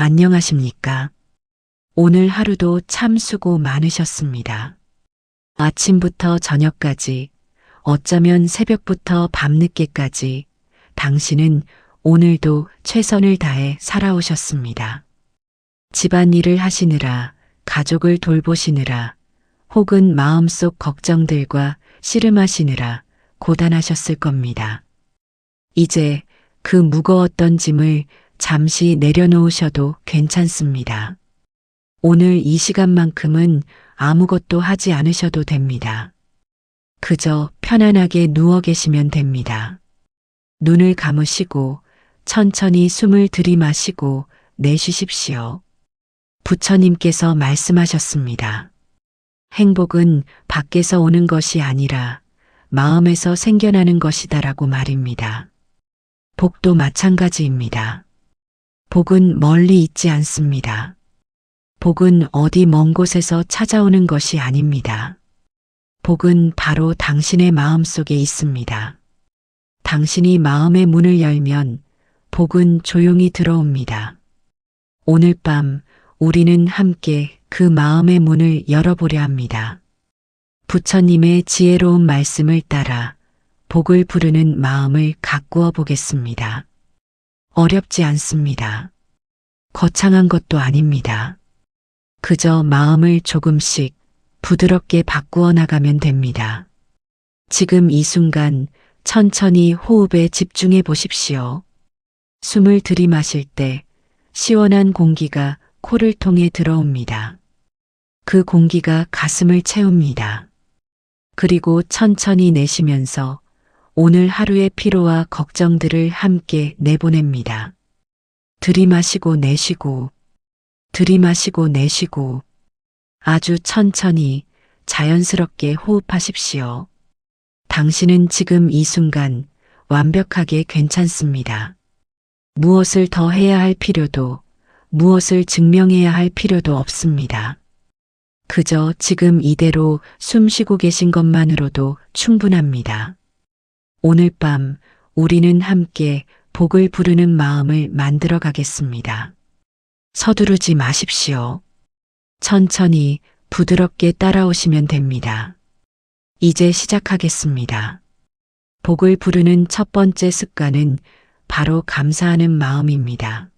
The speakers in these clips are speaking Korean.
안녕하십니까? 오늘 하루도 참 수고 많으셨습니다. 아침부터 저녁까지, 어쩌면 새벽부터 밤늦게까지 당신은 오늘도 최선을 다해 살아오셨습니다. 집안일을 하시느라, 가족을 돌보시느라, 혹은 마음속 걱정들과 씨름하시느라 고단하셨을 겁니다. 이제 그 무거웠던 짐을 잠시 내려놓으셔도 괜찮습니다. 오늘 이 시간만큼은 아무것도 하지 않으셔도 됩니다. 그저 편안하게 누워 계시면 됩니다. 눈을 감으시고 천천히 숨을 들이마시고 내쉬십시오. 부처님께서 말씀하셨습니다. 행복은 밖에서 오는 것이 아니라 마음에서 생겨나는 것이다라고 말입니다. 복도 마찬가지입니다. 복은 멀리 있지 않습니다. 복은 어디 먼 곳에서 찾아오는 것이 아닙니다. 복은 바로 당신의 마음 속에 있습니다. 당신이 마음의 문을 열면 복은 조용히 들어옵니다. 오늘 밤 우리는 함께 그 마음의 문을 열어보려 합니다. 부처님의 지혜로운 말씀을 따라 복을 부르는 마음을 가꾸어 보겠습니다. 어렵지 않습니다. 거창한 것도 아닙니다. 그저 마음을 조금씩 부드럽게 바꾸어 나가면 됩니다. 지금 이 순간 천천히 호흡에 집중해 보십시오. 숨을 들이마실 때 시원한 공기가 코를 통해 들어옵니다. 그 공기가 가슴을 채웁니다. 그리고 천천히 내쉬면서 오늘 하루의 피로와 걱정들을 함께 내보냅니다. 들이마시고 내쉬고, 들이마시고 내쉬고, 아주 천천히 자연스럽게 호흡하십시오. 당신은 지금 이 순간 완벽하게 괜찮습니다. 무엇을 더 해야 할 필요도, 무엇을 증명해야 할 필요도 없습니다. 그저 지금 이대로 숨 쉬고 계신 것만으로도 충분합니다. 오늘 밤 우리는 함께 복을 부르는 마음을 만들어 가겠습니다. 서두르지 마십시오. 천천히 부드럽게 따라오시면 됩니다. 이제 시작하겠습니다. 복을 부르는 첫 번째 습관은 바로 감사하는 마음입니다.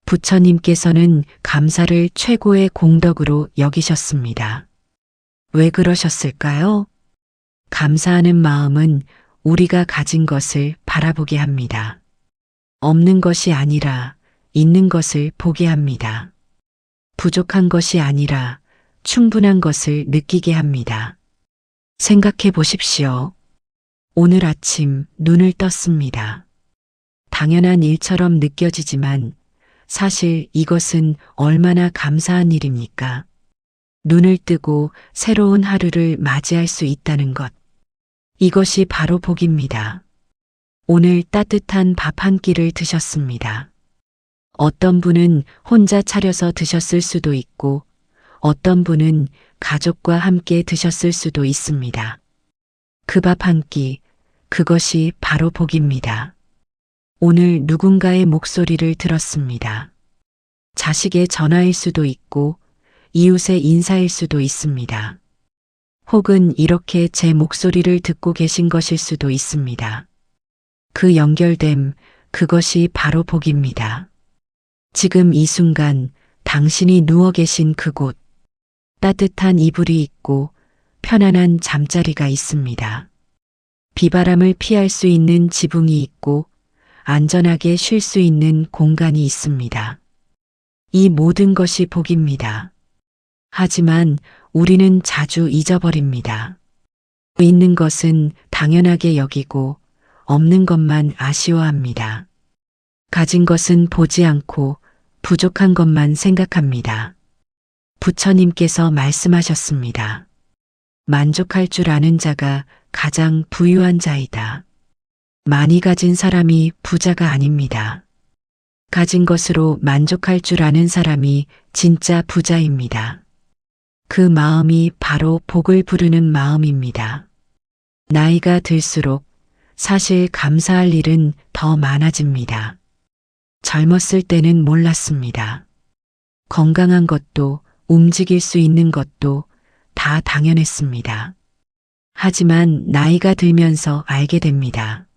부처님께서는 감사를 최고의 공덕으로 여기셨습니다. 왜 그러셨을까요? 감사하는 마음은 우리가 가진 것을 바라보게 합니다. 없는 것이 아니라 있는 것을 보게 합니다. 부족한 것이 아니라 충분한 것을 느끼게 합니다. 생각해 보십시오. 오늘 아침 눈을 떴습니다. 당연한 일처럼 느껴지지만 사실 이것은 얼마나 감사한 일입니까? 눈을 뜨고 새로운 하루를 맞이할 수 있다는 것. 이것이 바로 복입니다. 오늘 따뜻한 밥 한 끼를 드셨습니다. 어떤 분은 혼자 차려서 드셨을 수도 있고 어떤 분은 가족과 함께 드셨을 수도 있습니다. 그 밥 한 끼, 그것이 바로 복입니다. 오늘 누군가의 목소리를 들었습니다. 자식의 전화일 수도 있고 이웃의 인사일 수도 있습니다. 혹은 이렇게 제 목소리를 듣고 계신 것일 수도 있습니다. 그 연결됨, 그것이 바로 복입니다. 지금 이 순간 당신이 누워 계신 그곳, 따뜻한 이불이 있고 편안한 잠자리가 있습니다. 비바람을 피할 수 있는 지붕이 있고 안전하게 쉴 수 있는 공간이 있습니다. 이 모든 것이 복입니다. 하지만 우리는 자주 잊어버립니다. 있는 것은 당연하게 여기고 없는 것만 아쉬워합니다. 가진 것은 보지 않고 부족한 것만 생각합니다. 부처님께서 말씀하셨습니다. 만족할 줄 아는 자가 가장 부유한 자이다. 많이 가진 사람이 부자가 아닙니다. 가진 것으로 만족할 줄 아는 사람이 진짜 부자입니다. 그 마음이 바로 복을 부르는 마음입니다. 나이가 들수록 사실 감사할 일은 더 많아집니다. 젊었을 때는 몰랐습니다. 건강한 것도 움직일 수 있는 것도 다 당연했습니다. 하지만 나이가 들면서 알게 됩니다.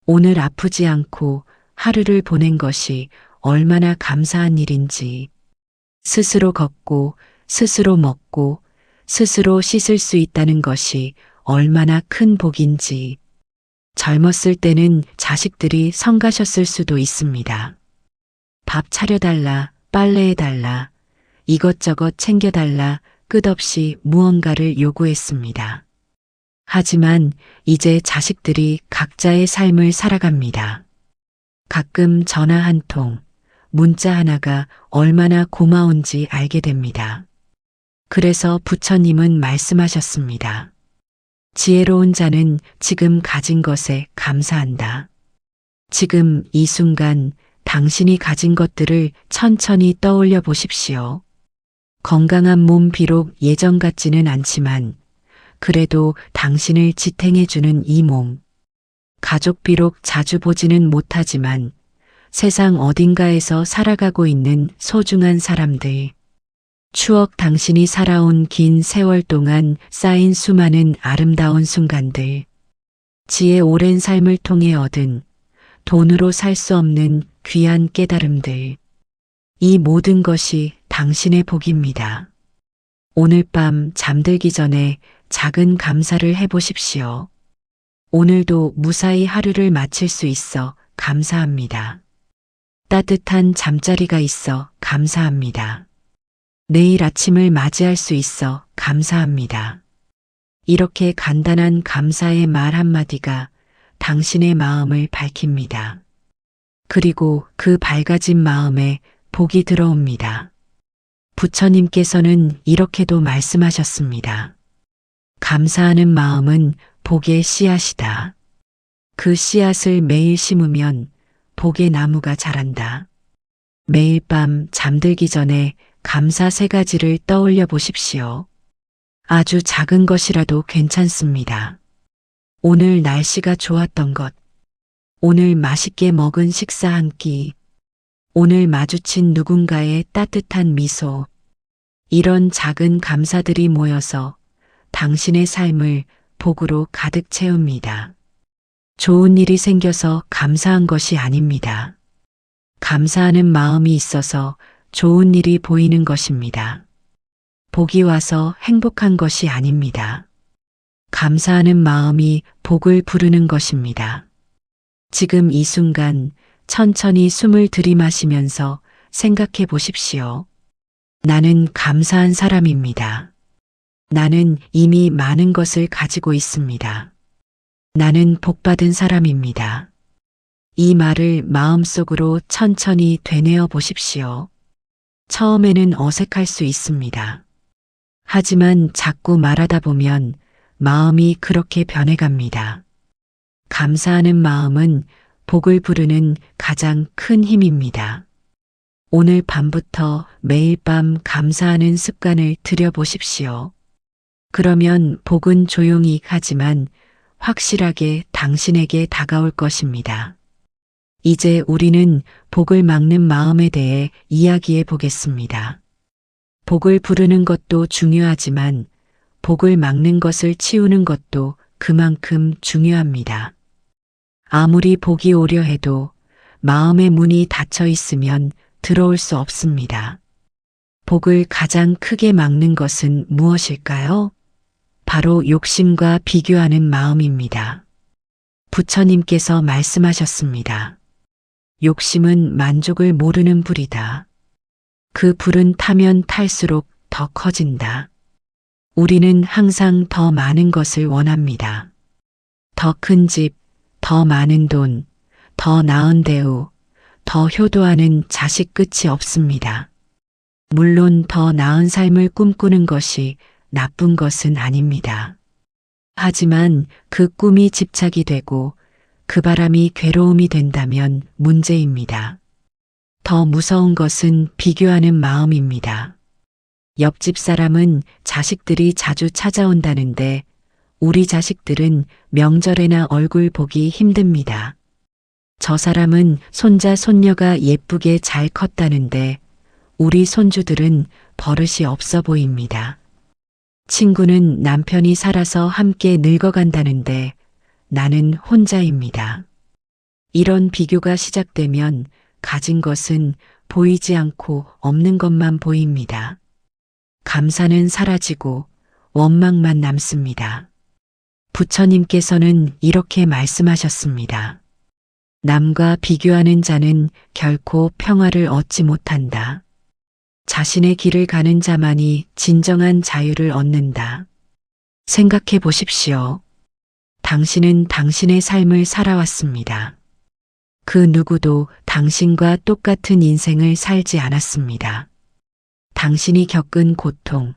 오늘 아프지 않고 하루를 보낸 것이 얼마나 감사한 일인지, 스스로 걷고, 스스로 먹고, 스스로 씻을 수 있다는 것이 얼마나 큰 복인지, 젊었을 때는 자식들이 성가셨을 수도 있습니다. 밥 차려달라, 빨래해달라, 이것저것 챙겨달라 끝없이 무언가를 요구했습니다. 하지만 이제 자식들이 각자의 삶을 살아갑니다. 가끔 전화 한 통, 문자 하나가 얼마나 고마운지 알게 됩니다. 그래서 부처님은 말씀하셨습니다. 지혜로운 자는 지금 가진 것에 감사한다. 지금 이 순간 당신이 가진 것들을 천천히 떠올려 보십시오. 건강한 몸 비록 예전 같지는 않지만 그래도 당신을 지탱해주는 이 몸. 가족 비록 자주 보지는 못하지만 세상 어딘가에서 살아가고 있는 소중한 사람들. 추억 당신이 살아온 긴 세월 동안 쌓인 수많은 아름다운 순간들. 지혜 오랜 삶을 통해 얻은 돈으로 살 수 없는 귀한 깨달음들. 이 모든 것이 당신의 복입니다. 오늘 밤 잠들기 전에 작은 감사를 해보십시오. 오늘도 무사히 하루를 마칠 수 있어 감사합니다. 따뜻한 잠자리가 있어 감사합니다. 내일 아침을 맞이할 수 있어 감사합니다. 이렇게 간단한 감사의 말 한마디가 당신의 마음을 밝힙니다. 그리고 그 밝아진 마음에 복이 들어옵니다. 부처님께서는 이렇게도 말씀하셨습니다. 감사하는 마음은 복의 씨앗이다. 그 씨앗을 매일 심으면 복의 나무가 자란다. 매일 밤 잠들기 전에 감사 3가지를 떠올려 보십시오. 아주 작은 것이라도 괜찮습니다. 오늘 날씨가 좋았던 것, 오늘 맛있게 먹은 식사 한 끼, 오늘 마주친 누군가의 따뜻한 미소, 이런 작은 감사들이 모여서 당신의 삶을 복으로 가득 채웁니다. 좋은 일이 생겨서 감사한 것이 아닙니다. 감사하는 마음이 있어서 좋은 일이 보이는 것입니다. 복이 와서 행복한 것이 아닙니다. 감사하는 마음이 복을 부르는 것입니다. 지금 이 순간 천천히 숨을 들이마시면서 생각해 보십시오. 나는 감사한 사람입니다. 나는 이미 많은 것을 가지고 있습니다. 나는 복받은 사람입니다. 이 말을 마음속으로 천천히 되뇌어 보십시오. 처음에는 어색할 수 있습니다. 하지만 자꾸 말하다 보면 마음이 그렇게 변해갑니다. 감사하는 마음은 복을 부르는 가장 큰 힘입니다. 오늘 밤부터 매일 밤 감사하는 습관을 들여보십시오. 그러면 복은 조용히 하지만 확실하게 당신에게 다가올 것입니다. 이제 우리는 복을 막는 마음에 대해 이야기해 보겠습니다. 복을 부르는 것도 중요하지만 복을 막는 것을 치우는 것도 그만큼 중요합니다. 아무리 복이 오려 해도 마음의 문이 닫혀 있으면 들어올 수 없습니다. 복을 가장 크게 막는 것은 무엇일까요? 바로 욕심과 비교하는 마음입니다. 부처님께서 말씀하셨습니다. 욕심은 만족을 모르는 불이다. 그 불은 타면 탈수록 더 커진다. 우리는 항상 더 많은 것을 원합니다. 더 큰 집, 더 많은 돈, 더 나은 대우, 더 효도하는 자식 끝이 없습니다. 물론 더 나은 삶을 꿈꾸는 것이 나쁜 것은 아닙니다. 하지만 그 꿈이 집착이 되고 그 바람이 괴로움이 된다면 문제입니다. 더 무서운 것은 비교하는 마음입니다. 옆집 사람은 자식들이 자주 찾아온다는데 우리 자식들은 명절에나 얼굴 보기 힘듭니다. 저 사람은 손자, 손녀가 예쁘게 잘 컸다는데 우리 손주들은 버릇이 없어 보입니다. 친구는 남편이 살아서 함께 늙어간다는데 나는 혼자입니다. 이런 비교가 시작되면 가진 것은 보이지 않고 없는 것만 보입니다. 감사는 사라지고 원망만 남습니다. 부처님께서는 이렇게 말씀하셨습니다. 남과 비교하는 자는 결코 평화를 얻지 못한다. 자신의 길을 가는 자만이 진정한 자유를 얻는다. 생각해 보십시오. 당신은 당신의 삶을 살아왔습니다. 그 누구도 당신과 똑같은 인생을 살지 않았습니다. 당신이 겪은 고통,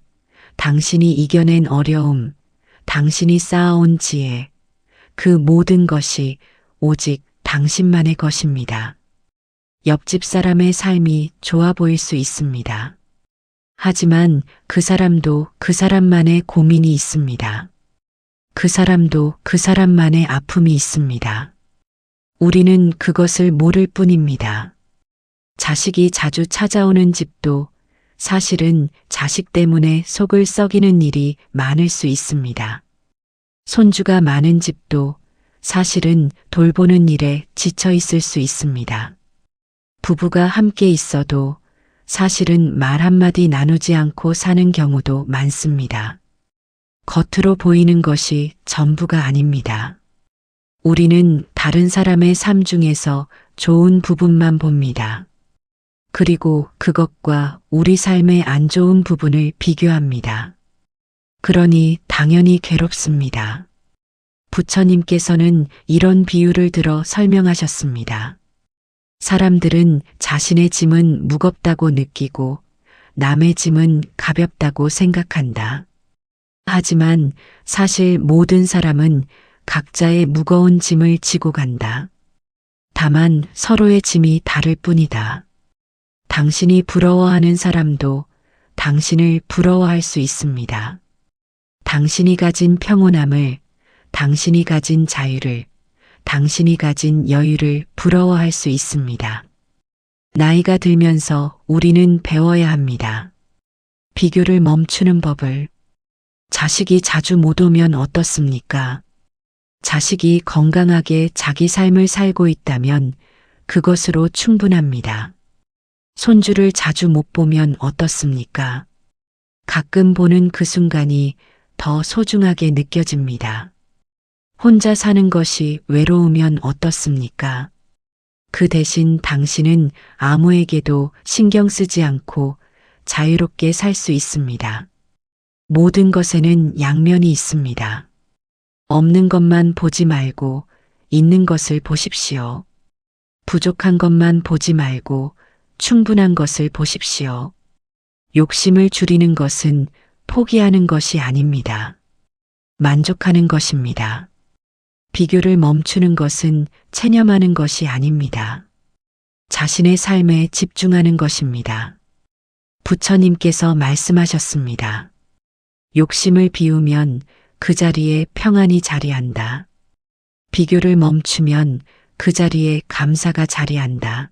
당신이 이겨낸 어려움, 당신이 쌓아온 지혜, 그 모든 것이 오직 당신만의 것입니다. 옆집 사람의 삶이 좋아 보일 수 있습니다. 하지만 그 사람도 그 사람만의 고민이 있습니다. 그 사람도 그 사람만의 아픔이 있습니다. 우리는 그것을 모를 뿐입니다. 자식이 자주 찾아오는 집도 사실은 자식 때문에 속을 썩이는 일이 많을 수 있습니다. 손주가 많은 집도 사실은 돌보는 일에 지쳐 있을 수 있습니다. 부부가 함께 있어도 사실은 말 한마디 나누지 않고 사는 경우도 많습니다. 겉으로 보이는 것이 전부가 아닙니다. 우리는 다른 사람의 삶 중에서 좋은 부분만 봅니다. 그리고 그것과 우리 삶의 안 좋은 부분을 비교합니다. 그러니 당연히 괴롭습니다. 부처님께서는 이런 비유를 들어 설명하셨습니다. 사람들은 자신의 짐은 무겁다고 느끼고 남의 짐은 가볍다고 생각한다. 하지만 사실 모든 사람은 각자의 무거운 짐을 지고 간다. 다만 서로의 짐이 다를 뿐이다. 당신이 부러워하는 사람도 당신을 부러워할 수 있습니다. 당신이 가진 평온함을, 당신이 가진 자유를, 당신이 가진 여유를 부러워할 수 있습니다. 나이가 들면서 우리는 배워야 합니다. 비교를 멈추는 법을. 자식이 자주 못 오면 어떻습니까? 자식이 건강하게 자기 삶을 살고 있다면 그것으로 충분합니다. 손주를 자주 못 보면 어떻습니까? 가끔 보는 그 순간이 더 소중하게 느껴집니다. 혼자 사는 것이 외로우면 어떻습니까? 그 대신 당신은 아무에게도 신경 쓰지 않고 자유롭게 살 수 있습니다. 모든 것에는 양면이 있습니다. 없는 것만 보지 말고 있는 것을 보십시오. 부족한 것만 보지 말고 충분한 것을 보십시오. 욕심을 줄이는 것은 포기하는 것이 아닙니다. 만족하는 것입니다. 비교를 멈추는 것은 체념하는 것이 아닙니다. 자신의 삶에 집중하는 것입니다. 부처님께서 말씀하셨습니다. 욕심을 비우면 그 자리에 평안이 자리한다. 비교를 멈추면 그 자리에 감사가 자리한다.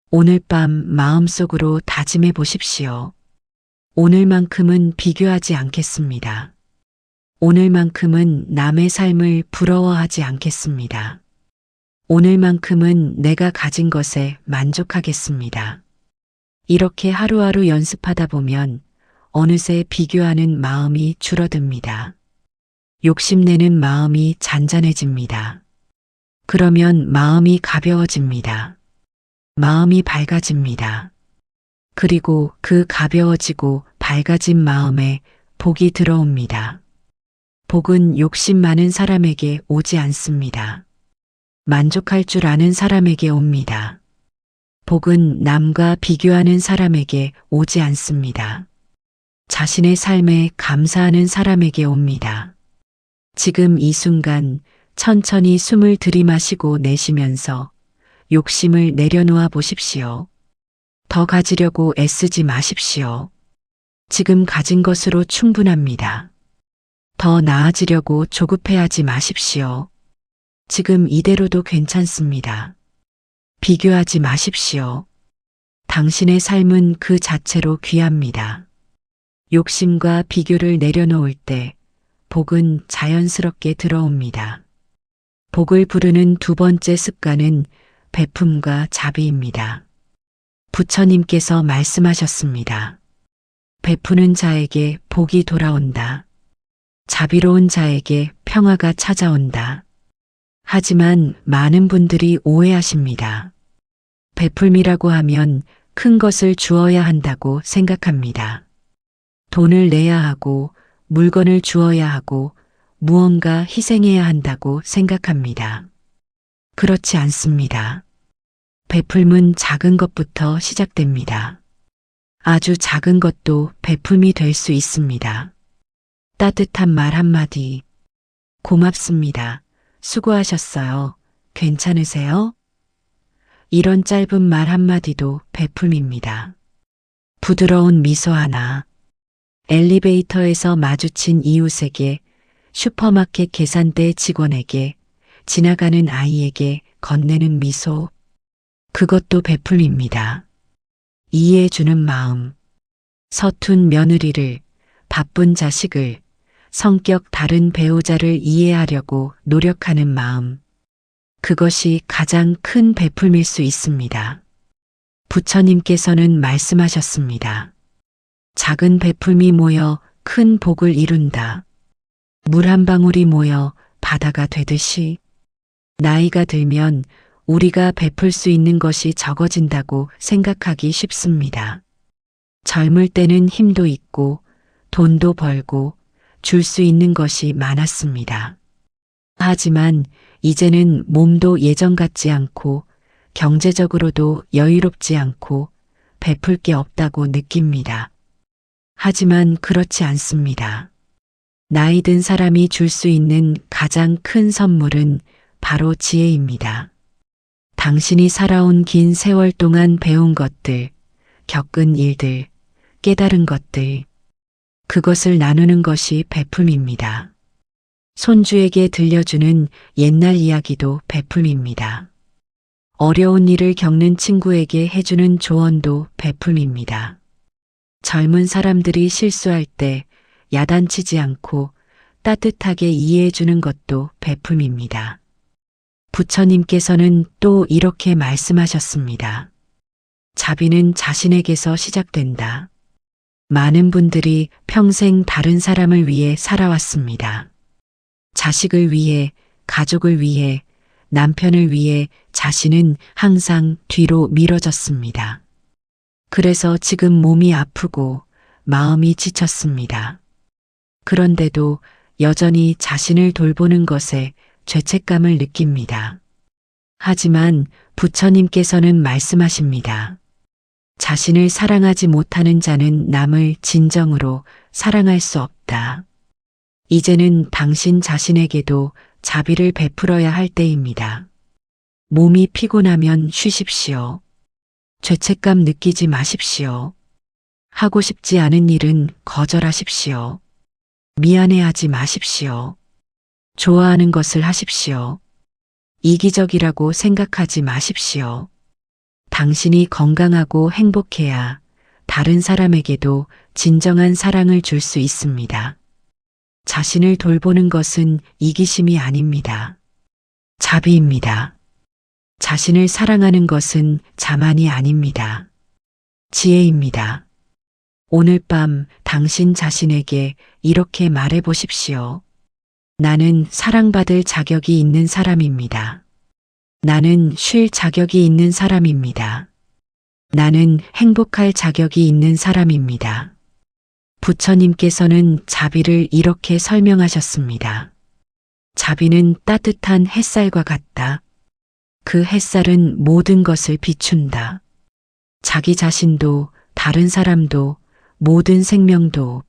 오늘 밤 마음속으로 다짐해 보십시오. 오늘만큼은 비교하지 않겠습니다. 오늘만큼은 남의 삶을 부러워하지 않겠습니다. 오늘만큼은 내가 가진 것에 만족하겠습니다. 이렇게 하루하루 연습하다 보면 어느새 비교하는 마음이 줄어듭니다. 욕심내는 마음이 잔잔해집니다. 그러면 마음이 가벼워집니다. 마음이 밝아집니다. 그리고 그 가벼워지고 밝아진 마음에 복이 들어옵니다. 복은 욕심 많은 사람에게 오지 않습니다. 만족할 줄 아는 사람에게 옵니다. 복은 남과 비교하는 사람에게 오지 않습니다. 자신의 삶에 감사하는 사람에게 옵니다. 지금 이 순간 천천히 숨을 들이마시고 내쉬면서 욕심을 내려놓아 보십시오. 더 가지려고 애쓰지 마십시오. 지금 가진 것으로 충분합니다. 더 나아지려고 조급해하지 마십시오. 지금 이대로도 괜찮습니다. 비교하지 마십시오. 당신의 삶은 그 자체로 귀합니다. 욕심과 비교를 내려놓을 때 복은 자연스럽게 들어옵니다. 복을 부르는 두 번째 습관은 베품과 자비입니다. 부처님께서 말씀하셨습니다. 베푸는 자에게 복이 돌아온다. 자비로운 자에게 평화가 찾아온다. 하지만 많은 분들이 오해하십니다. 베풀미라고 하면 큰 것을 주어야 한다고 생각합니다. 돈을 내야 하고 물건을 주어야 하고 무언가 희생해야 한다고 생각합니다. 그렇지 않습니다. 베풀음은 작은 것부터 시작됩니다. 아주 작은 것도 베품이 될 수 있습니다. 따뜻한 말 한마디. 고맙습니다. 수고하셨어요. 괜찮으세요? 이런 짧은 말 한마디도 베품입니다. 부드러운 미소 하나. 엘리베이터에서 마주친 이웃에게, 슈퍼마켓 계산대 직원에게, 지나가는 아이에게 건네는 미소. 그것도 베품입니다. 이해해주는 마음. 서툰 며느리를, 바쁜 자식을, 성격 다른 배우자를 이해하려고 노력하는 마음. 그것이 가장 큰 베품일 수 있습니다. 부처님께서는 말씀하셨습니다. 작은 베품이 모여 큰 복을 이룬다. 물 한 방울이 모여 바다가 되듯이 나이가 들면 우리가 베풀 수 있는 것이 적어진다고 생각하기 쉽습니다. 젊을 때는 힘도 있고 돈도 벌고 줄 수 있는 것이 많았습니다. 하지만 이제는 몸도 예전 같지 않고 경제적으로도 여유롭지 않고 베풀 게 없다고 느낍니다. 하지만 그렇지 않습니다. 나이 든 사람이 줄 수 있는 가장 큰 선물은 바로 지혜입니다. 당신이 살아온 긴 세월 동안 배운 것들, 겪은 일들, 깨달은 것들, 그것을 나누는 것이 베품입니다. 손주에게 들려주는 옛날 이야기도 베품입니다. 어려운 일을 겪는 친구에게 해주는 조언도 베품입니다. 젊은 사람들이 실수할 때 야단치지 않고 따뜻하게 이해해주는 것도 베품입니다. 부처님께서는 또 이렇게 말씀하셨습니다. 자비는 자신에게서 시작된다. 많은 분들이 평생 다른 사람을 위해 살아왔습니다. 자식을 위해, 가족을 위해, 남편을 위해 자신은 항상 뒤로 미뤄졌습니다. 그래서 지금 몸이 아프고 마음이 지쳤습니다. 그런데도 여전히 자신을 돌보는 것에 죄책감을 느낍니다. 하지만 부처님께서는 말씀하십니다. 자신을 사랑하지 못하는 자는 남을 진정으로 사랑할 수 없다. 이제는 당신 자신에게도 자비를 베풀어야 할 때입니다. 몸이 피곤하면 쉬십시오. 죄책감 느끼지 마십시오. 하고 싶지 않은 일은 거절하십시오. 미안해하지 마십시오. 좋아하는 것을 하십시오. 이기적이라고 생각하지 마십시오. 당신이 건강하고 행복해야 다른 사람에게도 진정한 사랑을 줄 수 있습니다. 자신을 돌보는 것은 이기심이 아닙니다. 자비입니다. 자신을 사랑하는 것은 자만이 아닙니다. 지혜입니다. 오늘 밤 당신 자신에게 이렇게 말해 보십시오. 나는 사랑받을 자격이 있는 사람입니다. 나는 쉴 자격이 있는 사람입니다. 나는 행복할 자격이 있는 사람입니다. 부처님께서는 자비를 이렇게 설명하셨습니다. 자비는 따뜻한 햇살과 같다. 그 햇살은 모든 것을 비춘다. 자기 자신도, 다른 사람도, 모든 생명도.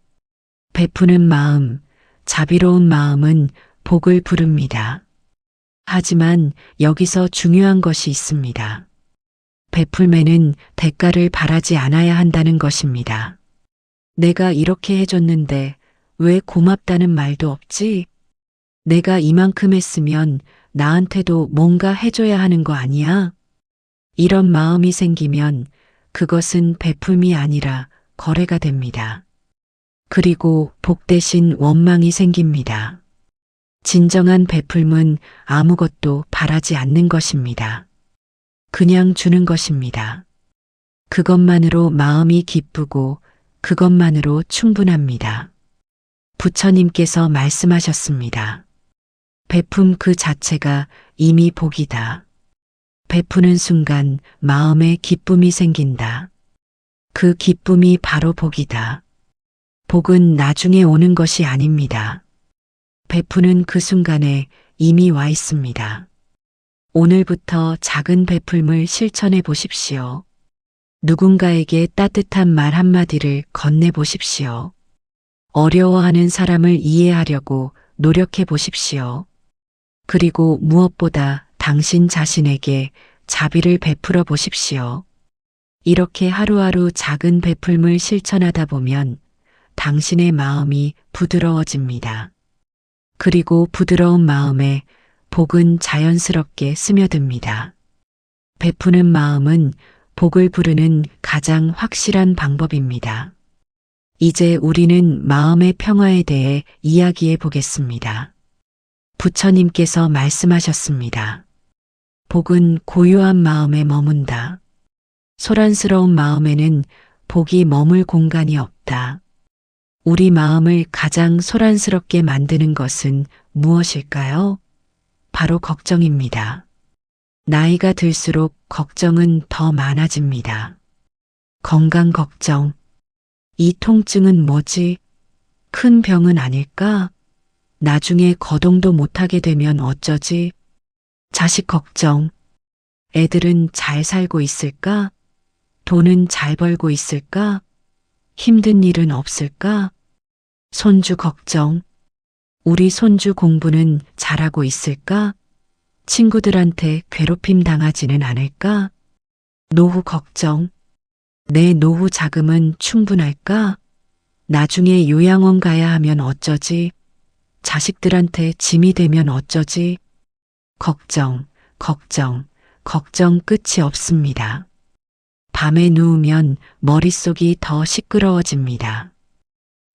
베푸는 마음, 자비로운 마음은 복을 부릅니다. 하지만 여기서 중요한 것이 있습니다. 베풀매는 대가를 바라지 않아야 한다는 것입니다. 내가 이렇게 해줬는데 왜 고맙다는 말도 없지? 내가 이만큼 했으면 나한테도 뭔가 해줘야 하는 거 아니야? 이런 마음이 생기면 그것은 베품이 아니라 거래가 됩니다. 그리고 복 대신 원망이 생깁니다. 진정한 베풀음은 아무것도 바라지 않는 것입니다. 그냥 주는 것입니다. 그것만으로 마음이 기쁘고 그것만으로 충분합니다. 부처님께서 말씀하셨습니다. 베품 그 자체가 이미 복이다. 베푸는 순간 마음에 기쁨이 생긴다. 그 기쁨이 바로 복이다. 복은 나중에 오는 것이 아닙니다. 베푸는 그 순간에 이미 와 있습니다. 오늘부터 작은 베풀음을 실천해 보십시오. 누군가에게 따뜻한 말 한마디를 건네 보십시오. 어려워하는 사람을 이해하려고 노력해 보십시오. 그리고 무엇보다 당신 자신에게 자비를 베풀어 보십시오. 이렇게 하루하루 작은 베풀음을 실천하다 보면 당신의 마음이 부드러워집니다. 그리고 부드러운 마음에 복은 자연스럽게 스며듭니다. 베푸는 마음은 복을 부르는 가장 확실한 방법입니다. 이제 우리는 마음의 평화에 대해 이야기해 보겠습니다. 부처님께서 말씀하셨습니다. 복은 고요한 마음에 머문다. 소란스러운 마음에는 복이 머물 공간이 없다. 우리 마음을 가장 소란스럽게 만드는 것은 무엇일까요? 바로 걱정입니다. 나이가 들수록 걱정은 더 많아집니다. 건강 걱정. 이 통증은 뭐지? 큰 병은 아닐까? 나중에 거동도 못하게 되면 어쩌지? 자식 걱정. 애들은 잘 살고 있을까? 돈은 잘 벌고 있을까? 힘든 일은 없을까? 손주 걱정. 우리 손주 공부는 잘하고 있을까? 친구들한테 괴롭힘 당하지는 않을까? 노후 걱정. 내 노후 자금은 충분할까? 나중에 요양원 가야 하면 어쩌지? 자식들한테 짐이 되면 어쩌지? 걱정, 걱정, 걱정 끝이 없습니다. 밤에 누우면 머릿속이 더 시끄러워집니다.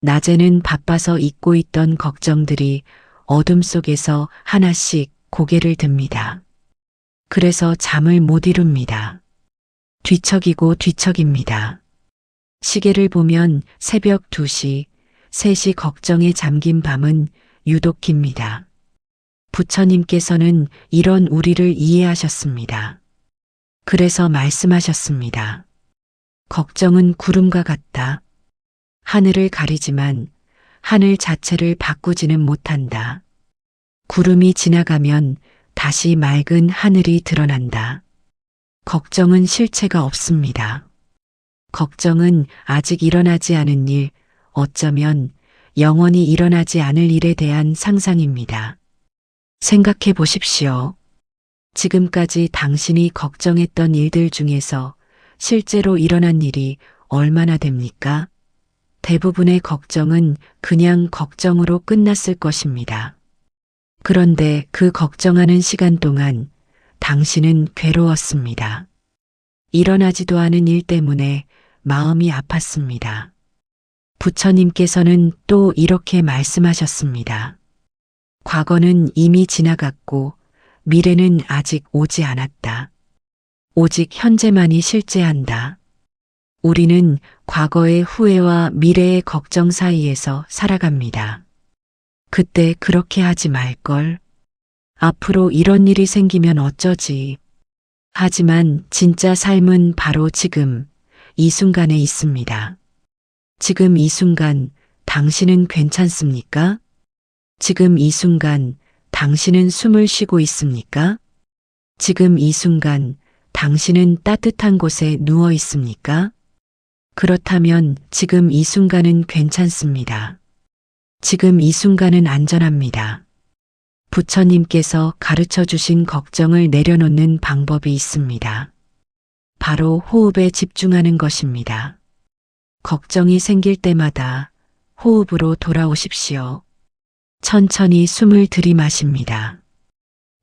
낮에는 바빠서 잊고 있던 걱정들이 어둠 속에서 하나씩 고개를 듭니다. 그래서 잠을 못 이룹니다. 뒤척이고 뒤척입니다. 시계를 보면 새벽 2시, 3시 걱정에 잠긴 밤은 유독 깁니다. 부처님께서는 이런 우리를 이해하셨습니다. 그래서 말씀하셨습니다. 걱정은 구름과 같다. 하늘을 가리지만 하늘 자체를 바꾸지는 못한다. 구름이 지나가면 다시 맑은 하늘이 드러난다. 걱정은 실체가 없습니다. 걱정은 아직 일어나지 않은 일, 어쩌면 영원히 일어나지 않을 일에 대한 상상입니다. 생각해 보십시오. 지금까지 당신이 걱정했던 일들 중에서 실제로 일어난 일이 얼마나 됩니까? 대부분의 걱정은 그냥 걱정으로 끝났을 것입니다. 그런데 그 걱정하는 시간 동안 당신은 괴로웠습니다. 일어나지도 않은 일 때문에 마음이 아팠습니다. 부처님께서는 또 이렇게 말씀하셨습니다. 과거는 이미 지나갔고 미래는 아직 오지 않았다. 오직 현재만이 실재한다. 우리는 과거의 후회와 미래의 걱정 사이에서 살아갑니다. 그때 그렇게 하지 말걸. 앞으로 이런 일이 생기면 어쩌지. 하지만 진짜 삶은 바로 지금, 이 순간에 있습니다. 지금 이 순간 당신은 괜찮습니까? 지금 이 순간 당신은 숨을 쉬고 있습니까? 지금 이 순간 당신은 따뜻한 곳에 누워 있습니까? 그렇다면 지금 이 순간은 괜찮습니다. 지금 이 순간은 안전합니다. 부처님께서 가르쳐 주신 걱정을 내려놓는 방법이 있습니다. 바로 호흡에 집중하는 것입니다. 걱정이 생길 때마다 호흡으로 돌아오십시오. 천천히 숨을 들이마십니다.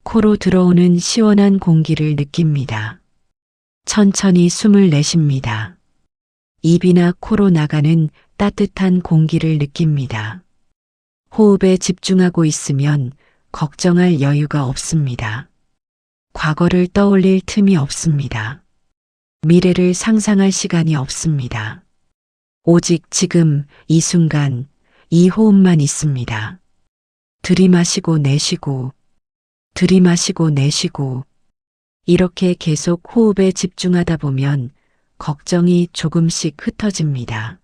코로 들어오는 시원한 공기를 느낍니다. 천천히 숨을 내쉽니다. 입이나 코로 나가는 따뜻한 공기를 느낍니다. 호흡에 집중하고 있으면 걱정할 여유가 없습니다. 과거를 떠올릴 틈이 없습니다. 미래를 상상할 시간이 없습니다. 오직 지금 이 순간 이 호흡만 있습니다. 들이마시고 내쉬고 들이마시고 내쉬고 이렇게 계속 호흡에 집중하다 보면 걱정이 조금씩 흩어집니다.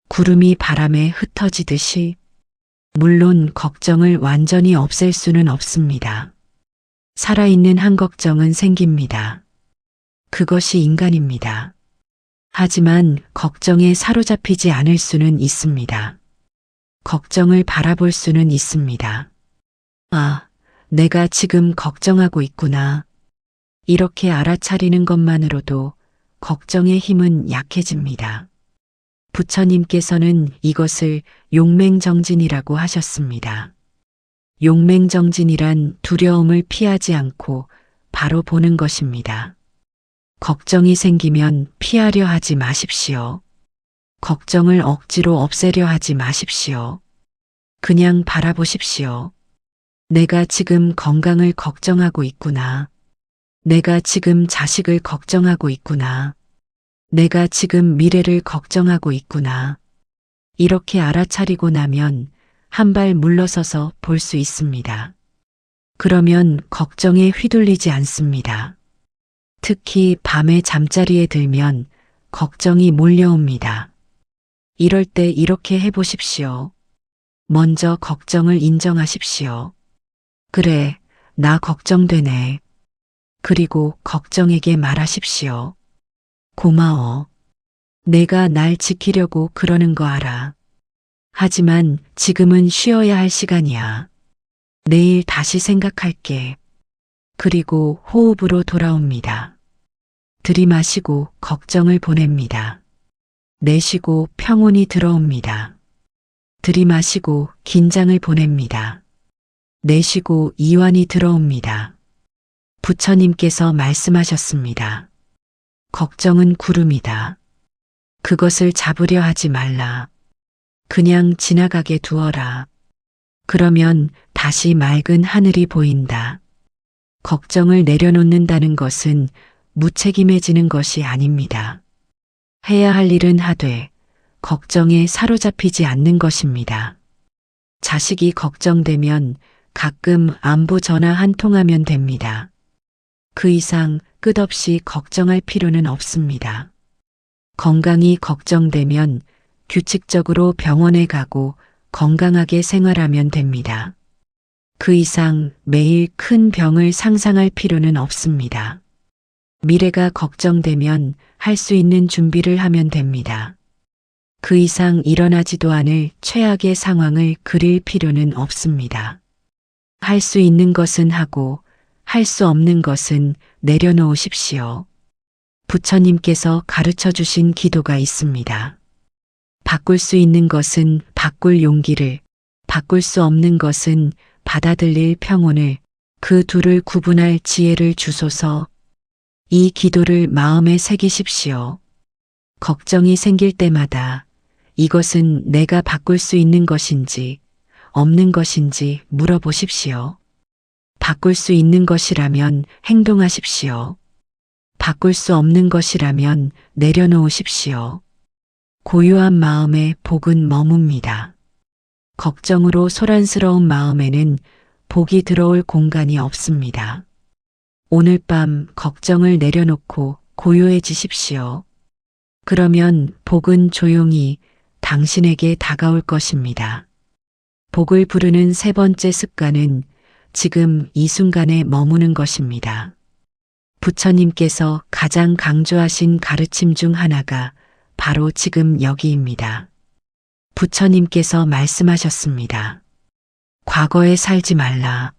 구름이 바람에 흩어지듯이 물론 걱정을 완전히 없앨 수는 없습니다. 살아있는 한 걱정은 생깁니다. 그것이 인간입니다. 하지만 걱정에 사로잡히지 않을 수는 있습니다. 걱정을 바라볼 수는 있습니다. 아, 내가 지금 걱정하고 있구나. 이렇게 알아차리는 것만으로도 걱정의 힘은 약해집니다. 부처님께서는 이것을 용맹정진이라고 하셨습니다. 용맹정진이란 두려움을 피하지 않고 바로 보는 것입니다. 걱정이 생기면 피하려 하지 마십시오. 걱정을 억지로 없애려 하지 마십시오. 그냥 바라보십시오. 내가 지금 건강을 걱정하고 있구나. 내가 지금 자식을 걱정하고 있구나. 내가 지금 미래를 걱정하고 있구나. 이렇게 알아차리고 나면 한 발 물러서서 볼 수 있습니다. 그러면 걱정에 휘둘리지 않습니다. 특히 밤에 잠자리에 들면 걱정이 몰려옵니다. 이럴 때 이렇게 해보십시오. 먼저 걱정을 인정하십시오. 그래, 나 걱정되네. 그리고 걱정에게 말하십시오. 고마워. 내가 날 지키려고 그러는 거 알아. 하지만 지금은 쉬어야 할 시간이야. 내일 다시 생각할게. 그리고 호흡으로 돌아옵니다. 들이마시고 걱정을 보냅니다. 내쉬고 평온이 들어옵니다. 들이마시고 긴장을 보냅니다. 내쉬고 이완이 들어옵니다. 부처님께서 말씀하셨습니다. 걱정은 구름이다. 그것을 잡으려 하지 말라. 그냥 지나가게 두어라. 그러면 다시 맑은 하늘이 보인다. 걱정을 내려놓는다는 것은 무책임해지는 것이 아닙니다. 해야 할 일은 하되 걱정에 사로잡히지 않는 것입니다. 자식이 걱정되면 가끔 안부 전화 한 통하면 됩니다. 그 이상 끝없이 걱정할 필요는 없습니다. 건강이 걱정되면 규칙적으로 병원에 가고 건강하게 생활하면 됩니다. 그 이상 매일 큰 병을 상상할 필요는 없습니다. 미래가 걱정되면 할 수 있는 준비를 하면 됩니다. 그 이상 일어나지도 않을 최악의 상황을 그릴 필요는 없습니다. 할 수 있는 것은 하고 할 수 없는 것은 내려놓으십시오. 부처님께서 가르쳐 주신 기도가 있습니다. 바꿀 수 있는 것은 바꿀 용기를, 바꿀 수 없는 것은 받아들일 평온을, 그 둘을 구분할 지혜를 주소서. 이 기도를 마음에 새기십시오. 걱정이 생길 때마다 이것은 내가 바꿀 수 있는 것인지 없는 것인지 물어보십시오. 바꿀 수 있는 것이라면 행동하십시오. 바꿀 수 없는 것이라면 내려놓으십시오. 고요한 마음에 복은 머뭅니다. 걱정으로 소란스러운 마음에는 복이 들어올 공간이 없습니다. 오늘 밤 걱정을 내려놓고 고요해지십시오. 그러면 복은 조용히 당신에게 다가올 것입니다. 복을 부르는 세 번째 습관은 지금 이 순간에 머무는 것입니다. 부처님께서 가장 강조하신 가르침 중 하나가 바로 지금 여기입니다. 부처님께서 말씀하셨습니다. 과거에 살지 말라.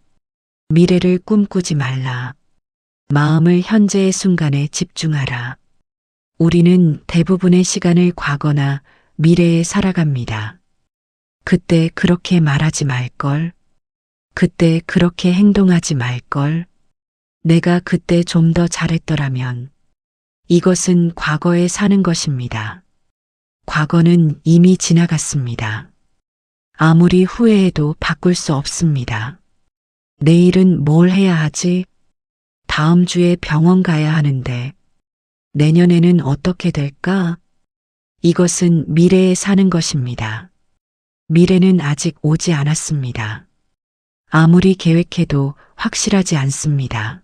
미래를 꿈꾸지 말라. 마음을 현재의 순간에 집중하라. 우리는 대부분의 시간을 과거나 미래에 살아갑니다. 그때 그렇게 말하지 말걸. 그때 그렇게 행동하지 말걸. 내가 그때 좀 더 잘했더라면. 이것은 과거에 사는 것입니다. 과거는 이미 지나갔습니다. 아무리 후회해도 바꿀 수 없습니다. 내일은 뭘 해야 하지? 다음 주에 병원 가야 하는데, 내년에는 어떻게 될까? 이것은 미래에 사는 것입니다. 미래는 아직 오지 않았습니다. 아무리 계획해도 확실하지 않습니다.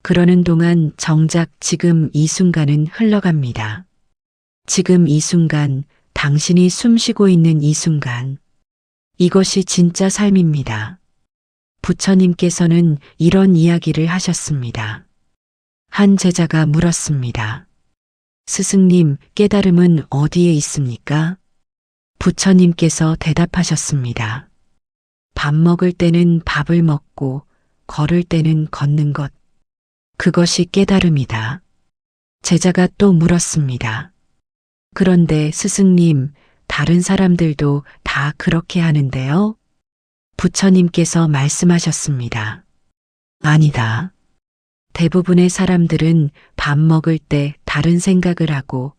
그러는 동안 정작 지금 이 순간은 흘러갑니다. 지금 이 순간, 당신이 숨 쉬고 있는 이 순간. 이것이 진짜 삶입니다. 부처님께서는 이런 이야기를 하셨습니다. 한 제자가 물었습니다. 스승님, 깨달음은 어디에 있습니까? 부처님께서 대답하셨습니다. 밥 먹을 때는 밥을 먹고 걸을 때는 걷는 것. 그것이 깨달음이다. 제자가 또 물었습니다. 그런데 스승님, 다른 사람들도 다 그렇게 하는데요? 부처님께서 말씀하셨습니다. 아니다. 대부분의 사람들은 밥 먹을 때 다른 생각을 하고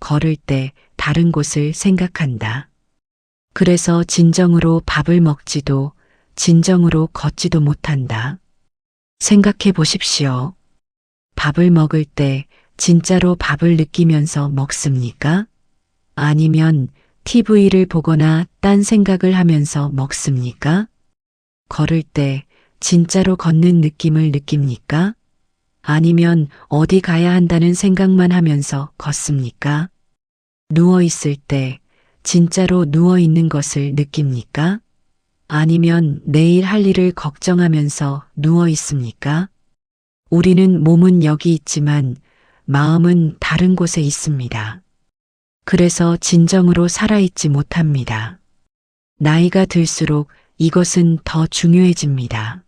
걸을 때 다른 곳을 생각한다. 그래서 진정으로 밥을 먹지도 진정으로 걷지도 못한다. 생각해 보십시오. 밥을 먹을 때 진짜로 밥을 느끼면서 먹습니까? 아니면 TV를 보거나 딴 생각을 하면서 먹습니까? 걸을 때 진짜로 걷는 느낌을 느낍니까? 아니면 어디 가야 한다는 생각만 하면서 걷습니까? 누워 있을 때 진짜로 누워 있는 것을 느낍니까? 아니면 내일 할 일을 걱정하면서 누워 있습니까? 우리는 몸은 여기 있지만 마음은 다른 곳에 있습니다. 그래서 진정으로 살아있지 못합니다. 나이가 들수록 이것은 더 중요해집니다.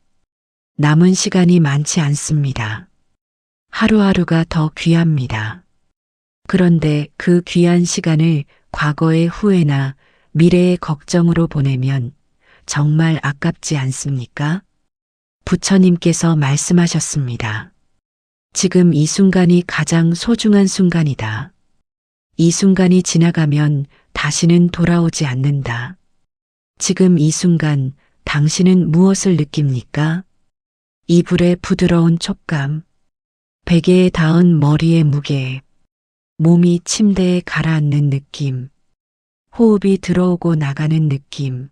남은 시간이 많지 않습니다. 하루하루가 더 귀합니다. 그런데 그 귀한 시간을 과거의 후회나 미래의 걱정으로 보내면 정말 아깝지 않습니까? 부처님께서 말씀하셨습니다. 지금 이 순간이 가장 소중한 순간이다. 이 순간이 지나가면 다시는 돌아오지 않는다. 지금 이 순간 당신은 무엇을 느낍니까? 이불의 부드러운 촉감, 베개에 닿은 머리의 무게, 몸이 침대에 가라앉는 느낌, 호흡이 들어오고 나가는 느낌.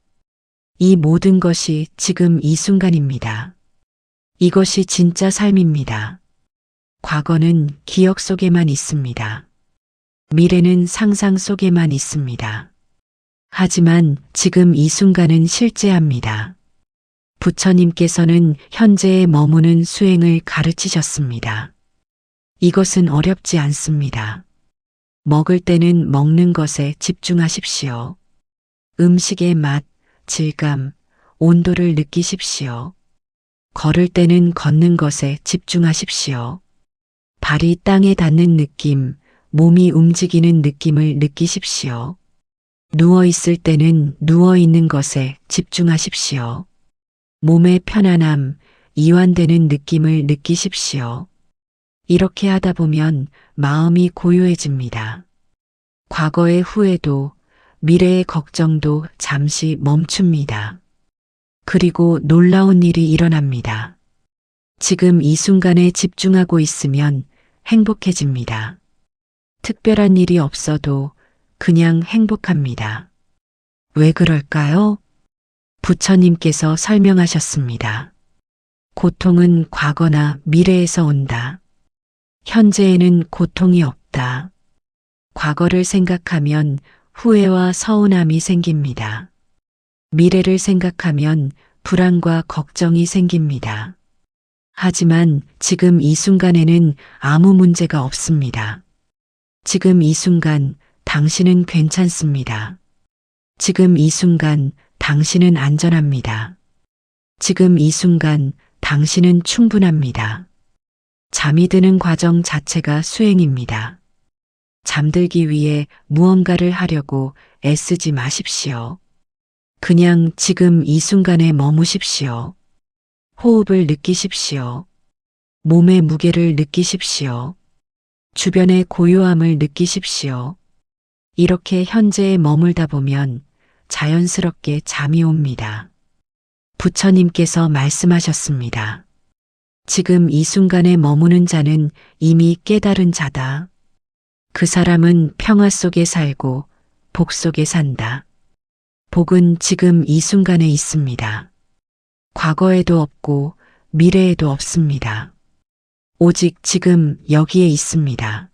이 모든 것이 지금 이 순간입니다. 이것이 진짜 삶입니다. 과거는 기억 속에만 있습니다. 미래는 상상 속에만 있습니다. 하지만 지금 이 순간은 실제합니다. 부처님께서는 현재에 머무는 수행을 가르치셨습니다. 이것은 어렵지 않습니다. 먹을 때는 먹는 것에 집중하십시오. 음식의 맛, 질감, 온도를 느끼십시오. 걸을 때는 걷는 것에 집중하십시오. 발이 땅에 닿는 느낌, 몸이 움직이는 느낌을 느끼십시오. 누워 있을 때는 누워 있는 것에 집중하십시오. 몸의 편안함, 이완되는 느낌을 느끼십시오. 이렇게 하다 보면 마음이 고요해집니다. 과거의 후회도 미래의 걱정도 잠시 멈춥니다. 그리고 놀라운 일이 일어납니다. 지금 이 순간에 집중하고 있으면 행복해집니다. 특별한 일이 없어도 그냥 행복합니다. 왜 그럴까요? 부처님께서 설명하셨습니다. 고통은 과거나 미래에서 온다. 현재에는 고통이 없다. 과거를 생각하면 후회와 서운함이 생깁니다. 미래를 생각하면 불안과 걱정이 생깁니다. 하지만 지금 이 순간에는 아무 문제가 없습니다. 지금 이 순간 당신은 괜찮습니다. 지금 이 순간 당신은 안전합니다. 지금 이 순간 당신은 충분합니다. 잠이 드는 과정 자체가 수행입니다. 잠들기 위해 무언가를 하려고 애쓰지 마십시오. 그냥 지금 이 순간에 머무십시오. 호흡을 느끼십시오. 몸의 무게를 느끼십시오. 주변의 고요함을 느끼십시오. 이렇게 현재에 머물다 보면 자연스럽게 잠이 옵니다. 부처님께서 말씀하셨습니다. 지금 이 순간에 머무는 자는 이미 깨달은 자다. 그 사람은 평화 속에 살고 복 속에 산다. 복은 지금 이 순간에 있습니다. 과거에도 없고 미래에도 없습니다. 오직 지금 여기에 있습니다.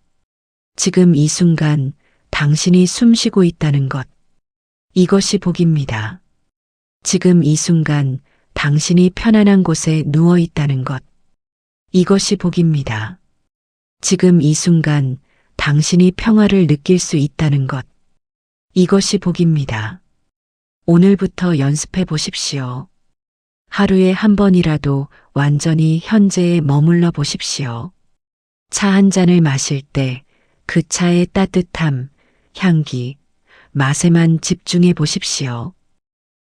지금 이 순간 당신이 숨 쉬고 있다는 것. 이것이 복입니다. 지금 이 순간 당신이 편안한 곳에 누워 있다는 것. 이것이 복입니다. 지금 이 순간 당신이 평화를 느낄 수 있다는 것. 이것이 복입니다. 오늘부터 연습해 보십시오. 하루에 한 번이라도 완전히 현재에 머물러 보십시오. 차 한 잔을 마실 때 그 차의 따뜻함, 향기, 맛에만 집중해 보십시오.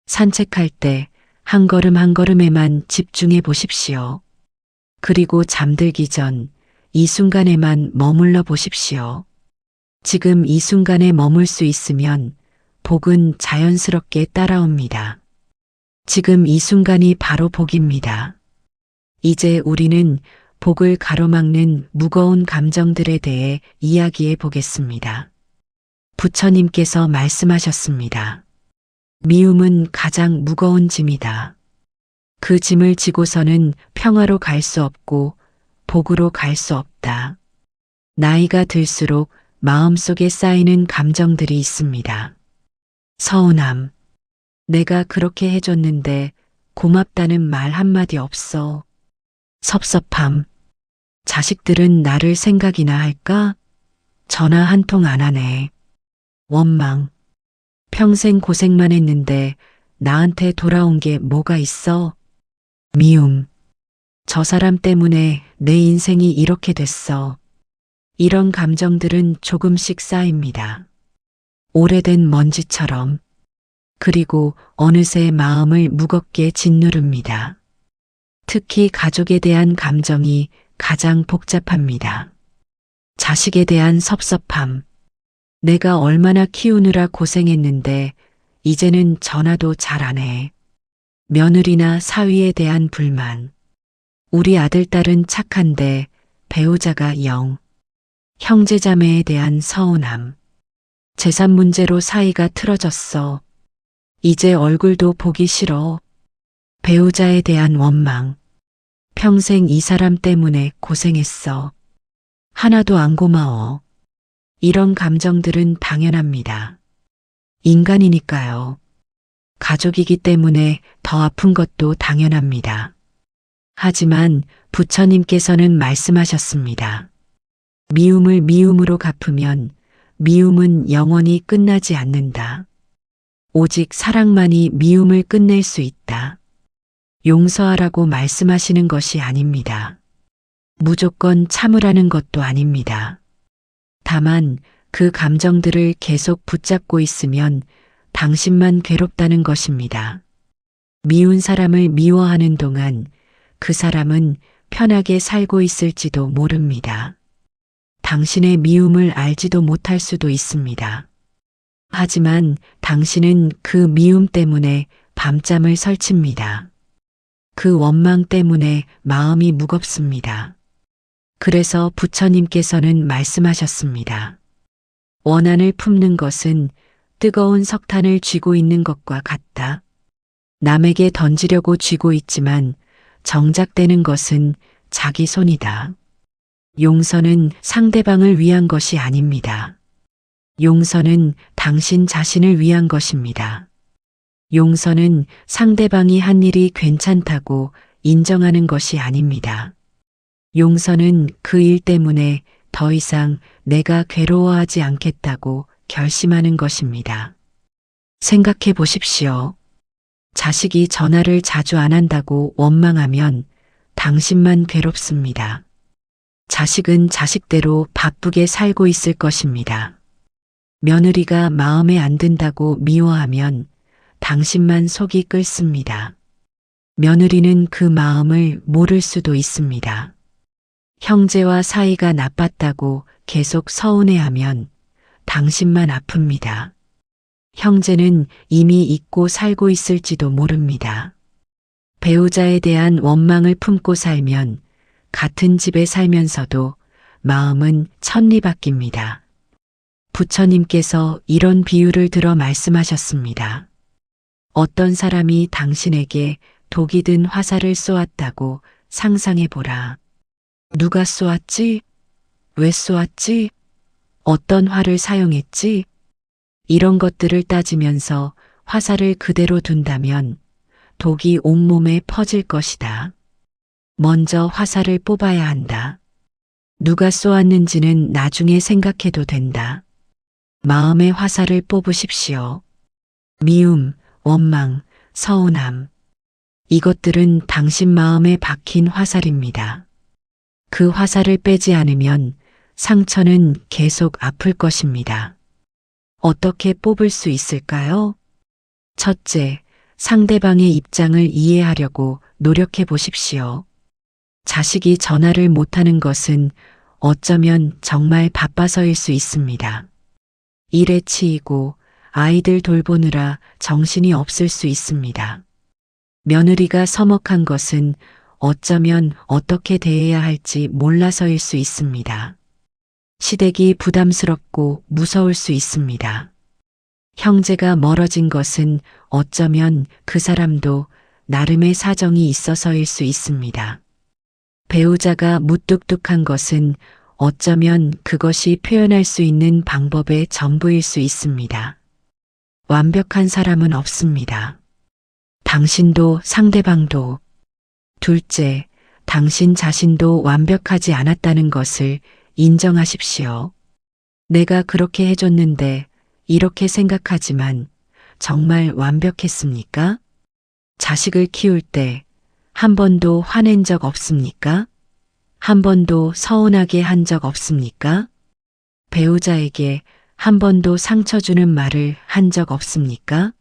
산책할 때 한 걸음 한 걸음에만 집중해 보십시오. 그리고 잠들기 전 이 순간에만 머물러 보십시오. 지금 이 순간에 머물 수 있으면 복은 자연스럽게 따라옵니다. 지금 이 순간이 바로 복입니다. 이제 우리는 복을 가로막는 무거운 감정들에 대해 이야기해 보겠습니다. 부처님께서 말씀하셨습니다. 미움은 가장 무거운 짐이다. 그 짐을 지고서는 평화로 갈 수 없고 복으로 갈 수 없다. 나이가 들수록 마음속에 쌓이는 감정들이 있습니다. 서운함. 내가 그렇게 해줬는데 고맙다는 말 한마디 없어. 섭섭함. 자식들은 나를 생각이나 할까? 전화 한 통 안 하네. 원망. 평생 고생만 했는데 나한테 돌아온 게 뭐가 있어? 미움. 저 사람 때문에 내 인생이 이렇게 됐어. 이런 감정들은 조금씩 쌓입니다. 오래된 먼지처럼. 그리고 어느새 마음을 무겁게 짓누릅니다. 특히 가족에 대한 감정이 가장 복잡합니다. 자식에 대한 섭섭함. 내가 얼마나 키우느라 고생했는데 이제는 전화도 잘 안 해. 며느리나 사위에 대한 불만. 우리 아들, 딸은 착한데 배우자가 영. 형제자매에 대한 서운함. 재산 문제로 사이가 틀어졌어. 이제 얼굴도 보기 싫어. 배우자에 대한 원망. 평생 이 사람 때문에 고생했어. 하나도 안 고마워. 이런 감정들은 당연합니다. 인간이니까요. 가족이기 때문에 더 아픈 것도 당연합니다. 하지만 부처님께서는 말씀하셨습니다. 미움을 미움으로 갚으면 미움은 영원히 끝나지 않는다. 오직 사랑만이 미움을 끝낼 수 있다. 용서하라고 말씀하시는 것이 아닙니다. 무조건 참으라는 것도 아닙니다. 다만 그 감정들을 계속 붙잡고 있으면 당신만 괴롭다는 것입니다. 미운 사람을 미워하는 동안 그 사람은 편하게 살고 있을지도 모릅니다. 당신의 미움을 알지도 못할 수도 있습니다. 하지만 당신은 그 미움 때문에 밤잠을 설칩니다. 그 원망 때문에 마음이 무겁습니다. 그래서 부처님께서는 말씀하셨습니다. 원한을 품는 것은 뜨거운 석탄을 쥐고 있는 것과 같다. 남에게 던지려고 쥐고 있지만 정작 되는 것은 자기 손이다. 용서는 상대방을 위한 것이 아닙니다. 용서는 당신 자신을 위한 것입니다. 용서는 상대방이 한 일이 괜찮다고 인정하는 것이 아닙니다. 용서는 그 일 때문에 더 이상 내가 괴로워하지 않겠다고 결심하는 것입니다. 생각해 보십시오. 자식이 전화를 자주 안 한다고 원망하면 당신만 괴롭습니다. 자식은 자식대로 바쁘게 살고 있을 것입니다. 며느리가 마음에 안 든다고 미워하면 당신만 속이 끓습니다. 며느리는 그 마음을 모를 수도 있습니다. 형제와 사이가 나빴다고 계속 서운해하면 당신만 아픕니다. 형제는 이미 잊고 살고 있을지도 모릅니다. 배우자에 대한 원망을 품고 살면 같은 집에 살면서도 마음은 천리바뀝니다. 부처님께서 이런 비유를 들어 말씀하셨습니다. 어떤 사람이 당신에게 독이 든 화살을 쏘았다고 상상해 보라. 누가 쏘았지? 왜 쏘았지? 어떤 활을 사용했지? 이런 것들을 따지면서 화살을 그대로 둔다면 독이 온몸에 퍼질 것이다. 먼저 화살을 뽑아야 한다. 누가 쏘았는지는 나중에 생각해도 된다. 마음의 화살을 뽑으십시오. 미움, 원망, 서운함. 이것들은 당신 마음에 박힌 화살입니다. 그 화살을 빼지 않으면 상처는 계속 아플 것입니다. 어떻게 뽑을 수 있을까요? 첫째, 상대방의 입장을 이해하려고 노력해 보십시오. 자식이 전화를 못하는 것은 어쩌면 정말 바빠서일 수 있습니다. 일에 치이고 아이들 돌보느라 정신이 없을 수 있습니다. 며느리가 서먹한 것은 어쩌면 어떻게 대해야 할지 몰라서일 수 있습니다. 시댁이 부담스럽고 무서울 수 있습니다. 형제가 멀어진 것은 어쩌면 그 사람도 나름의 사정이 있어서일 수 있습니다. 배우자가 무뚝뚝한 것은 어쩌면 그것이 표현할 수 있는 방법의 전부일 수 있습니다. 완벽한 사람은 없습니다. 당신도 상대방도. 둘째, 당신 자신도 완벽하지 않았다는 것을 인정하십시오. 내가 그렇게 해줬는데 이렇게 생각하지만 정말 완벽했습니까? 자식을 키울 때 한 번도 화낸 적 없습니까? 한 번도 서운하게 한 적 없습니까? 배우자에게 한 번도 상처 주는 말을 한 적 없습니까?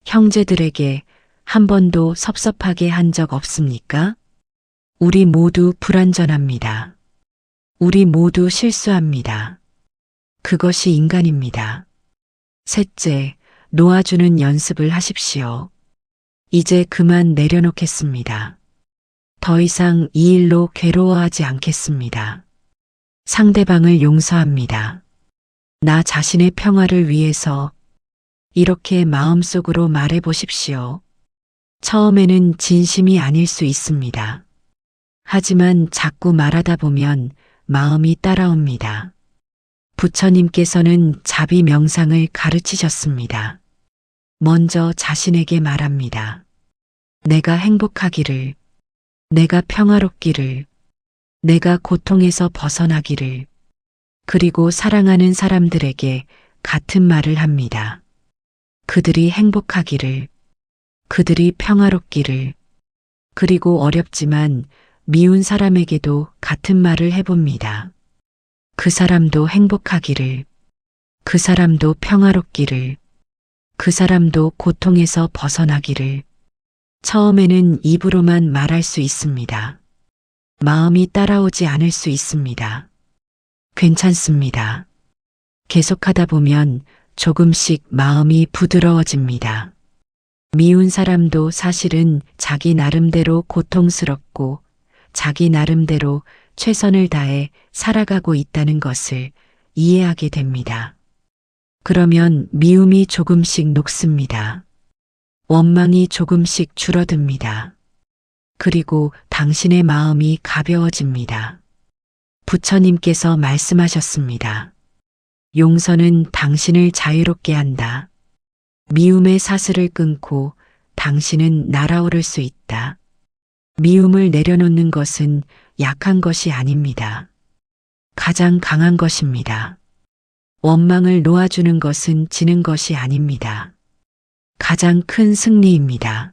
형제들에게 한 번도 섭섭하게 한 적 없습니까? 우리 모두 불완전합니다. 우리 모두 실수합니다. 그것이 인간입니다. 셋째, 놓아주는 연습을 하십시오. 이제 그만 내려놓겠습니다. 더 이상 이 일로 괴로워하지 않겠습니다. 상대방을 용서합니다. 나 자신의 평화를 위해서 이렇게 마음속으로 말해 보십시오. 처음에는 진심이 아닐 수 있습니다. 하지만 자꾸 말하다 보면 마음이 따라옵니다. 부처님께서는 자비 명상을 가르치셨습니다. 먼저 자신에게 말합니다. 내가 행복하기를, 내가 평화롭기를, 내가 고통에서 벗어나기를, 그리고 사랑하는 사람들에게 같은 말을 합니다. 그들이 행복하기를, 그들이 평화롭기를, 그리고 어렵지만 미운 사람에게도 같은 말을 해봅니다. 그 사람도 행복하기를, 그 사람도 평화롭기를, 그 사람도 고통에서 벗어나기를. 처음에는 입으로만 말할 수 있습니다. 마음이 따라오지 않을 수 있습니다. 괜찮습니다. 계속하다 보면 조금씩 마음이 부드러워집니다. 미운 사람도 사실은 자기 나름대로 고통스럽고 자기 나름대로 최선을 다해 살아가고 있다는 것을 이해하게 됩니다. 그러면 미움이 조금씩 녹습니다. 원망이 조금씩 줄어듭니다. 그리고 당신의 마음이 가벼워집니다. 부처님께서 말씀하셨습니다. 용서는 당신을 자유롭게 한다. 미움의 사슬을 끊고 당신은 날아오를 수 있다. 미움을 내려놓는 것은 약한 것이 아닙니다. 가장 강한 것입니다. 원망을 놓아주는 것은 지는 것이 아닙니다. 가장 큰 승리입니다.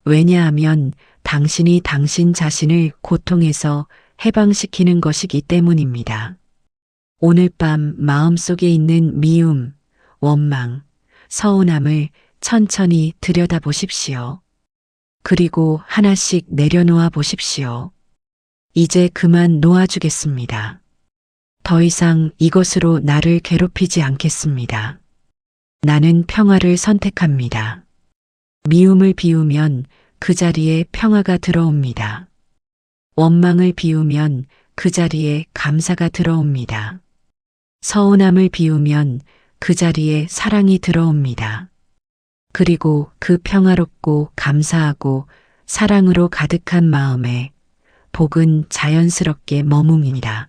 왜냐하면 당신이 당신 자신을 고통에서 해방시키는 것이기 때문입니다. 오늘 밤 마음속에 있는 미움, 원망, 서운함을 천천히 들여다보십시오. 그리고 하나씩 내려놓아 보십시오. 이제 그만 놓아주겠습니다. 더 이상 이것으로 나를 괴롭히지 않겠습니다. 나는 평화를 선택합니다. 미움을 비우면 그 자리에 평화가 들어옵니다. 원망을 비우면 그 자리에 감사가 들어옵니다. 서운함을 비우면 그 자리에 사랑이 들어옵니다. 그리고 그 평화롭고 감사하고 사랑으로 가득한 마음에 복은 자연스럽게 머뭅니다.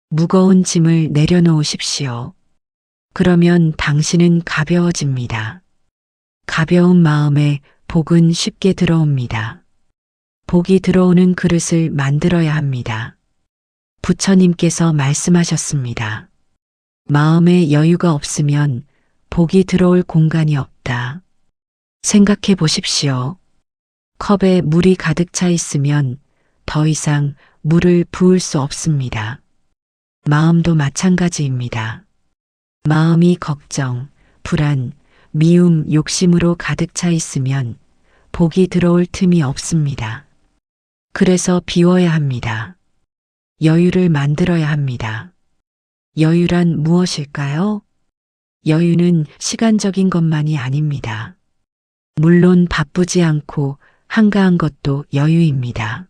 무거운 짐을 내려놓으십시오. 그러면 당신은 가벼워집니다. 가벼운 마음에 복은 쉽게 들어옵니다. 복이 들어오는 그릇을 만들어야 합니다. 부처님께서 말씀하셨습니다. 마음에 여유가 없으면 복이 들어올 공간이 없다. 생각해 보십시오. 컵에 물이 가득 차 있으면 더 이상 물을 부을 수 없습니다. 마음도 마찬가지입니다. 마음이 걱정, 불안, 미움, 욕심으로 가득 차 있으면 복이 들어올 틈이 없습니다. 그래서 비워야 합니다. 여유를 만들어야 합니다. 여유란 무엇일까요? 여유는 시간적인 것만이 아닙니다. 물론 바쁘지 않고 한가한 것도 여유입니다.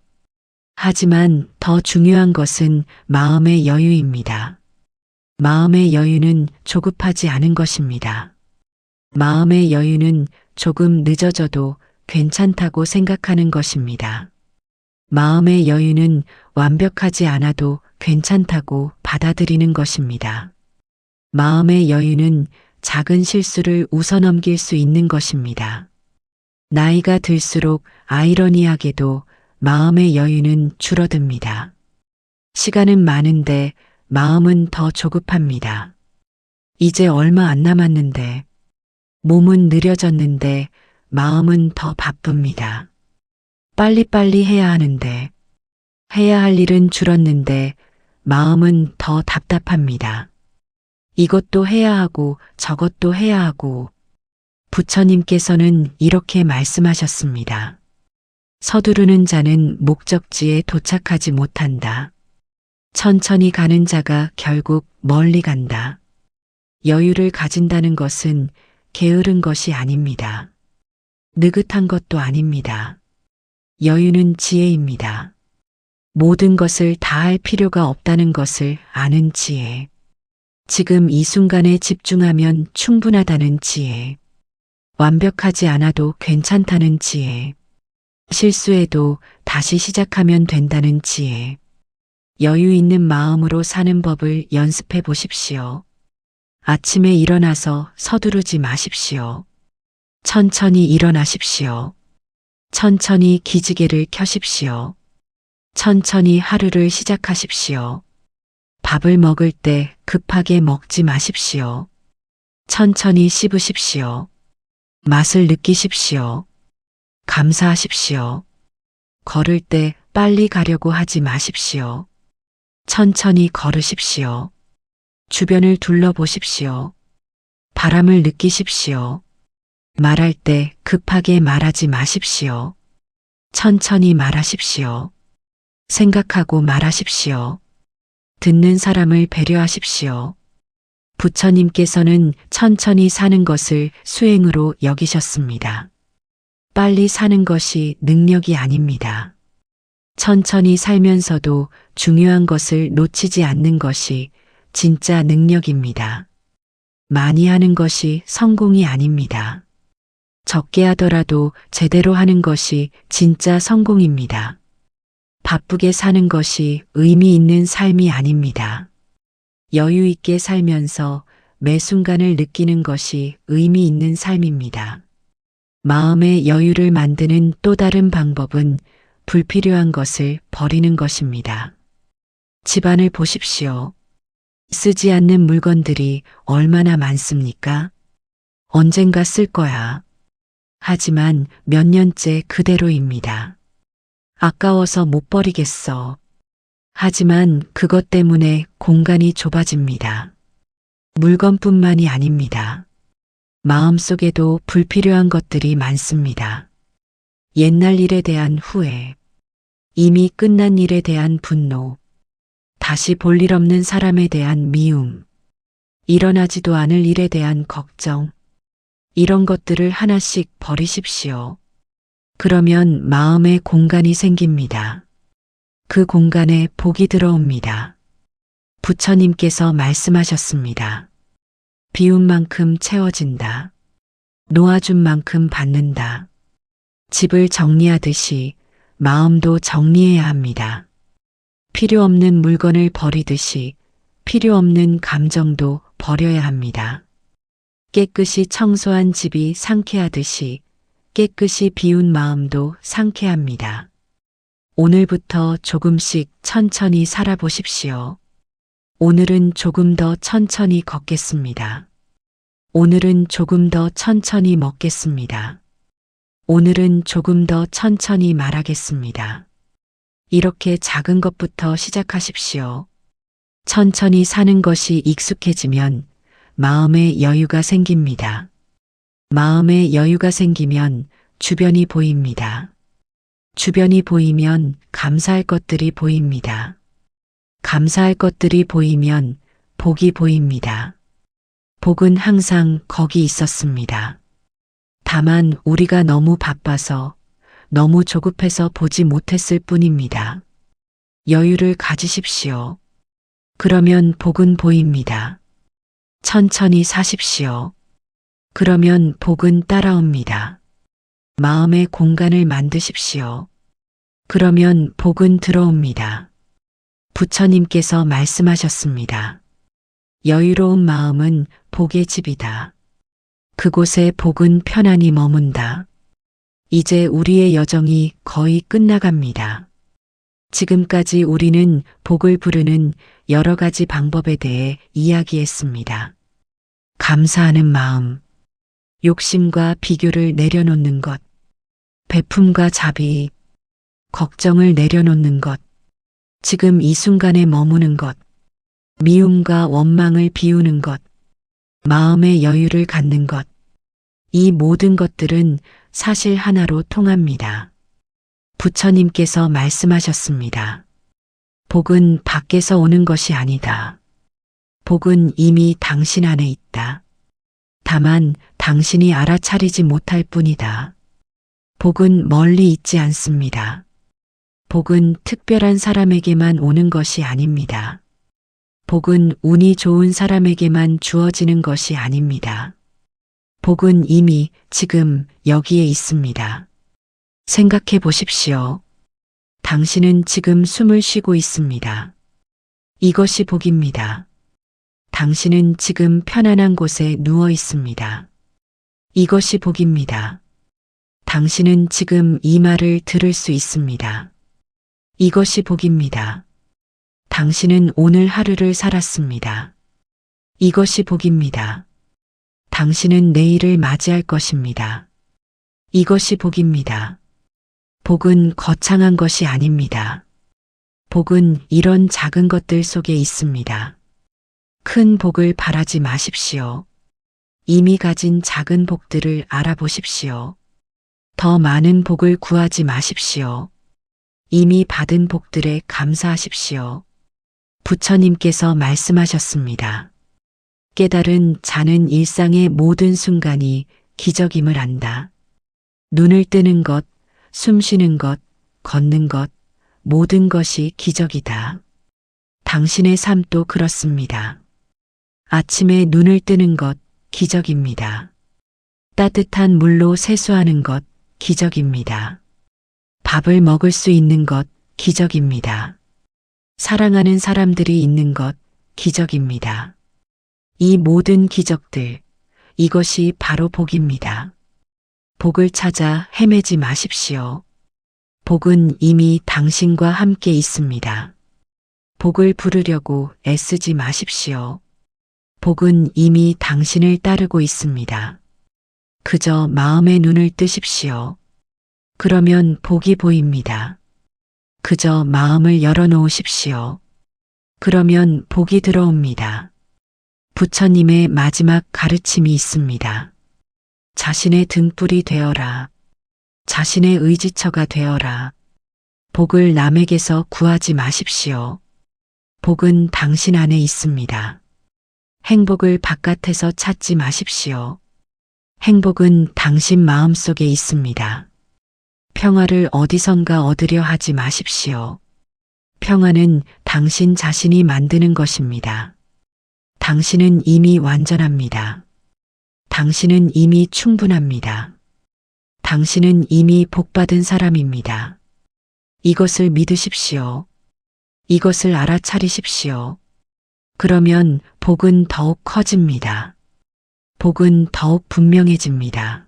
하지만 더 중요한 것은 마음의 여유입니다. 마음의 여유는 조급하지 않은 것입니다. 마음의 여유는 조금 늦어져도 괜찮다고 생각하는 것입니다. 마음의 여유는 완벽하지 않아도 괜찮다고 받아들이는 것입니다. 마음의 여유는 작은 실수를 웃어넘길 수 있는 것입니다. 나이가 들수록 아이러니하게도 마음의 여유는 줄어듭니다. 시간은 많은데 마음은 더 조급합니다. 이제 얼마 안 남았는데, 몸은 느려졌는데 마음은 더 바쁩니다. 빨리빨리 해야 하는데, 해야 할 일은 줄었는데 마음은 더 답답합니다. 이것도 해야 하고 저것도 해야 하고. 부처님께서는 이렇게 말씀하셨습니다. 서두르는 자는 목적지에 도착하지 못한다. 천천히 가는 자가 결국 멀리 간다. 여유를 가진다는 것은 게으른 것이 아닙니다. 느긋한 것도 아닙니다. 여유는 지혜입니다. 모든 것을 다 할 필요가 없다는 것을 아는 지혜. 지금 이 순간에 집중하면 충분하다는 지혜. 완벽하지 않아도 괜찮다는 지혜. 실수해도 다시 시작하면 된다는 지혜. 여유 있는 마음으로 사는 법을 연습해 보십시오. 아침에 일어나서 서두르지 마십시오. 천천히 일어나십시오. 천천히 기지개를 켜십시오. 천천히 하루를 시작하십시오. 밥을 먹을 때 급하게 먹지 마십시오. 천천히 씹으십시오. 맛을 느끼십시오. 감사하십시오. 걸을 때 빨리 가려고 하지 마십시오. 천천히 걸으십시오. 주변을 둘러보십시오. 바람을 느끼십시오. 말할 때 급하게 말하지 마십시오. 천천히 말하십시오. 생각하고 말하십시오. 듣는 사람을 배려하십시오. 부처님께서는 천천히 사는 것을 수행으로 여기셨습니다. 빨리 사는 것이 능력이 아닙니다. 천천히 살면서도 중요한 것을 놓치지 않는 것이 진짜 능력입니다. 많이 하는 것이 성공이 아닙니다. 적게 하더라도 제대로 하는 것이 진짜 성공입니다. 바쁘게 사는 것이 의미 있는 삶이 아닙니다. 여유 있게 살면서 매 순간을 느끼는 것이 의미 있는 삶입니다. 마음의 여유를 만드는 또 다른 방법은 불필요한 것을 버리는 것입니다. 집안을 보십시오. 쓰지 않는 물건들이 얼마나 많습니까? 언젠가 쓸 거야. 하지만 몇 년째 그대로입니다. 아까워서 못 버리겠어. 하지만 그것 때문에 공간이 좁아집니다. 물건뿐만이 아닙니다. 마음속에도 불필요한 것들이 많습니다. 옛날 일에 대한 후회, 이미 끝난 일에 대한 분노, 다시 볼 일 없는 사람에 대한 미움, 일어나지도 않을 일에 대한 걱정, 이런 것들을 하나씩 버리십시오. 그러면 마음의 공간이 생깁니다. 그 공간에 복이 들어옵니다. 부처님께서 말씀하셨습니다. 비운 만큼 채워진다. 놓아준 만큼 받는다. 집을 정리하듯이 마음도 정리해야 합니다. 필요 없는 물건을 버리듯이 필요 없는 감정도 버려야 합니다. 깨끗이 청소한 집이 상쾌하듯이 깨끗이 비운 마음도 상쾌합니다. 오늘부터 조금씩 천천히 살아보십시오. 오늘은 조금 더 천천히 걷겠습니다. 오늘은 조금 더 천천히 먹겠습니다. 오늘은 조금 더 천천히 말하겠습니다. 이렇게 작은 것부터 시작하십시오. 천천히 사는 것이 익숙해지면 마음에 여유가 생깁니다. 마음에 여유가 생기면 주변이 보입니다. 주변이 보이면 감사할 것들이 보입니다. 감사할 것들이 보이면 복이 보입니다. 복은 항상 거기 있었습니다. 다만 우리가 너무 바빠서, 너무 조급해서 보지 못했을 뿐입니다. 여유를 가지십시오. 그러면 복은 보입니다. 천천히 사십시오. 그러면 복은 따라옵니다. 마음의 공간을 만드십시오. 그러면 복은 들어옵니다. 부처님께서 말씀하셨습니다. 여유로운 마음은 복의 집이다. 그곳에 복은 편안히 머문다. 이제 우리의 여정이 거의 끝나갑니다. 지금까지 우리는 복을 부르는 여러 가지 방법에 대해 이야기했습니다. 감사하는 마음, 욕심과 비교를 내려놓는 것, 베품과 자비, 걱정을 내려놓는 것, 지금 이 순간에 머무는 것, 미움과 원망을 비우는 것, 마음의 여유를 갖는 것, 이 모든 것들은 사실 하나로 통합니다. 부처님께서 말씀하셨습니다. 복은 밖에서 오는 것이 아니다. 복은 이미 당신 안에 있다. 다만 당신이 알아차리지 못할 뿐이다. 복은 멀리 있지 않습니다. 복은 특별한 사람에게만 오는 것이 아닙니다. 복은 운이 좋은 사람에게만 주어지는 것이 아닙니다. 복은 이미 지금 여기에 있습니다. 생각해 보십시오. 당신은 지금 숨을 쉬고 있습니다. 이것이 복입니다. 당신은 지금 편안한 곳에 누워 있습니다. 이것이 복입니다. 당신은 지금 이 말을 들을 수 있습니다. 이것이 복입니다. 당신은 오늘 하루를 살았습니다. 이것이 복입니다. 당신은 내일을 맞이할 것입니다. 이것이 복입니다. 복은 거창한 것이 아닙니다. 복은 이런 작은 것들 속에 있습니다. 큰 복을 바라지 마십시오. 이미 가진 작은 복들을 알아보십시오. 더 많은 복을 구하지 마십시오. 이미 받은 복들에 감사하십시오. 부처님께서 말씀하셨습니다. 깨달은 자는 일상의 모든 순간이 기적임을 안다. 눈을 뜨는 것, 숨 쉬는 것, 걷는 것, 모든 것이 기적이다. 당신의 삶도 그렇습니다. 아침에 눈을 뜨는 것, 기적입니다. 따뜻한 물로 세수하는 것, 기적입니다. 밥을 먹을 수 있는 것, 기적입니다. 사랑하는 사람들이 있는 것, 기적입니다. 이 모든 기적들, 이것이 바로 복입니다. 복을 찾아 헤매지 마십시오. 복은 이미 당신과 함께 있습니다. 복을 부르려고 애쓰지 마십시오. 복은 이미 당신을 따르고 있습니다. 그저 마음의 눈을 뜨십시오. 그러면 복이 보입니다. 그저 마음을 열어놓으십시오. 그러면 복이 들어옵니다. 부처님의 마지막 가르침이 있습니다. 자신의 등불이 되어라. 자신의 의지처가 되어라. 복을 남에게서 구하지 마십시오. 복은 당신 안에 있습니다. 행복을 바깥에서 찾지 마십시오. 행복은 당신 마음속에 있습니다. 평화를 어디선가 얻으려 하지 마십시오. 평화는 당신 자신이 만드는 것입니다. 당신은 이미 완전합니다. 당신은 이미 충분합니다. 당신은 이미 복받은 사람입니다. 이것을 믿으십시오. 이것을 알아차리십시오. 그러면 복은 더욱 커집니다. 복은 더욱 분명해집니다.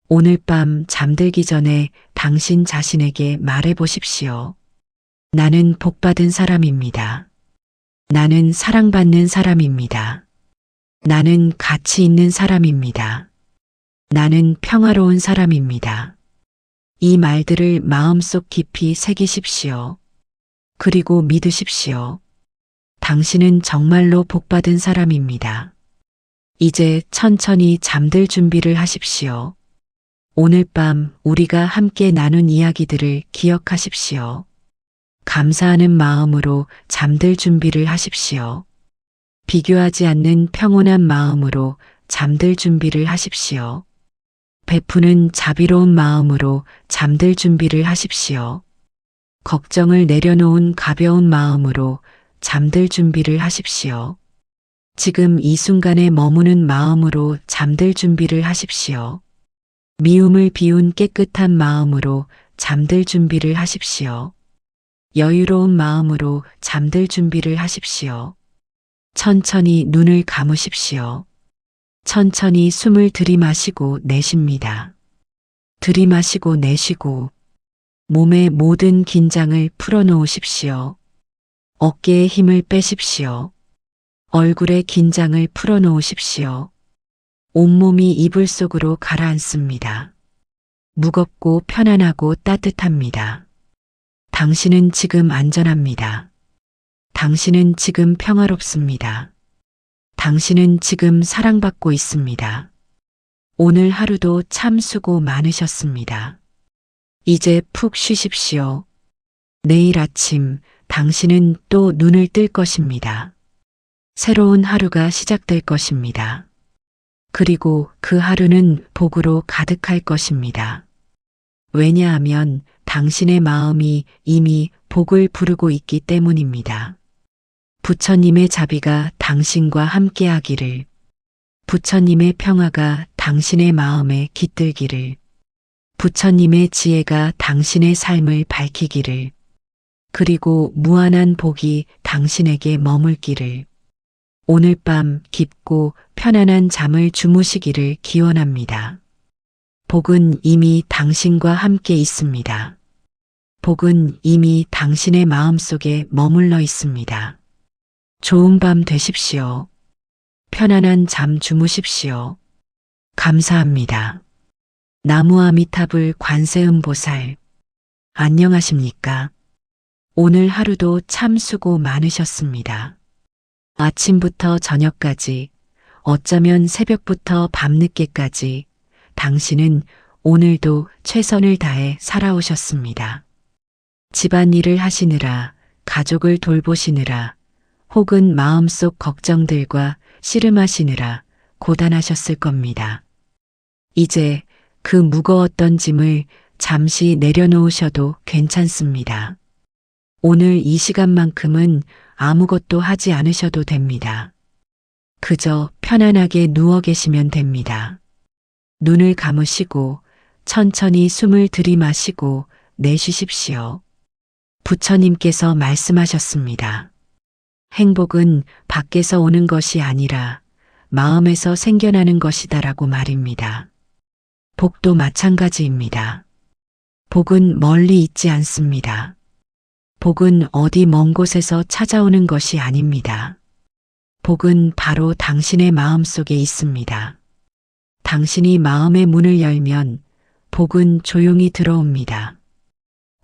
오늘 밤 잠들기 전에 당신 자신에게 말해 보십시오. 나는 복받은 사람입니다. 나는 사랑받는 사람입니다. 나는 가치 있는 사람입니다. 나는 평화로운 사람입니다. 이 말들을 마음속 깊이 새기십시오. 그리고 믿으십시오. 당신은 정말로 복받은 사람입니다. 이제 천천히 잠들 준비를 하십시오. 오늘 밤 우리가 함께 나눈 이야기들을 기억하십시오. 감사하는 마음으로 잠들 준비를 하십시오. 비교하지 않는 평온한 마음으로 잠들 준비를 하십시오. 베푸는 자비로운 마음으로 잠들 준비를 하십시오. 걱정을 내려놓은 가벼운 마음으로 잠들 준비를 하십시오. 지금 이 순간에 머무는 마음으로 잠들 준비를 하십시오. 미움을 비운 깨끗한 마음으로 잠들 준비를 하십시오. 여유로운 마음으로 잠들 준비를 하십시오. 천천히 눈을 감으십시오. 천천히 숨을 들이마시고 내쉽니다. 들이마시고 내쉬고 몸의 모든 긴장을 풀어놓으십시오. 어깨에 힘을 빼십시오. 얼굴의 긴장을 풀어놓으십시오. 온몸이 이불 속으로 가라앉습니다. 무겁고 편안하고 따뜻합니다. 당신은 지금 안전합니다. 당신은 지금 평화롭습니다. 당신은 지금 사랑받고 있습니다. 오늘 하루도 참 수고 많으셨습니다. 이제 푹 쉬십시오. 내일 아침 당신은 또 눈을 뜰 것입니다. 새로운 하루가 시작될 것입니다. 그리고 그 하루는 복으로 가득할 것입니다. 왜냐하면 당신의 마음이 이미 복을 부르고 있기 때문입니다. 부처님의 자비가 당신과 함께하기를, 부처님의 평화가 당신의 마음에 깃들기를, 부처님의 지혜가 당신의 삶을 밝히기를, 그리고 무한한 복이 당신에게 머물기를, 오늘 밤 깊고 편안한 잠을 주무시기를 기원합니다. 복은 이미 당신과 함께 있습니다. 복은 이미 당신의 마음속에 머물러 있습니다. 좋은 밤 되십시오. 편안한 잠 주무십시오. 감사합니다. 나무아미타불 관세음보살. 안녕하십니까? 오늘 하루도 참 수고 많으셨습니다. 아침부터 저녁까지, 어쩌면 새벽부터 밤늦게까지 당신은 오늘도 최선을 다해 살아오셨습니다. 집안일을 하시느라, 가족을 돌보시느라, 혹은 마음속 걱정들과 씨름하시느라 고단하셨을 겁니다. 이제 그 무거웠던 짐을 잠시 내려놓으셔도 괜찮습니다. 오늘 이 시간만큼은 아무것도 하지 않으셔도 됩니다. 그저 편안하게 누워 계시면 됩니다. 눈을 감으시고 천천히 숨을 들이마시고 내쉬십시오. 부처님께서 말씀하셨습니다. 행복은 밖에서 오는 것이 아니라 마음에서 생겨나는 것이다라고 말입니다. 복도 마찬가지입니다. 복은 멀리 있지 않습니다. 복은 어디 먼 곳에서 찾아오는 것이 아닙니다. 복은 바로 당신의 마음속에 있습니다. 당신이 마음의 문을 열면 복은 조용히 들어옵니다.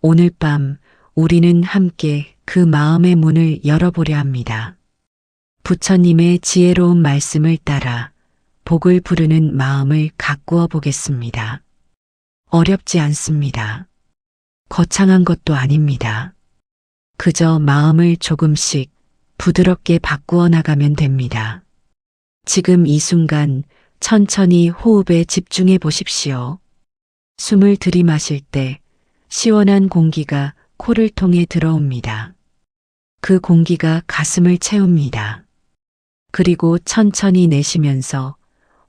오늘 밤 우리는 함께 그 마음의 문을 열어보려 합니다. 부처님의 지혜로운 말씀을 따라 복을 부르는 마음을 가꾸어 보겠습니다. 어렵지 않습니다. 거창한 것도 아닙니다. 그저 마음을 조금씩 부드럽게 바꾸어 나가면 됩니다. 지금 이 순간 천천히 호흡에 집중해 보십시오. 숨을 들이마실 때 시원한 공기가 코를 통해 들어옵니다. 그 공기가 가슴을 채웁니다. 그리고 천천히 내쉬면서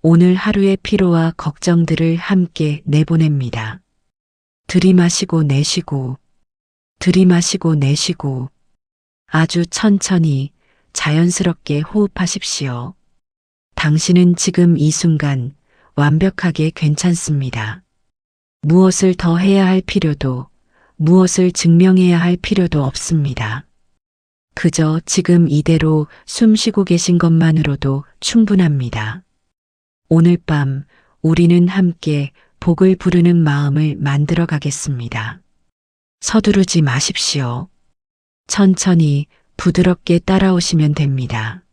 오늘 하루의 피로와 걱정들을 함께 내보냅니다. 들이마시고 내쉬고, 들이마시고 내쉬고, 아주 천천히 자연스럽게 호흡하십시오. 당신은 지금 이 순간 완벽하게 괜찮습니다. 무엇을 더 해야 할 필요도, 무엇을 증명해야 할 필요도 없습니다. 그저 지금 이대로 숨 쉬고 계신 것만으로도 충분합니다. 오늘 밤 우리는 함께 복을 부르는 마음을 만들어 가겠습니다. 서두르지 마십시오. 천천히 부드럽게 따라오시면 됩니다.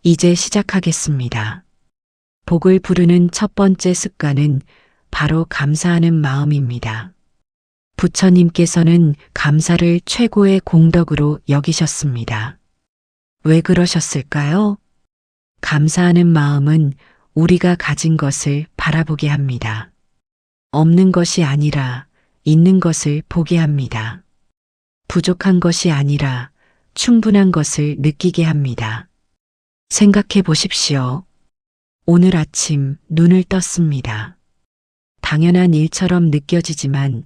이제 시작하겠습니다. 복을 부르는 첫 번째 습관은 바로 감사하는 마음입니다. 부처님께서는 감사를 최고의 공덕으로 여기셨습니다. 왜 그러셨을까요? 감사하는 마음은 우리가 가진 것을 바라보게 합니다. 없는 것이 아니라 있는 것을 보게 합니다. 부족한 것이 아니라 충분한 것을 느끼게 합니다. 생각해 보십시오. 오늘 아침 눈을 떴습니다. 당연한 일처럼 느껴지지만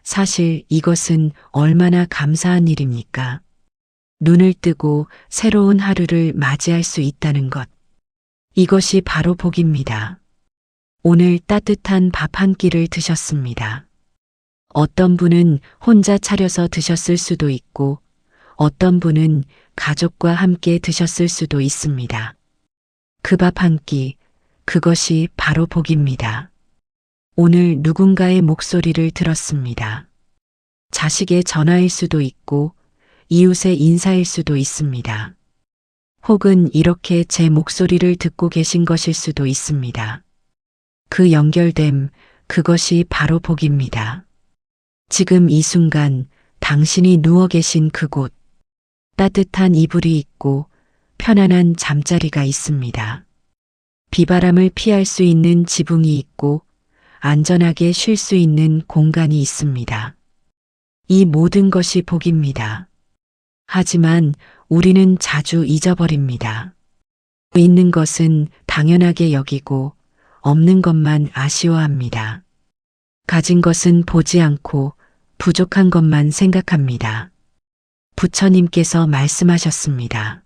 사실 이것은 얼마나 감사한 일입니까? 눈을 뜨고 새로운 하루를 맞이할 수 있다는 것. 이것이 바로 복입니다. 오늘 따뜻한 밥 한 끼를 드셨습니다. 어떤 분은 혼자 차려서 드셨을 수도 있고 어떤 분은 가족과 함께 드셨을 수도 있습니다. 그 밥 한 끼, 그것이 바로 복입니다. 오늘 누군가의 목소리를 들었습니다. 자식의 전화일 수도 있고 이웃의 인사일 수도 있습니다. 혹은 이렇게 제 목소리를 듣고 계신 것일 수도 있습니다. 그 연결됨, 그것이 바로 복입니다. 지금 이 순간 당신이 누워 계신 그곳, 따뜻한 이불이 있고 편안한 잠자리가 있습니다. 비바람을 피할 수 있는 지붕이 있고 안전하게 쉴 수 있는 공간이 있습니다. 이 모든 것이 복입니다. 하지만 우리는 자주 잊어버립니다. 있는 것은 당연하게 여기고 없는 것만 아쉬워합니다. 가진 것은 보지 않고 부족한 것만 생각합니다. 부처님께서 말씀하셨습니다.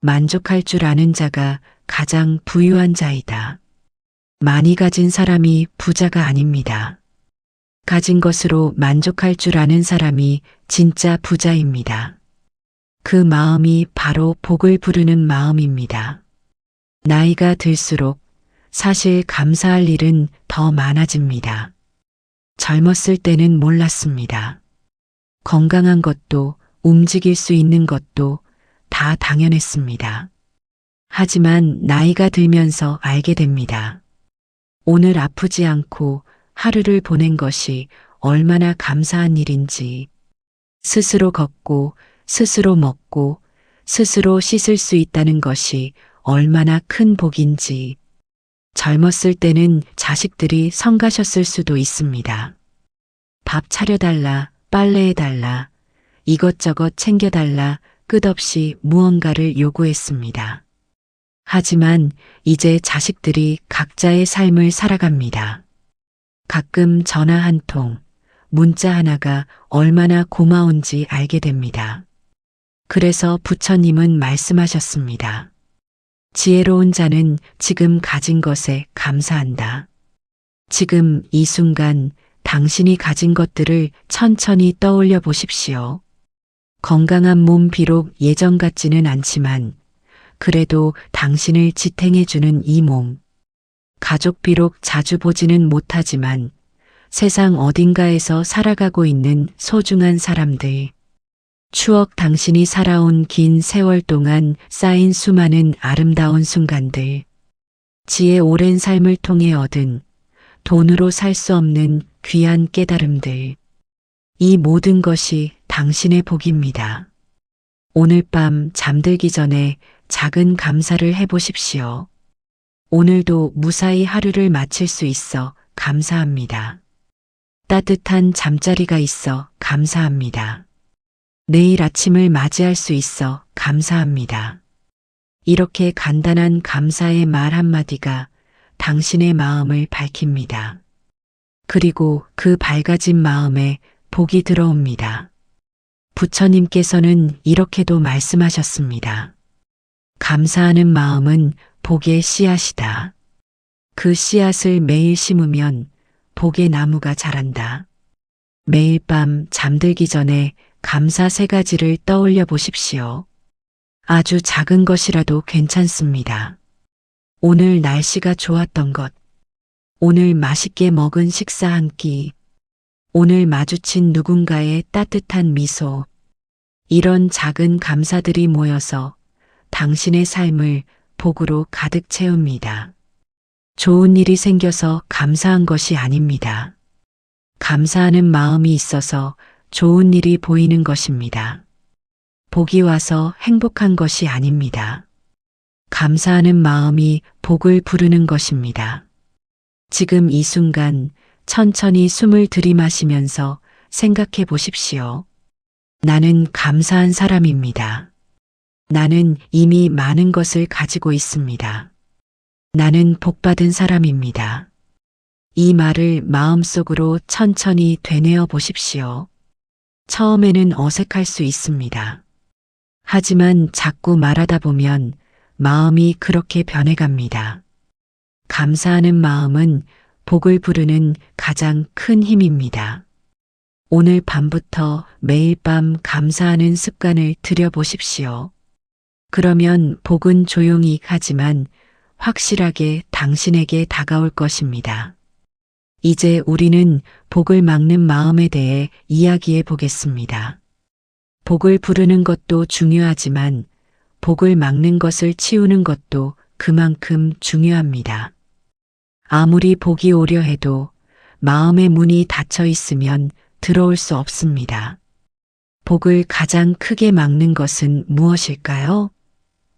만족할 줄 아는 자가 가장 부유한 자이다. 많이 가진 사람이 부자가 아닙니다. 가진 것으로 만족할 줄 아는 사람이 진짜 부자입니다. 그 마음이 바로 복을 부르는 마음입니다. 나이가 들수록 사실 감사할 일은 더 많아집니다. 젊었을 때는 몰랐습니다. 건강한 것도 움직일 수 있는 것도 다 당연했습니다. 하지만 나이가 들면서 알게 됩니다. 오늘 아프지 않고 하루를 보낸 것이 얼마나 감사한 일인지, 스스로 걷고 스스로 먹고 스스로 씻을 수 있다는 것이 얼마나 큰 복인지. 젊었을 때는 자식들이 성가셨을 수도 있습니다. 밥 차려달라, 빨래해달라, 이것저것 챙겨달라 끝없이 무언가를 요구했습니다. 하지만 이제 자식들이 각자의 삶을 살아갑니다. 가끔 전화 한 통, 문자 하나가 얼마나 고마운지 알게 됩니다. 그래서 부처님은 말씀하셨습니다. 지혜로운 자는 지금 가진 것에 감사한다. 지금 이 순간 당신이 가진 것들을 천천히 떠올려 보십시오. 건강한 몸 비록 예전 같지는 않지만 그래도 당신을 지탱해주는 이 몸. 가족 비록 자주 보지는 못하지만 세상 어딘가에서 살아가고 있는 소중한 사람들. 추억 당신이 살아온 긴 세월 동안 쌓인 수많은 아름다운 순간들. 지혜 오랜 삶을 통해 얻은 돈으로 살 수 없는 귀한 깨달음들. 이 모든 것이 당신의 복입니다. 오늘 밤 잠들기 전에 작은 감사를 해보십시오. 오늘도 무사히 하루를 마칠 수 있어 감사합니다. 따뜻한 잠자리가 있어 감사합니다. 내일 아침을 맞이할 수 있어 감사합니다. 이렇게 간단한 감사의 말 한마디가 당신의 마음을 밝힙니다. 그리고 그 밝아진 마음에 복이 들어옵니다. 부처님께서는 이렇게도 말씀하셨습니다. 감사하는 마음은 복의 씨앗이다. 그 씨앗을 매일 심으면 복의 나무가 자란다. 매일 밤 잠들기 전에 감사 3가지를 떠올려 보십시오. 아주 작은 것이라도 괜찮습니다. 오늘 날씨가 좋았던 것, 오늘 맛있게 먹은 식사 한 끼, 오늘 마주친 누군가의 따뜻한 미소, 이런 작은 감사들이 모여서 당신의 삶을 복으로 가득 채웁니다. 좋은 일이 생겨서 감사한 것이 아닙니다. 감사하는 마음이 있어서 좋은 일이 보이는 것입니다. 복이 와서 행복한 것이 아닙니다. 감사하는 마음이 복을 부르는 것입니다. 지금 이 순간 천천히 숨을 들이마시면서 생각해 보십시오. 나는 감사한 사람입니다. 나는 이미 많은 것을 가지고 있습니다. 나는 복받은 사람입니다. 이 말을 마음속으로 천천히 되뇌어 보십시오. 처음에는 어색할 수 있습니다. 하지만 자꾸 말하다 보면 마음이 그렇게 변해갑니다. 감사하는 마음은 복을 부르는 가장 큰 힘입니다. 오늘 밤부터 매일 밤 감사하는 습관을 들여보십시오. 그러면 복은 조용히 가지만 확실하게 당신에게 다가올 것입니다. 이제 우리는 복을 막는 마음에 대해 이야기해 보겠습니다. 복을 부르는 것도 중요하지만 복을 막는 것을 치우는 것도 그만큼 중요합니다. 아무리 복이 오려 해도 마음의 문이 닫혀 있으면 들어올 수 없습니다. 복을 가장 크게 막는 것은 무엇일까요?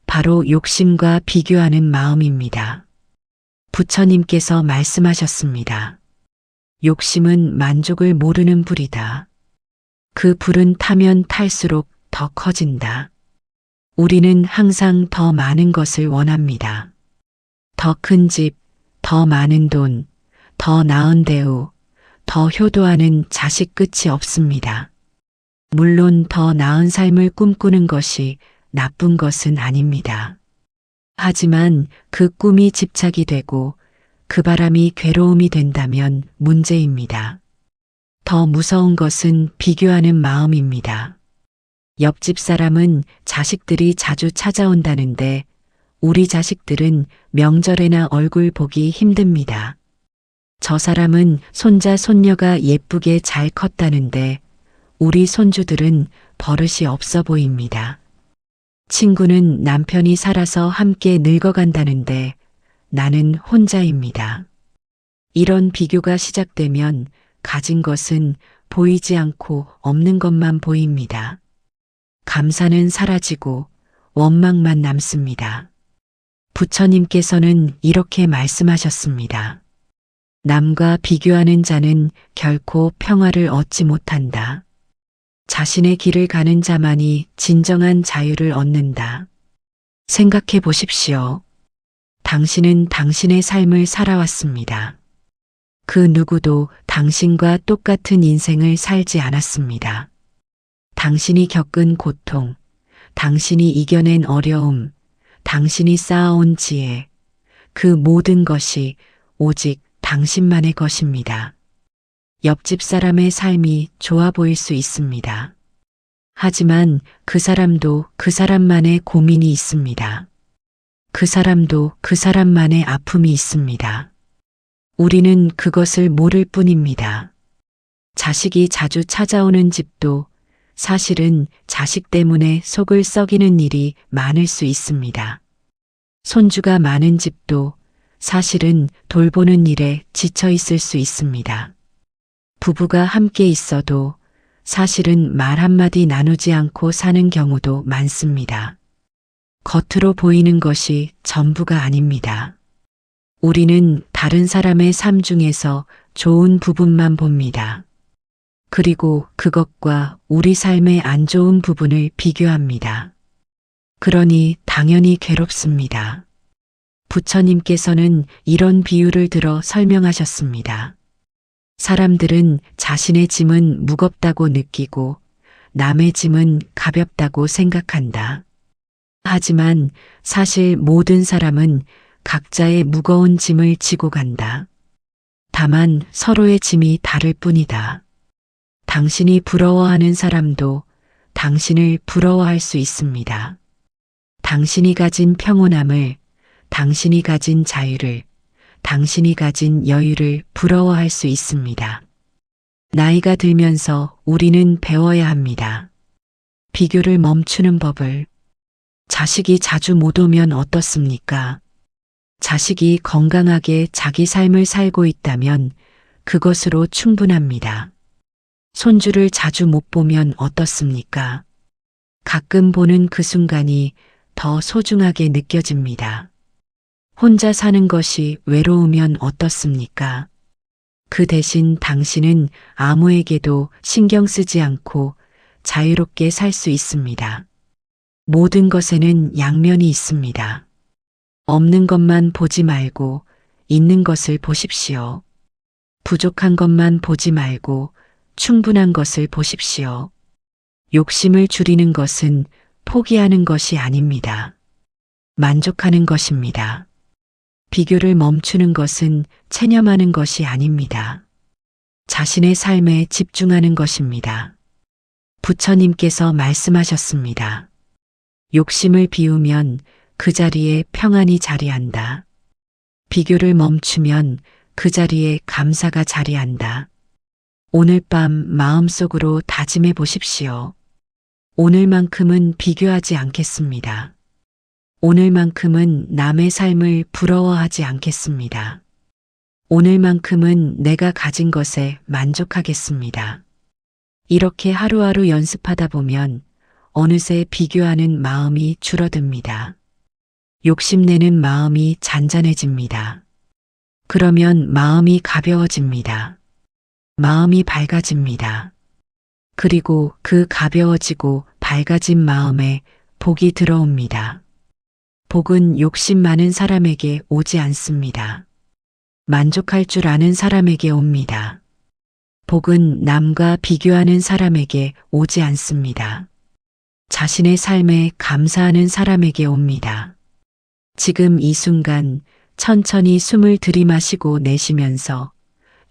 바로 욕심과 비교하는 마음입니다. 부처님께서 말씀하셨습니다. 욕심은 만족을 모르는 불이다. 그 불은 타면 탈수록 더 커진다. 우리는 항상 더 많은 것을 원합니다. 더 큰 집, 더 많은 돈, 더 나은 대우, 더 효도하는 자식 끝이 없습니다. 물론 더 나은 삶을 꿈꾸는 것이 나쁜 것은 아닙니다. 하지만 그 꿈이 집착이 되고 그 바람이 괴로움이 된다면 문제입니다. 더 무서운 것은 비교하는 마음입니다. 옆집 사람은 자식들이 자주 찾아온다는데 우리 자식들은 명절에나 얼굴 보기 힘듭니다. 저 사람은 손자 손녀가 예쁘게 잘 컸다는데 우리 손주들은 버릇이 없어 보입니다. 친구는 남편이 살아서 함께 늙어간다는데 나는 혼자입니다. 이런 비교가 시작되면 가진 것은 보이지 않고 없는 것만 보입니다. 감사는 사라지고 원망만 남습니다. 부처님께서는 이렇게 말씀하셨습니다. 남과 비교하는 자는 결코 평화를 얻지 못한다. 자신의 길을 가는 자만이 진정한 자유를 얻는다. 생각해 보십시오. 당신은 당신의 삶을 살아왔습니다. 그 누구도 당신과 똑같은 인생을 살지 않았습니다. 당신이 겪은 고통, 당신이 이겨낸 어려움, 당신이 쌓아온 지혜, 그 모든 것이 오직 당신만의 것입니다. 옆집 사람의 삶이 좋아 보일 수 있습니다. 하지만 그 사람도 그 사람만의 고민이 있습니다. 그 사람도 그 사람만의 아픔이 있습니다. 우리는 그것을 모를 뿐입니다. 자식이 자주 찾아오는 집도 사실은 자식 때문에 속을 썩이는 일이 많을 수 있습니다. 손주가 많은 집도 사실은 돌보는 일에 지쳐 있을 수 있습니다. 부부가 함께 있어도 사실은 말 한마디 나누지 않고 사는 경우도 많습니다. 겉으로 보이는 것이 전부가 아닙니다. 우리는 다른 사람의 삶 중에서 좋은 부분만 봅니다. 그리고 그것과 우리 삶의 안 좋은 부분을 비교합니다. 그러니 당연히 괴롭습니다. 부처님께서는 이런 비유를 들어 설명하셨습니다. 사람들은 자신의 짐은 무겁다고 느끼고 남의 짐은 가볍다고 생각한다. 하지만 사실 모든 사람은 각자의 무거운 짐을 지고 간다. 다만 서로의 짐이 다를 뿐이다. 당신이 부러워하는 사람도 당신을 부러워할 수 있습니다. 당신이 가진 평온함을, 당신이 가진 자유를, 당신이 가진 여유를 부러워할 수 있습니다. 나이가 들면서 우리는 배워야 합니다. 비교를 멈추는 법을. 자식이 자주 못 오면 어떻습니까? 자식이 건강하게 자기 삶을 살고 있다면 그것으로 충분합니다. 손주를 자주 못 보면 어떻습니까? 가끔 보는 그 순간이 더 소중하게 느껴집니다. 혼자 사는 것이 외로우면 어떻습니까? 그 대신 당신은 아무에게도 신경 쓰지 않고 자유롭게 살 수 있습니다. 모든 것에는 양면이 있습니다. 없는 것만 보지 말고 있는 것을 보십시오. 부족한 것만 보지 말고 충분한 것을 보십시오. 욕심을 줄이는 것은 포기하는 것이 아닙니다. 만족하는 것입니다. 비교를 멈추는 것은 체념하는 것이 아닙니다. 자신의 삶에 집중하는 것입니다. 부처님께서 말씀하셨습니다. 욕심을 비우면 그 자리에 평안이 자리한다. 비교를 멈추면 그 자리에 감사가 자리한다. 오늘 밤 마음속으로 다짐해 보십시오. 오늘만큼은 비교하지 않겠습니다. 오늘만큼은 남의 삶을 부러워하지 않겠습니다. 오늘만큼은 내가 가진 것에 만족하겠습니다. 이렇게 하루하루 연습하다 보면 어느새 비교하는 마음이 줄어듭니다. 욕심내는 마음이 잔잔해집니다. 그러면 마음이 가벼워집니다. 마음이 밝아집니다. 그리고 그 가벼워지고 밝아진 마음에 복이 들어옵니다. 복은 욕심 많은 사람에게 오지 않습니다. 만족할 줄 아는 사람에게 옵니다. 복은 남과 비교하는 사람에게 오지 않습니다. 자신의 삶에 감사하는 사람에게 옵니다. 지금 이 순간 천천히 숨을 들이마시고 내쉬면서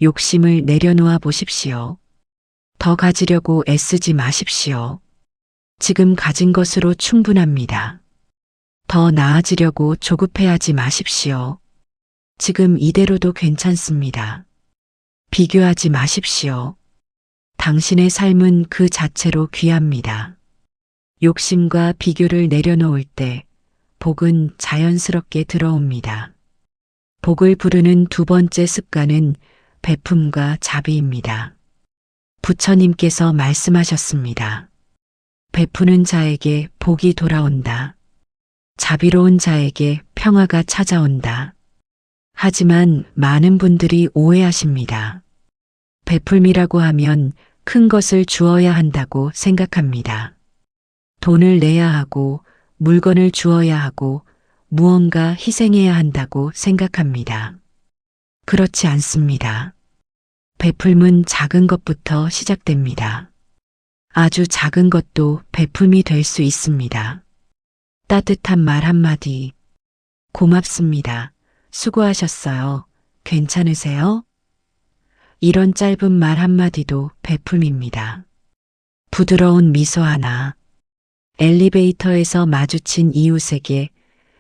욕심을 내려놓아 보십시오. 더 가지려고 애쓰지 마십시오. 지금 가진 것으로 충분합니다. 더 나아지려고 조급해하지 마십시오. 지금 이대로도 괜찮습니다. 비교하지 마십시오. 당신의 삶은 그 자체로 귀합니다. 욕심과 비교를 내려놓을 때 복은 자연스럽게 들어옵니다. 복을 부르는 두 번째 습관은 베품과 자비입니다. 부처님께서 말씀하셨습니다. 베푸는 자에게 복이 돌아온다. 자비로운 자에게 평화가 찾아온다. 하지만 많은 분들이 오해하십니다. 베풀미라고 하면 큰 것을 주어야 한다고 생각합니다. 돈을 내야 하고 물건을 주어야 하고 무언가 희생해야 한다고 생각합니다. 그렇지 않습니다. 베풀음은 작은 것부터 시작됩니다. 아주 작은 것도 베품이 될 수 있습니다. 따뜻한 말 한마디. 고맙습니다. 수고하셨어요. 괜찮으세요? 이런 짧은 말 한마디도 베품입니다. 부드러운 미소 하나. 엘리베이터에서 마주친 이웃에게,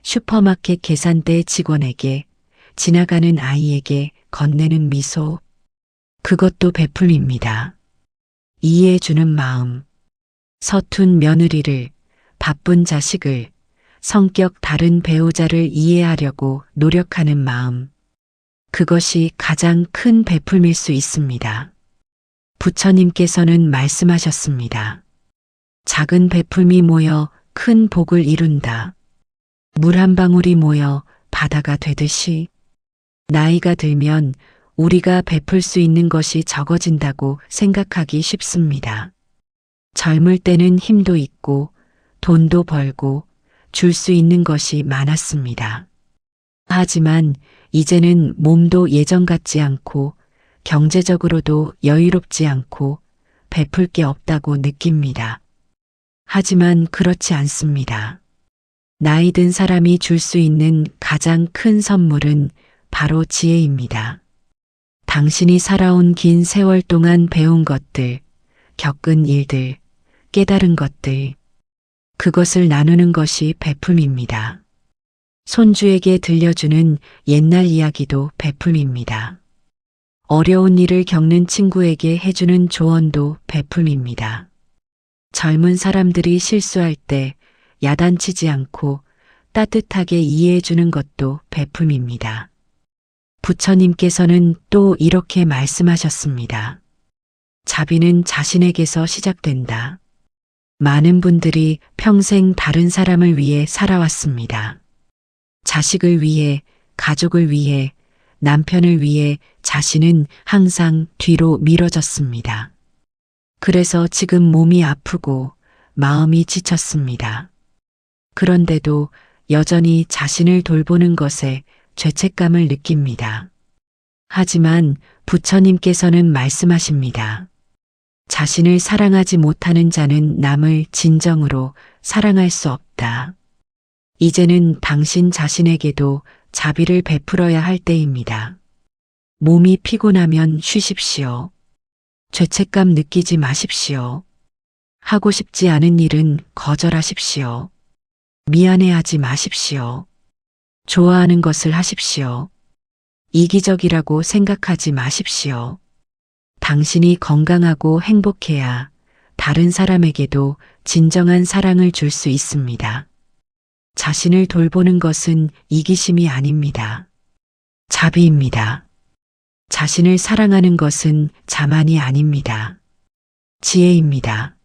슈퍼마켓 계산대 직원에게, 지나가는 아이에게 건네는 미소. 그것도 베풀입니다. 이해해주는 마음. 서툰 며느리를, 바쁜 자식을, 성격 다른 배우자를 이해하려고 노력하는 마음. 그것이 가장 큰 베풀일 수 있습니다. 부처님께서는 말씀하셨습니다. 작은 베풀미 모여 큰 복을 이룬다. 물 한 방울이 모여 바다가 되듯이 나이가 들면 우리가 베풀 수 있는 것이 적어진다고 생각하기 쉽습니다. 젊을 때는 힘도 있고 돈도 벌고 줄 수 있는 것이 많았습니다. 하지만 이제는 몸도 예전 같지 않고 경제적으로도 여유롭지 않고 베풀 게 없다고 느낍니다. 하지만 그렇지 않습니다. 나이 든 사람이 줄 수 있는 가장 큰 선물은 바로 지혜입니다. 당신이 살아온 긴 세월 동안 배운 것들, 겪은 일들, 깨달은 것들, 그것을 나누는 것이 베품입니다. 손주에게 들려주는 옛날 이야기도 베품입니다. 어려운 일을 겪는 친구에게 해주는 조언도 베품입니다. 젊은 사람들이 실수할 때 야단치지 않고 따뜻하게 이해해주는 것도 베품입니다. 부처님께서는 또 이렇게 말씀하셨습니다. 자비는 자신에게서 시작된다. 많은 분들이 평생 다른 사람을 위해 살아왔습니다. 자식을 위해, 가족을 위해, 남편을 위해 자신은 항상 뒤로 미뤄졌습니다. 그래서 지금 몸이 아프고 마음이 지쳤습니다. 그런데도 여전히 자신을 돌보는 것에 죄책감을 느낍니다. 하지만 부처님께서는 말씀하십니다. 자신을 사랑하지 못하는 자는 남을 진정으로 사랑할 수 없다. 이제는 당신 자신에게도 자비를 베풀어야 할 때입니다. 몸이 피곤하면 쉬십시오. 죄책감 느끼지 마십시오. 하고 싶지 않은 일은 거절하십시오. 미안해하지 마십시오. 좋아하는 것을 하십시오. 이기적이라고 생각하지 마십시오. 당신이 건강하고 행복해야 다른 사람에게도 진정한 사랑을 줄 수 있습니다. 자신을 돌보는 것은 이기심이 아닙니다. 자비입니다. 자신을 사랑하는 것은 자만이 아닙니다. 지혜입니다.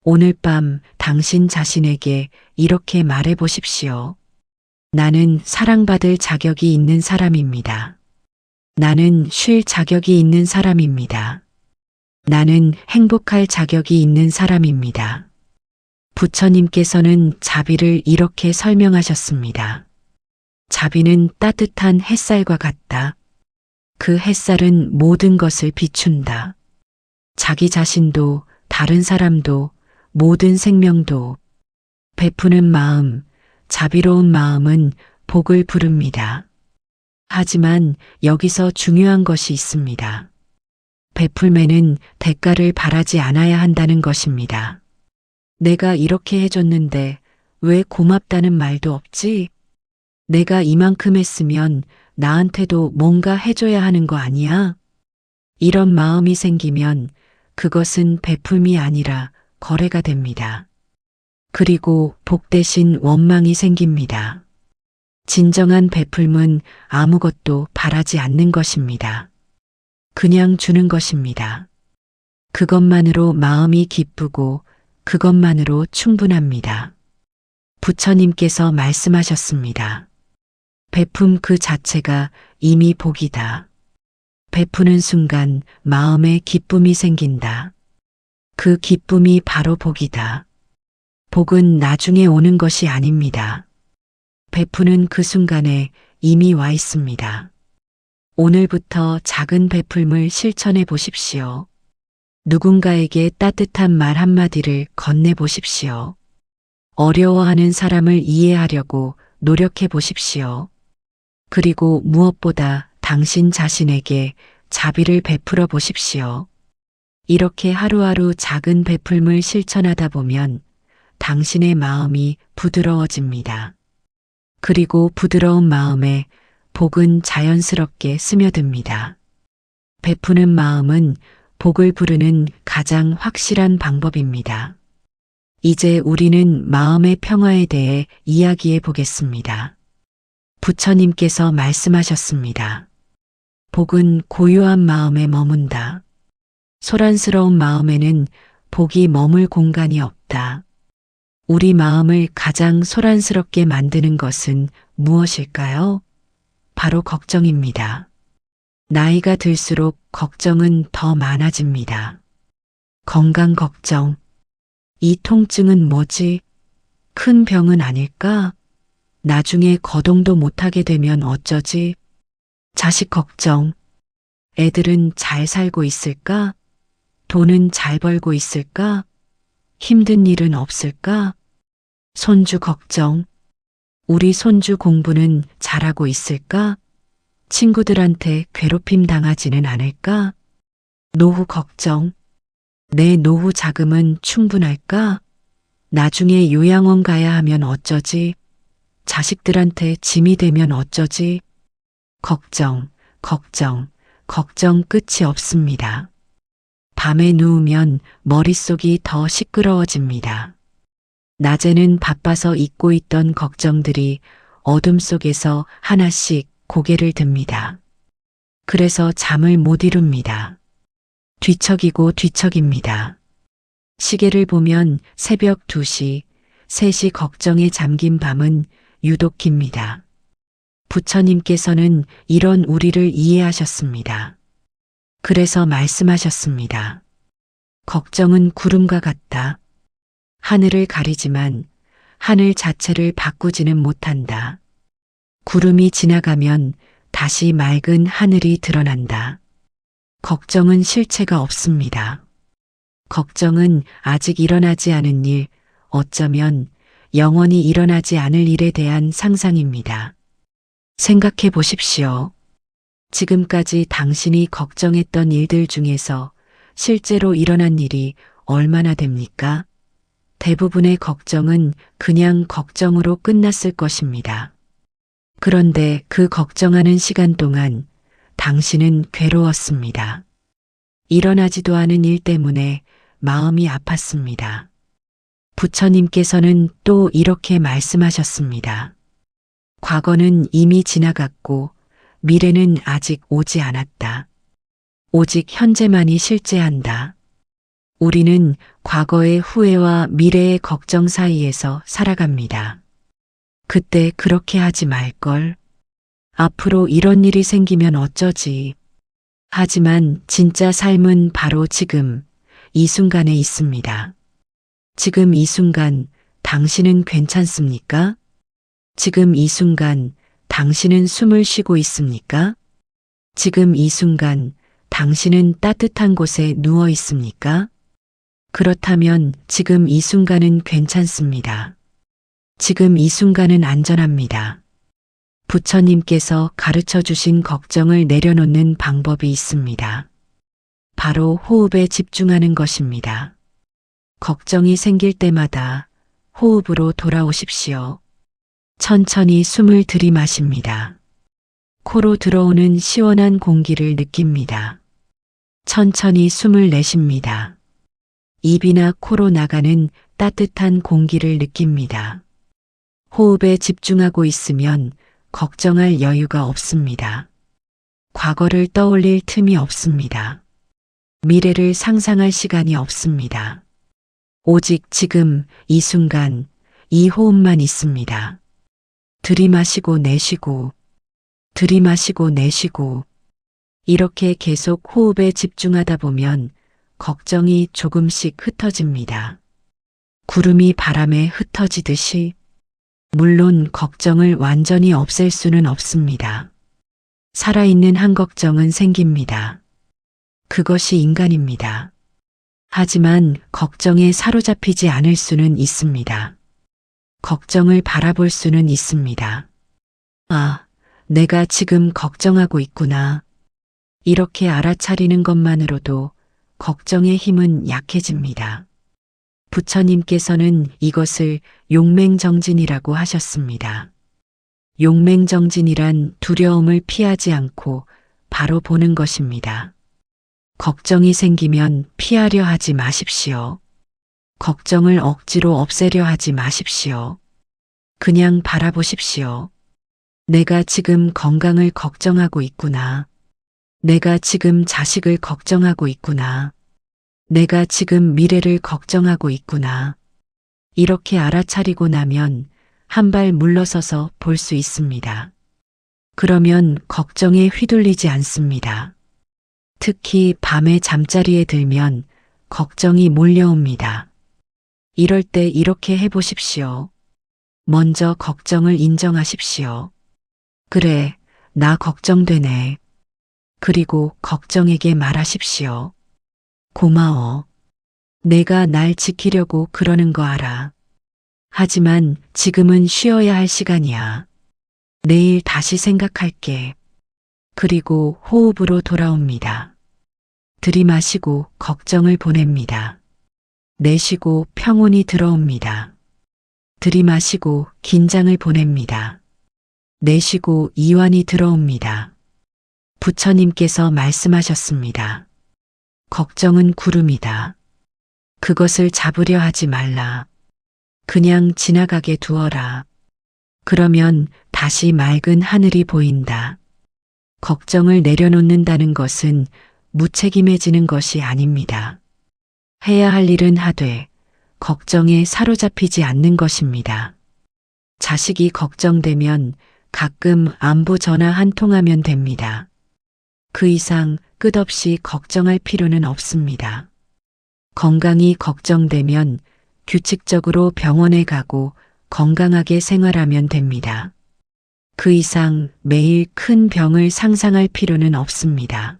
오늘 밤 당신 자신에게 이렇게 말해 보십시오. 나는 사랑받을 자격이 있는 사람입니다. 나는 쉴 자격이 있는 사람입니다. 나는 행복할 자격이 있는 사람입니다. 부처님께서는 자비를 이렇게 설명하셨습니다. 자비는 따뜻한 햇살과 같다. 그 햇살은 모든 것을 비춘다. 자기 자신도 다른 사람도 모든 생명도 베푸는 마음, 자비로운 마음은 복을 부릅니다. 하지만 여기서 중요한 것이 있습니다. 베풀매는 대가를 바라지 않아야 한다는 것입니다. 내가 이렇게 해줬는데 왜 고맙다는 말도 없지? 내가 이만큼 했으면 나한테도 뭔가 해줘야 하는 거 아니야? 이런 마음이 생기면 그것은 베품이 아니라 거래가 됩니다. 그리고 복 대신 원망이 생깁니다. 진정한 베풀음은 아무것도 바라지 않는 것입니다. 그냥 주는 것입니다. 그것만으로 마음이 기쁘고 그것만으로 충분합니다. 부처님께서 말씀하셨습니다. 베품 그 자체가 이미 복이다. 베푸는 순간 마음에 기쁨이 생긴다. 그 기쁨이 바로 복이다. 복은 나중에 오는 것이 아닙니다. 베푸는 그 순간에 이미 와 있습니다. 오늘부터 작은 베풀음을 실천해 보십시오. 누군가에게 따뜻한 말 한마디를 건네 보십시오. 어려워하는 사람을 이해하려고 노력해 보십시오. 그리고 무엇보다 당신 자신에게 자비를 베풀어 보십시오. 이렇게 하루하루 작은 베풀음을 실천하다 보면 당신의 마음이 부드러워집니다. 그리고 부드러운 마음에 복은 자연스럽게 스며듭니다. 베푸는 마음은 복을 부르는 가장 확실한 방법입니다. 이제 우리는 마음의 평화에 대해 이야기해 보겠습니다. 부처님께서 말씀하셨습니다. 복은 고요한 마음에 머문다. 소란스러운 마음에는 복이 머물 공간이 없다. 우리 마음을 가장 소란스럽게 만드는 것은 무엇일까요? 바로 걱정입니다. 나이가 들수록 걱정은 더 많아집니다. 건강 걱정. 이 통증은 뭐지? 큰 병은 아닐까? 나중에 거동도 못하게 되면 어쩌지? 자식 걱정. 애들은 잘 살고 있을까? 돈은 잘 벌고 있을까? 힘든 일은 없을까? 손주 걱정. 우리 손주 공부는 잘하고 있을까? 친구들한테 괴롭힘 당하지는 않을까? 노후 걱정. 내 노후 자금은 충분할까? 나중에 요양원 가야 하면 어쩌지? 자식들한테 짐이 되면 어쩌지? 걱정, 걱정, 걱정 끝이 없습니다. 밤에 누우면 머릿속이 더 시끄러워집니다. 낮에는 바빠서 잊고 있던 걱정들이 어둠 속에서 하나씩 고개를 듭니다. 그래서 잠을 못 이룹니다. 뒤척이고 뒤척입니다. 시계를 보면 새벽 2시, 3시 걱정에 잠긴 밤은 유독 깁니다. 부처님께서는 이런 우리를 이해하셨습니다. 그래서 말씀하셨습니다. 걱정은 구름과 같다. 하늘을 가리지만 하늘 자체를 바꾸지는 못한다. 구름이 지나가면 다시 맑은 하늘이 드러난다. 걱정은 실체가 없습니다. 걱정은 아직 일어나지 않은 일, 어쩌면 영원히 일어나지 않을 일에 대한 상상입니다. 생각해 보십시오. 지금까지 당신이 걱정했던 일들 중에서 실제로 일어난 일이 얼마나 됩니까? 대부분의 걱정은 그냥 걱정으로 끝났을 것입니다. 그런데 그 걱정하는 시간 동안 당신은 괴로웠습니다. 일어나지도 않은 일 때문에 마음이 아팠습니다. 부처님께서는 또 이렇게 말씀하셨습니다. 과거는 이미 지나갔고 미래는 아직 오지 않았다. 오직 현재만이 실재한다. 우리는 과거의 후회와 미래의 걱정 사이에서 살아갑니다. 그때 그렇게 하지 말걸. 앞으로 이런 일이 생기면 어쩌지. 하지만 진짜 삶은 바로 지금, 이 순간에 있습니다. 지금 이 순간 당신은 괜찮습니까? 지금 이 순간 당신은 숨을 쉬고 있습니까? 지금 이 순간 당신은 따뜻한 곳에 누워 있습니까? 그렇다면 지금 이 순간은 괜찮습니다. 지금 이 순간은 안전합니다. 부처님께서 가르쳐 주신 걱정을 내려놓는 방법이 있습니다. 바로 호흡에 집중하는 것입니다. 걱정이 생길 때마다 호흡으로 돌아오십시오. 천천히 숨을 들이마십니다. 코로 들어오는 시원한 공기를 느낍니다. 천천히 숨을 내쉽니다. 입이나 코로 나가는 따뜻한 공기를 느낍니다. 호흡에 집중하고 있으면 걱정할 여유가 없습니다. 과거를 떠올릴 틈이 없습니다. 미래를 상상할 시간이 없습니다. 오직 지금 이 순간 이 호흡만 있습니다. 들이마시고 내쉬고 들이마시고 내쉬고 이렇게 계속 호흡에 집중하다 보면 걱정이 조금씩 흩어집니다. 구름이 바람에 흩어지듯이. 물론 걱정을 완전히 없앨 수는 없습니다. 살아있는 한 걱정은 생깁니다. 그것이 인간입니다. 하지만 걱정에 사로잡히지 않을 수는 있습니다. 걱정을 바라볼 수는 있습니다. 아, 내가 지금 걱정하고 있구나. 이렇게 알아차리는 것만으로도 걱정의 힘은 약해집니다. 부처님께서는 이것을 용맹정진이라고 하셨습니다. 용맹정진이란 두려움을 피하지 않고 바로 보는 것입니다. 걱정이 생기면 피하려 하지 마십시오. 걱정을 억지로 없애려 하지 마십시오. 그냥 바라보십시오. 내가 지금 건강을 걱정하고 있구나. 내가 지금 자식을 걱정하고 있구나. 내가 지금 미래를 걱정하고 있구나. 이렇게 알아차리고 나면 한 발 물러서서 볼 수 있습니다. 그러면 걱정에 휘둘리지 않습니다. 특히 밤에 잠자리에 들면 걱정이 몰려옵니다. 이럴 때 이렇게 해보십시오. 먼저 걱정을 인정하십시오. 그래, 나 걱정되네. 그리고 걱정에게 말하십시오. 고마워. 내가 날 지키려고 그러는 거 알아. 하지만 지금은 쉬어야 할 시간이야. 내일 다시 생각할게. 그리고 호흡으로 돌아옵니다. 들이마시고 걱정을 보냅니다. 내쉬고 평온이 들어옵니다. 들이마시고 긴장을 보냅니다. 내쉬고 이완이 들어옵니다. 부처님께서 말씀하셨습니다. 걱정은 구름이다. 그것을 잡으려 하지 말라. 그냥 지나가게 두어라. 그러면 다시 맑은 하늘이 보인다. 걱정을 내려놓는다는 것은 무책임해지는 것이 아닙니다. 해야 할 일은 하되 걱정에 사로잡히지 않는 것입니다. 자식이 걱정되면 가끔 안부 전화 한 통하면 됩니다. 그 이상 끝없이 걱정할 필요는 없습니다. 건강이 걱정되면 규칙적으로 병원에 가고 건강하게 생활하면 됩니다. 그 이상 매일 큰 병을 상상할 필요는 없습니다.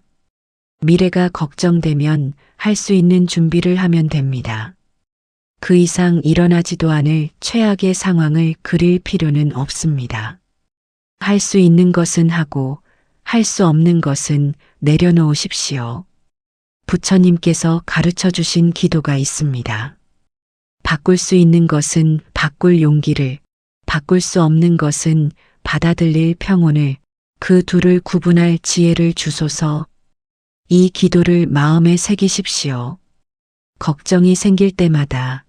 미래가 걱정되면 할 수 있는 준비를 하면 됩니다. 그 이상 일어나지도 않을 최악의 상황을 그릴 필요는 없습니다. 할 수 있는 것은 하고 할 수 없는 것은 내려놓으십시오. 부처님께서 가르쳐 주신 기도가 있습니다. 바꿀 수 있는 것은 바꿀 용기를, 바꿀 수 없는 것은 받아들일 평온을, 그 둘을 구분할 지혜를 주소서. 이 기도를 마음에 새기십시오. 걱정이 생길 때마다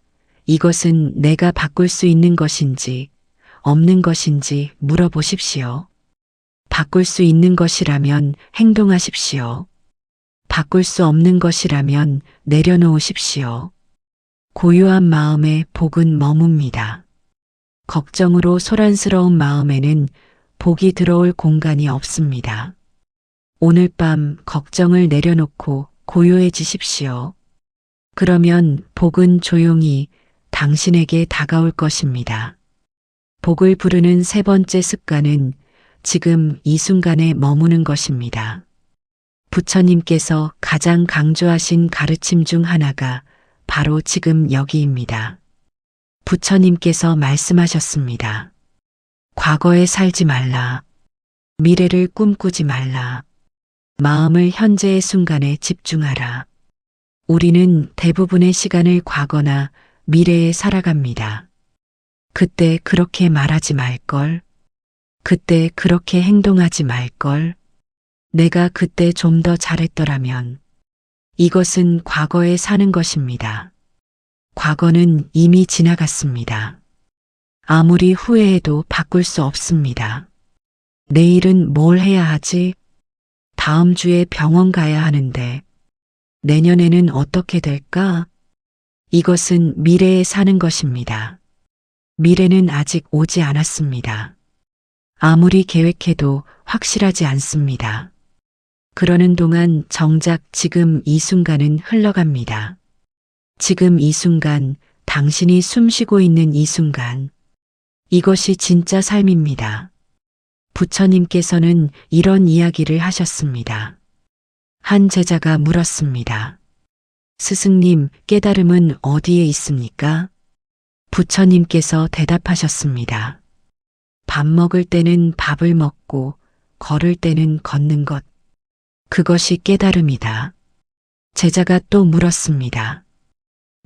이것은 내가 바꿀 수 있는 것인지 없는 것인지 물어보십시오. 바꿀 수 있는 것이라면 행동하십시오. 바꿀 수 없는 것이라면 내려놓으십시오. 고요한 마음에 복은 머뭅니다. 걱정으로 소란스러운 마음에는 복이 들어올 공간이 없습니다. 오늘 밤 걱정을 내려놓고 고요해지십시오. 그러면 복은 조용히 당신에게 다가올 것입니다. 복을 부르는 세 번째 습관은 지금 이 순간에 머무는 것입니다. 부처님께서 가장 강조하신 가르침 중 하나가 바로 지금 여기입니다. 부처님께서 말씀하셨습니다. 과거에 살지 말라. 미래를 꿈꾸지 말라. 마음을 현재의 순간에 집중하라. 우리는 대부분의 시간을 과거나 미래에 살아갑니다. 그때 그렇게 말하지 말걸. 그때 그렇게 행동하지 말걸. 내가 그때 좀 더 잘했더라면. 이것은 과거에 사는 것입니다. 과거는 이미 지나갔습니다. 아무리 후회해도 바꿀 수 없습니다. 내일은 뭘 해야 하지? 다음 주에 병원 가야 하는데 내년에는 어떻게 될까? 이것은 미래에 사는 것입니다. 미래는 아직 오지 않았습니다. 아무리 계획해도 확실하지 않습니다. 그러는 동안 정작 지금 이 순간은 흘러갑니다. 지금 이 순간, 당신이 숨 쉬고 있는 이 순간, 이것이 진짜 삶입니다. 부처님께서는 이런 이야기를 하셨습니다. 한 제자가 물었습니다. 스승님, 깨달음은 어디에 있습니까? 부처님께서 대답하셨습니다. 밥 먹을 때는 밥을 먹고 걸을 때는 걷는 것. 그것이 깨달음이다. 제자가 또 물었습니다.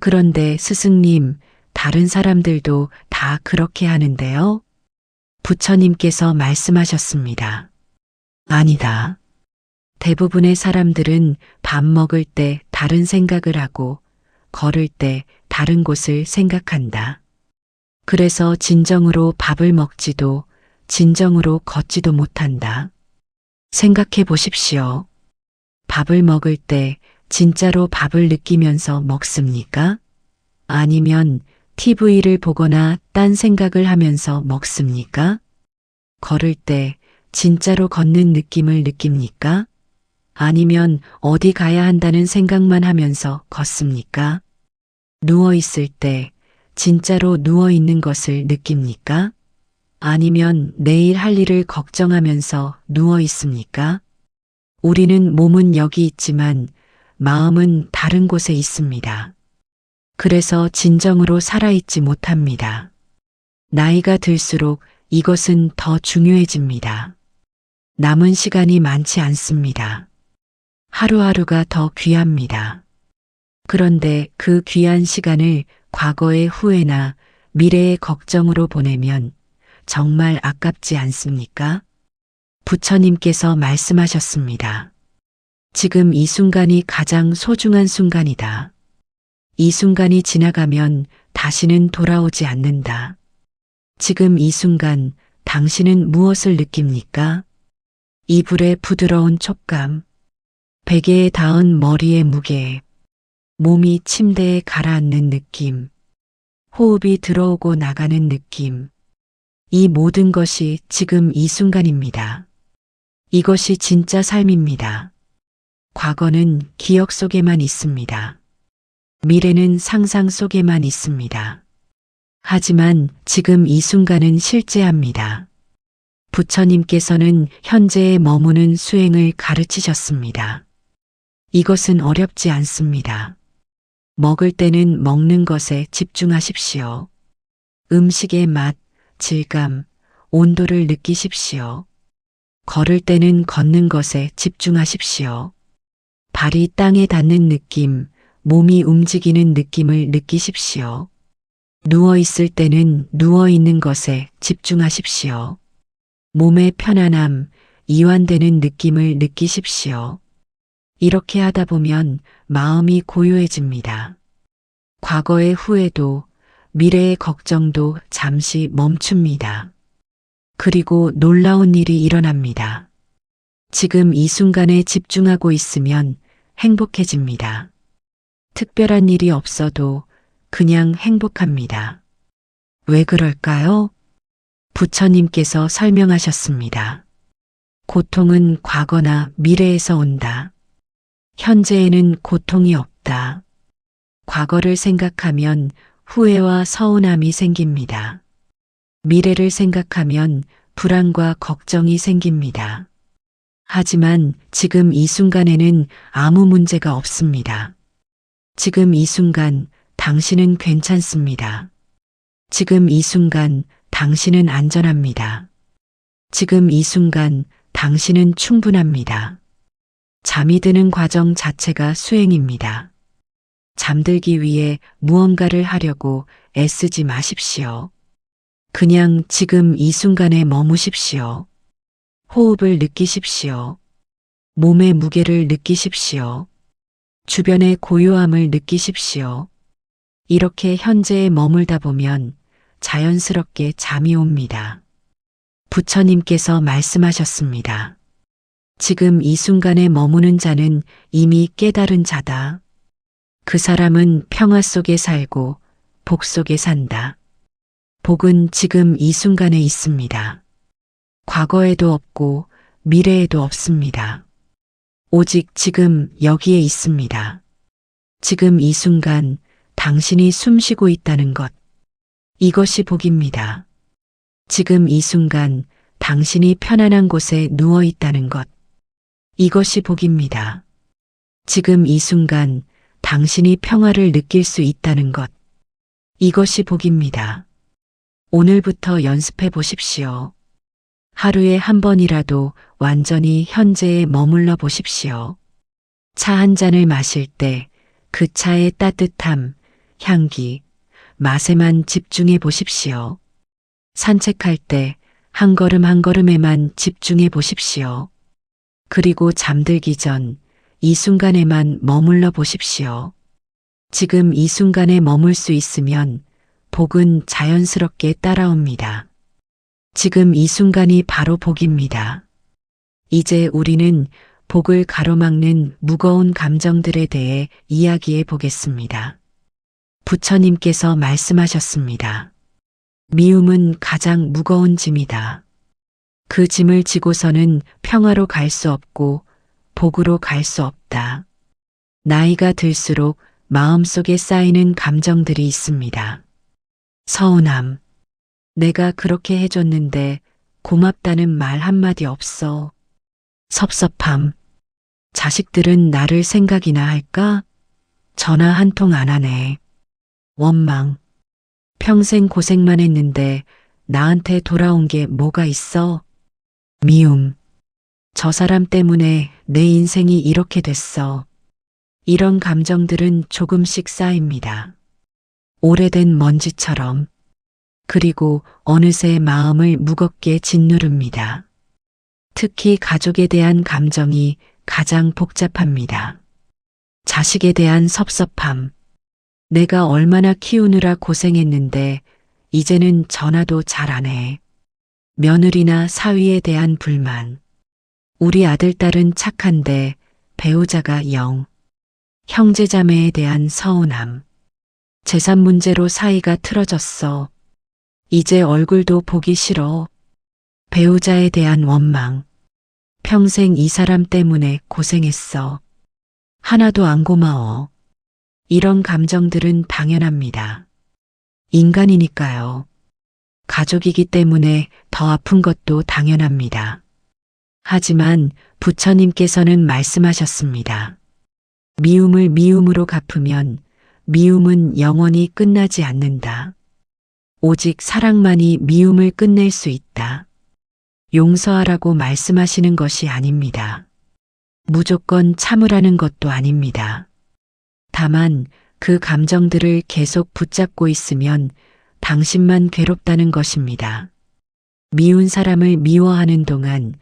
그런데 스승님, 다른 사람들도 다 그렇게 하는데요? 부처님께서 말씀하셨습니다. 아니다. 대부분의 사람들은 밥 먹을 때 다른 생각을 하고 걸을 때 다른 곳을 생각한다. 그래서 진정으로 밥을 먹지도 진정으로 걷지도 못한다. 생각해 보십시오. 밥을 먹을 때 진짜로 밥을 느끼면서 먹습니까? 아니면 TV를 보거나 딴 생각을 하면서 먹습니까? 걸을 때 진짜로 걷는 느낌을 느낍니까? 아니면 어디 가야 한다는 생각만 하면서 걷습니까? 누워 있을 때 진짜로 누워 있는 것을 느낍니까? 아니면 내일 할 일을 걱정하면서 누워 있습니까? 우리는 몸은 여기 있지만 마음은 다른 곳에 있습니다. 그래서 진정으로 살아있지 못합니다. 나이가 들수록 이것은 더 중요해집니다. 남은 시간이 많지 않습니다. 하루하루가 더 귀합니다. 그런데 그 귀한 시간을 과거의 후회나 미래의 걱정으로 보내면 정말 아깝지 않습니까? 부처님께서 말씀하셨습니다. 지금 이 순간이 가장 소중한 순간이다. 이 순간이 지나가면 다시는 돌아오지 않는다. 지금 이 순간 당신은 무엇을 느낍니까? 이불의 부드러운 촉감, 베개에 닿은 머리의 무게, 몸이 침대에 가라앉는 느낌, 호흡이 들어오고 나가는 느낌. 이 모든 것이 지금 이 순간입니다. 이것이 진짜 삶입니다. 과거는 기억 속에만 있습니다. 미래는 상상 속에만 있습니다. 하지만 지금 이 순간은 실제합니다. 부처님께서는 현재에 머무는 수행을 가르치셨습니다. 이것은 어렵지 않습니다. 먹을 때는 먹는 것에 집중하십시오. 음식의 맛, 질감, 온도를 느끼십시오. 걸을 때는 걷는 것에 집중하십시오. 발이 땅에 닿는 느낌, 몸이 움직이는 느낌을 느끼십시오. 누워 있을 때는 누워 있는 것에 집중하십시오. 몸의 편안함, 이완되는 느낌을 느끼십시오. 이렇게 하다 보면 마음이 고요해집니다. 과거의 후회도 미래의 걱정도 잠시 멈춥니다. 그리고 놀라운 일이 일어납니다. 지금 이 순간에 집중하고 있으면 행복해집니다. 특별한 일이 없어도 그냥 행복합니다. 왜 그럴까요? 부처님께서 설명하셨습니다. 고통은 과거나 미래에서 온다. 현재에는 고통이 없다. 과거를 생각하면 후회와 서운함이 생깁니다. 미래를 생각하면 불안과 걱정이 생깁니다. 하지만 지금 이 순간에는 아무 문제가 없습니다. 지금 이 순간 당신은 괜찮습니다. 지금 이 순간 당신은 안전합니다. 지금 이 순간 당신은 충분합니다. 잠이 드는 과정 자체가 수행입니다. 잠들기 위해 무언가를 하려고 애쓰지 마십시오. 그냥 지금 이 순간에 머무십시오. 호흡을 느끼십시오. 몸의 무게를 느끼십시오. 주변의 고요함을 느끼십시오. 이렇게 현재에 머물다 보면 자연스럽게 잠이 옵니다. 부처님께서 말씀하셨습니다. 지금 이 순간에 머무는 자는 이미 깨달은 자다. 그 사람은 평화 속에 살고 복 속에 산다. 복은 지금 이 순간에 있습니다. 과거에도 없고 미래에도 없습니다. 오직 지금 여기에 있습니다. 지금 이 순간 당신이 숨쉬고 있다는 것. 이것이 복입니다. 지금 이 순간 당신이 편안한 곳에 누워 있다는 것. 이것이 복입니다. 지금 이 순간 당신이 평화를 느낄 수 있다는 것. 이것이 복입니다. 오늘부터 연습해 보십시오. 하루에 한 번이라도 완전히 현재에 머물러 보십시오. 차 한 잔을 마실 때 그 차의 따뜻함, 향기, 맛에만 집중해 보십시오. 산책할 때 한 걸음 한 걸음에만 집중해 보십시오. 그리고 잠들기 전 이 순간에만 머물러 보십시오. 지금 이 순간에 머물 수 있으면 복은 자연스럽게 따라옵니다. 지금 이 순간이 바로 복입니다. 이제 우리는 복을 가로막는 무거운 감정들에 대해 이야기해 보겠습니다. 부처님께서 말씀하셨습니다. 미움은 가장 무거운 짐이다. 그 짐을 지고서는 평화로 갈 수 없고 복으로 갈 수 없다. 나이가 들수록 마음속에 쌓이는 감정들이 있습니다. 서운함. 내가 그렇게 해줬는데 고맙다는 말 한마디 없어. 섭섭함. 자식들은 나를 생각이나 할까? 전화 한 통 안 하네. 원망. 평생 고생만 했는데 나한테 돌아온 게 뭐가 있어? 미움. 저 사람 때문에 내 인생이 이렇게 됐어. 이런 감정들은 조금씩 쌓입니다. 오래된 먼지처럼. 그리고 어느새 마음을 무겁게 짓누릅니다. 특히 가족에 대한 감정이 가장 복잡합니다. 자식에 대한 섭섭함. 내가 얼마나 키우느라 고생했는데 이제는 전화도 잘 안 해. 며느리나 사위에 대한 불만. 우리 아들, 딸은 착한데 배우자가 영. 형제자매에 대한 서운함. 재산 문제로 사이가 틀어졌어. 이제 얼굴도 보기 싫어. 배우자에 대한 원망. 평생 이 사람 때문에 고생했어. 하나도 안 고마워. 이런 감정들은 당연합니다. 인간이니까요. 가족이기 때문에 더 아픈 것도 당연합니다. 하지만 부처님께서는 말씀하셨습니다. 미움을 미움으로 갚으면 미움은 영원히 끝나지 않는다. 오직 사랑만이 미움을 끝낼 수 있다. 용서하라고 말씀하시는 것이 아닙니다. 무조건 참으라는 것도 아닙니다. 다만 그 감정들을 계속 붙잡고 있으면 당신만 괴롭다는 것입니다. 미운 사람을 미워하는 동안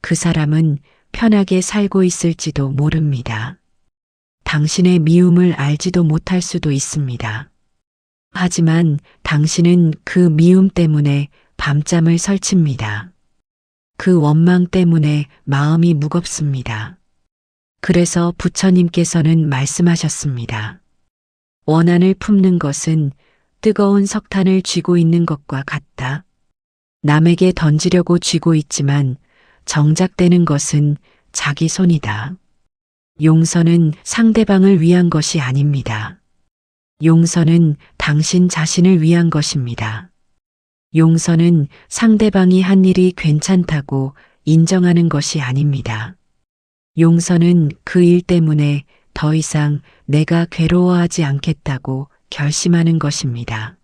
그 사람은 편하게 살고 있을지도 모릅니다. 당신의 미움을 알지도 못할 수도 있습니다. 하지만 당신은 그 미움 때문에 밤잠을 설칩니다. 그 원망 때문에 마음이 무겁습니다. 그래서 부처님께서는 말씀하셨습니다. 원한을 품는 것은 뜨거운 석탄을 쥐고 있는 것과 같다. 남에게 던지려고 쥐고 있지만 정작 되는 것은 자기 손이다. 용서는 상대방을 위한 것이 아닙니다. 용서는 당신 자신을 위한 것입니다. 용서는 상대방이 한 일이 괜찮다고 인정하는 것이 아닙니다. 용서는 그 일 때문에 더 이상 내가 괴로워하지 않겠다고 결심하는 것입니다.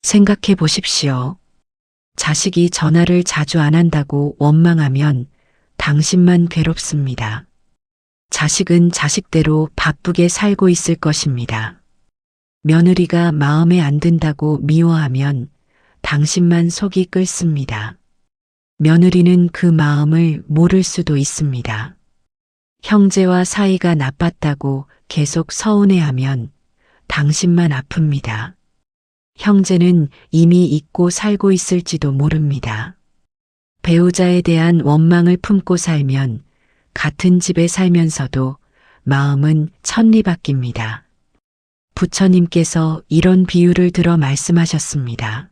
생각해 보십시오. 자식이 전화를 자주 안 한다고 원망하면 당신만 괴롭습니다. 자식은 자식대로 바쁘게 살고 있을 것입니다. 며느리가 마음에 안 든다고 미워하면 당신만 속이 끓습니다. 며느리는 그 마음을 모를 수도 있습니다. 형제와 사이가 나빴다고 계속 서운해하면 당신만 아픕니다. 형제는 이미 잊고 살고 있을지도 모릅니다. 배우자에 대한 원망을 품고 살면 같은 집에 살면서도 마음은 천리바뀝니다. 부처님께서 이런 비유를 들어 말씀하셨습니다.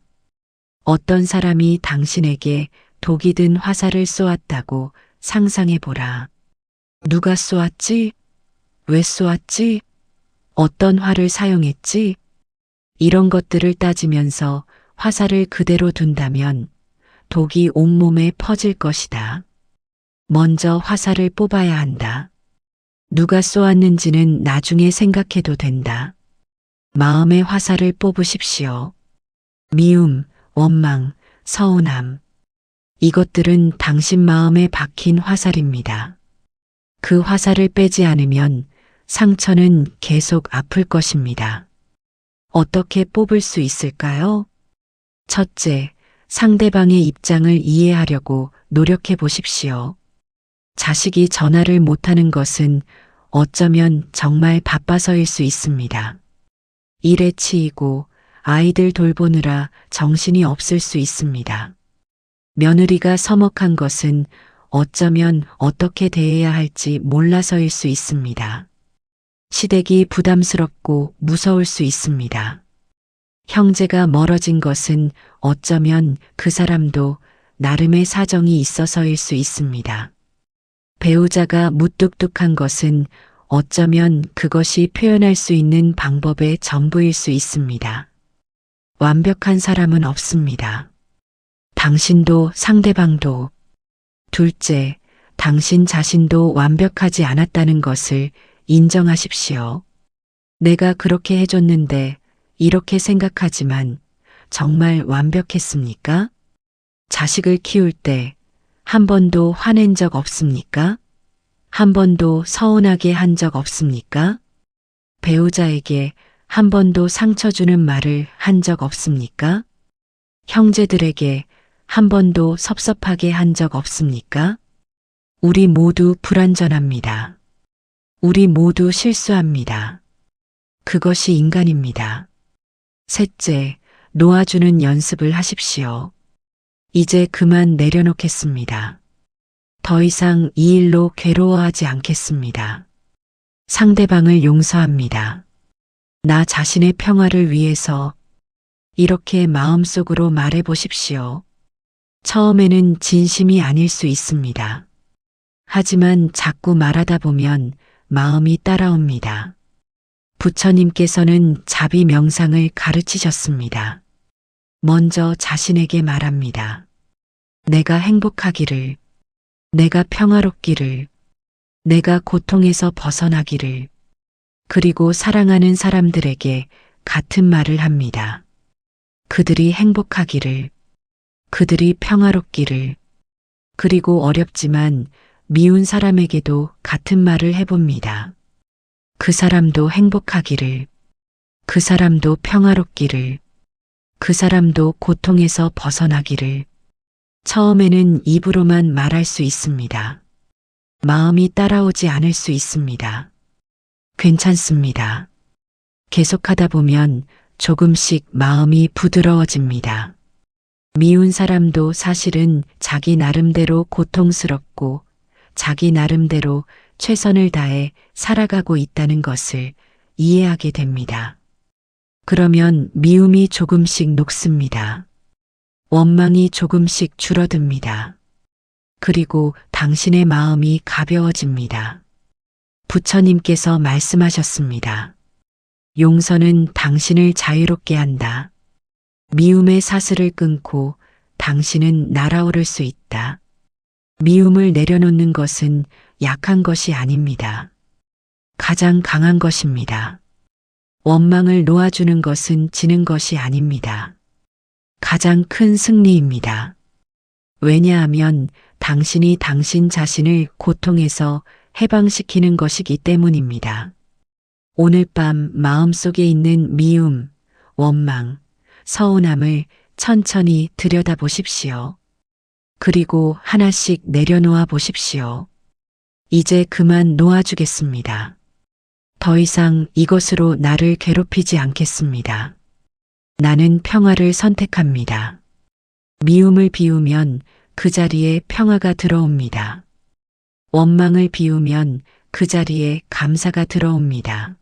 어떤 사람이 당신에게 독이 든 화살을 쏘았다고 상상해 보라. 누가 쏘았지? 왜 쏘았지? 어떤 활을 사용했지? 이런 것들을 따지면서 화살을 그대로 둔다면 독이 온몸에 퍼질 것이다. 먼저 화살을 뽑아야 한다. 누가 쏘았는지는 나중에 생각해도 된다. 마음의 화살을 뽑으십시오. 미움, 원망, 서운함. 이것들은 당신 마음에 박힌 화살입니다. 그 화살을 빼지 않으면 상처는 계속 아플 것입니다. 어떻게 뽑을 수 있을까요? 첫째, 상대방의 입장을 이해하려고 노력해 보십시오. 자식이 전화를 못하는 것은 어쩌면 정말 바빠서일 수 있습니다. 일에 치이고 아이들 돌보느라 정신이 없을 수 있습니다. 며느리가 서먹한 것은 어쩌면 어떻게 대해야 할지 몰라서일 수 있습니다. 시댁이 부담스럽고 무서울 수 있습니다. 형제가 멀어진 것은 어쩌면 그 사람도 나름의 사정이 있어서일 수 있습니다. 배우자가 무뚝뚝한 것은 어쩌면 그것이 표현할 수 있는 방법의 전부일 수 있습니다. 완벽한 사람은 없습니다. 당신도 상대방도. 둘째, 당신 자신도 완벽하지 않았다는 것을 인정하십시오. 내가 그렇게 해줬는데 이렇게 생각하지만 정말 완벽했습니까? 자식을 키울 때 한 번도 화낸 적 없습니까? 한 번도 서운하게 한 적 없습니까? 배우자에게 한 번도 상처 주는 말을 한 적 없습니까? 형제들에게 한 번도 섭섭하게 한 적 없습니까? 우리 모두 불완전합니다. 우리 모두 실수합니다. 그것이 인간입니다. 셋째, 놓아주는 연습을 하십시오. 이제 그만 내려놓겠습니다. 더 이상 이 일로 괴로워하지 않겠습니다. 상대방을 용서합니다. 나 자신의 평화를 위해서 이렇게 마음속으로 말해 보십시오. 처음에는 진심이 아닐 수 있습니다. 하지만 자꾸 말하다 보면 마음이 따라옵니다. 부처님께서는 자비 명상을 가르치셨습니다. 먼저 자신에게 말합니다. 내가 행복하기를, 내가 평화롭기를, 내가 고통에서 벗어나기를, 그리고 사랑하는 사람들에게 같은 말을 합니다. 그들이 행복하기를, 그들이 평화롭기를, 그리고 어렵지만 미운 사람에게도 같은 말을 해봅니다. 그 사람도 행복하기를, 그 사람도 평화롭기를, 그 사람도 고통에서 벗어나기를. 처음에는 입으로만 말할 수 있습니다. 마음이 따라오지 않을 수 있습니다. 괜찮습니다. 계속하다 보면 조금씩 마음이 부드러워집니다. 미운 사람도 사실은 자기 나름대로 고통스럽고 자기 나름대로 최선을 다해 살아가고 있다는 것을 이해하게 됩니다. 그러면 미움이 조금씩 녹습니다. 원망이 조금씩 줄어듭니다. 그리고 당신의 마음이 가벼워집니다. 부처님께서 말씀하셨습니다. 용서는 당신을 자유롭게 한다. 미움의 사슬을 끊고 당신은 날아오를 수 있다. 미움을 내려놓는 것은 약한 것이 아닙니다. 가장 강한 것입니다. 원망을 놓아주는 것은 지는 것이 아닙니다. 가장 큰 승리입니다. 왜냐하면 당신이 당신 자신을 고통에서 해방시키는 것이기 때문입니다. 오늘 밤 마음속에 있는 미움, 원망, 서운함을 천천히 들여다보십시오. 그리고 하나씩 내려놓아 보십시오. 이제 그만 놓아주겠습니다. 더 이상 이것으로 나를 괴롭히지 않겠습니다. 나는 평화를 선택합니다. 미움을 비우면 그 자리에 평화가 들어옵니다. 원망을 비우면 그 자리에 감사가 들어옵니다.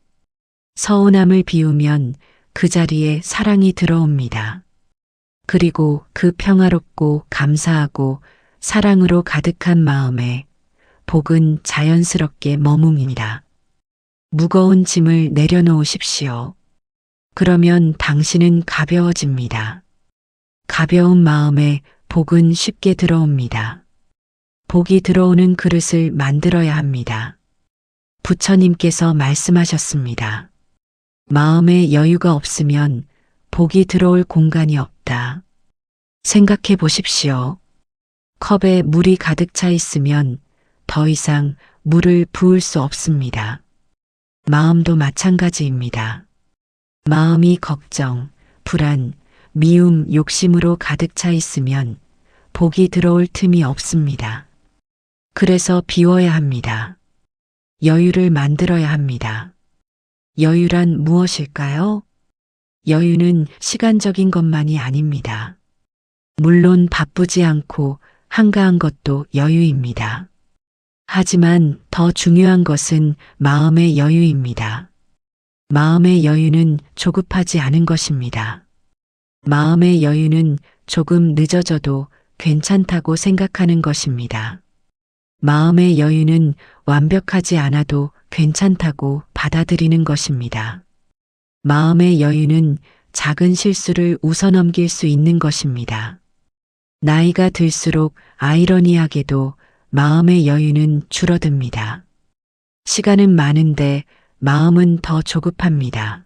서운함을 비우면 그 자리에 사랑이 들어옵니다. 그리고 그 평화롭고 감사하고 사랑으로 가득한 마음에 복은 자연스럽게 머뭅니다. 무거운 짐을 내려놓으십시오. 그러면 당신은 가벼워집니다. 가벼운 마음에 복은 쉽게 들어옵니다. 복이 들어오는 그릇을 만들어야 합니다. 부처님께서 말씀하셨습니다. 마음에 여유가 없으면 복이 들어올 공간이 없다. 생각해 보십시오. 컵에 물이 가득 차 있으면 더 이상 물을 부을 수 없습니다. 마음도 마찬가지입니다. 마음이 걱정, 불안, 미움, 욕심으로 가득 차 있으면 복이 들어올 틈이 없습니다. 그래서 비워야 합니다. 여유를 만들어야 합니다. 여유란 무엇일까요? 여유는 시간적인 것만이 아닙니다. 물론 바쁘지 않고 한가한 것도 여유입니다. 하지만 더 중요한 것은 마음의 여유입니다. 마음의 여유는 조급하지 않은 것입니다. 마음의 여유는 조금 늦어져도 괜찮다고 생각하는 것입니다. 마음의 여유는 완벽하지 않아도 괜찮다고 받아들이는 것입니다. 마음의 여유는 작은 실수를 웃어넘길 수 있는 것입니다. 나이가 들수록 아이러니하게도 마음의 여유는 줄어듭니다. 시간은 많은데 마음은 더 조급합니다.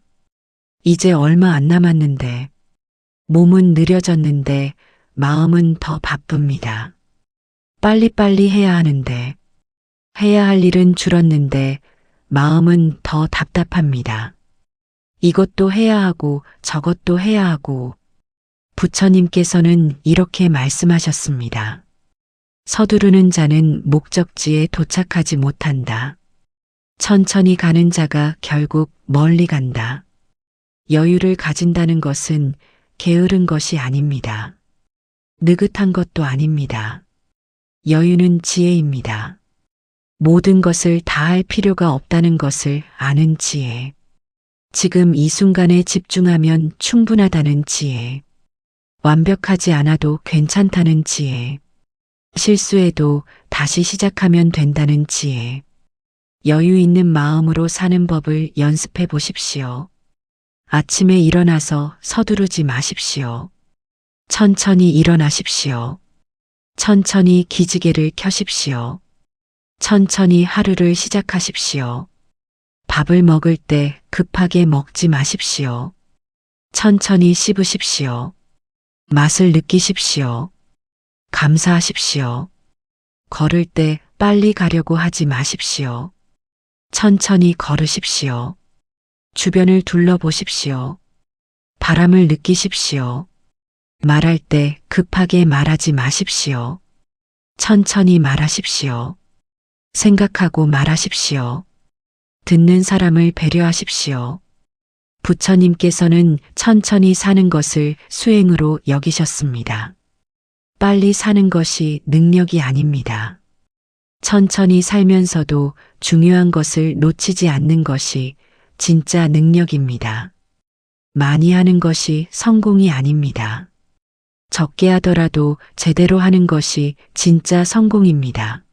이제 얼마 안 남았는데, 몸은 느려졌는데 마음은 더 바쁩니다. 빨리빨리 해야 하는데, 해야 할 일은 줄었는데 마음은 더 답답합니다. 이것도 해야 하고 저것도 해야 하고, 부처님께서는 이렇게 말씀하셨습니다. 서두르는 자는 목적지에 도착하지 못한다. 천천히 가는 자가 결국 멀리 간다. 여유를 가진다는 것은 게으른 것이 아닙니다. 느긋한 것도 아닙니다. 여유는 지혜입니다. 모든 것을 다 할 필요가 없다는 것을 아는 지혜. 지금 이 순간에 집중하면 충분하다는 지혜. 완벽하지 않아도 괜찮다는 지혜. 실수해도 다시 시작하면 된다는 지혜. 여유 있는 마음으로 사는 법을 연습해 보십시오. 아침에 일어나서 서두르지 마십시오. 천천히 일어나십시오. 천천히 기지개를 켜십시오. 천천히 하루를 시작하십시오. 밥을 먹을 때 급하게 먹지 마십시오. 천천히 씹으십시오. 맛을 느끼십시오. 감사하십시오. 걸을 때 빨리 가려고 하지 마십시오. 천천히 걸으십시오. 주변을 둘러보십시오. 바람을 느끼십시오. 말할 때 급하게 말하지 마십시오. 천천히 말하십시오. 생각하고 말하십시오. 듣는 사람을 배려하십시오. 부처님께서는 천천히 사는 것을 수행으로 여기셨습니다. 빨리 사는 것이 능력이 아닙니다. 천천히 살면서도 중요한 것을 놓치지 않는 것이 진짜 능력입니다. 많이 하는 것이 성공이 아닙니다. 적게 하더라도 제대로 하는 것이 진짜 성공입니다.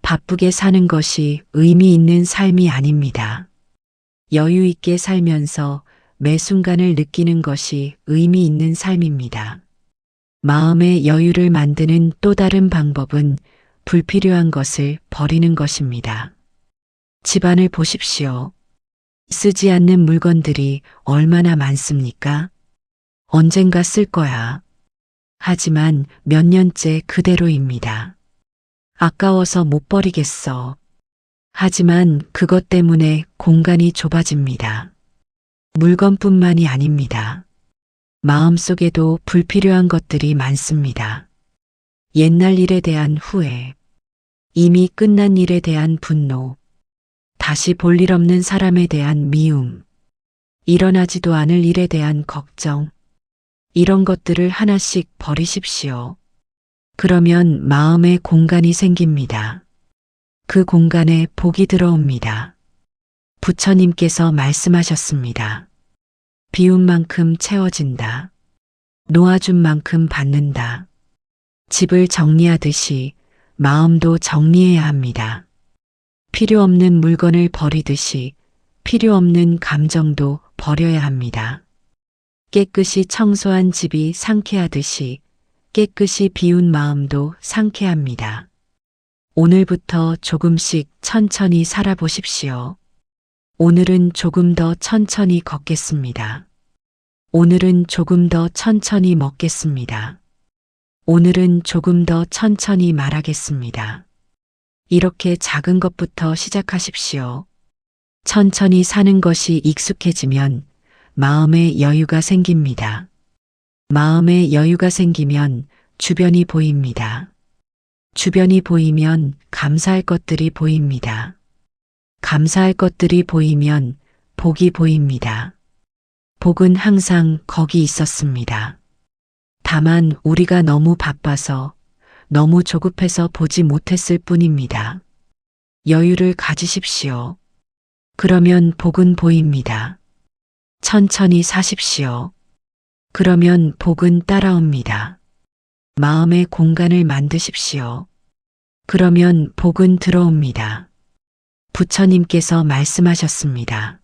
바쁘게 사는 것이 의미 있는 삶이 아닙니다. 여유 있게 살면서 매 순간을 느끼는 것이 의미 있는 삶입니다. 마음의 여유를 만드는 또 다른 방법은 불필요한 것을 버리는 것입니다. 집안을 보십시오. 쓰지 않는 물건들이 얼마나 많습니까? 언젠가 쓸 거야. 하지만 몇 년째 그대로입니다. 아까워서 못 버리겠어. 하지만 그것 때문에 공간이 좁아집니다. 물건뿐만이 아닙니다. 마음속에도 불필요한 것들이 많습니다. 옛날 일에 대한 후회, 이미 끝난 일에 대한 분노, 다시 볼 일 없는 사람에 대한 미움, 일어나지도 않을 일에 대한 걱정, 이런 것들을 하나씩 버리십시오. 그러면 마음의 공간이 생깁니다. 그 공간에 복이 들어옵니다. 부처님께서 말씀하셨습니다. 비운 만큼 채워진다. 놓아준 만큼 받는다. 집을 정리하듯이 마음도 정리해야 합니다. 필요 없는 물건을 버리듯이 필요 없는 감정도 버려야 합니다. 깨끗이 청소한 집이 상쾌하듯이 깨끗이 비운 마음도 상쾌합니다. 오늘부터 조금씩 천천히 살아보십시오. 오늘은 조금 더 천천히 걷겠습니다. 오늘은 조금 더 천천히 먹겠습니다. 오늘은 조금 더 천천히 말하겠습니다. 이렇게 작은 것부터 시작하십시오. 천천히 사는 것이 익숙해지면 마음의 여유가 생깁니다. 마음의 여유가 생기면 주변이 보입니다. 주변이 보이면 감사할 것들이 보입니다. 감사할 것들이 보이면 복이 보입니다. 복은 항상 거기 있었습니다. 다만 우리가 너무 바빠서 너무 조급해서 보지 못했을 뿐입니다. 여유를 가지십시오. 그러면 복은 보입니다. 천천히 사십시오. 그러면 복은 따라옵니다. 마음의 공간을 만드십시오. 그러면 복은 들어옵니다. 부처님께서 말씀하셨습니다.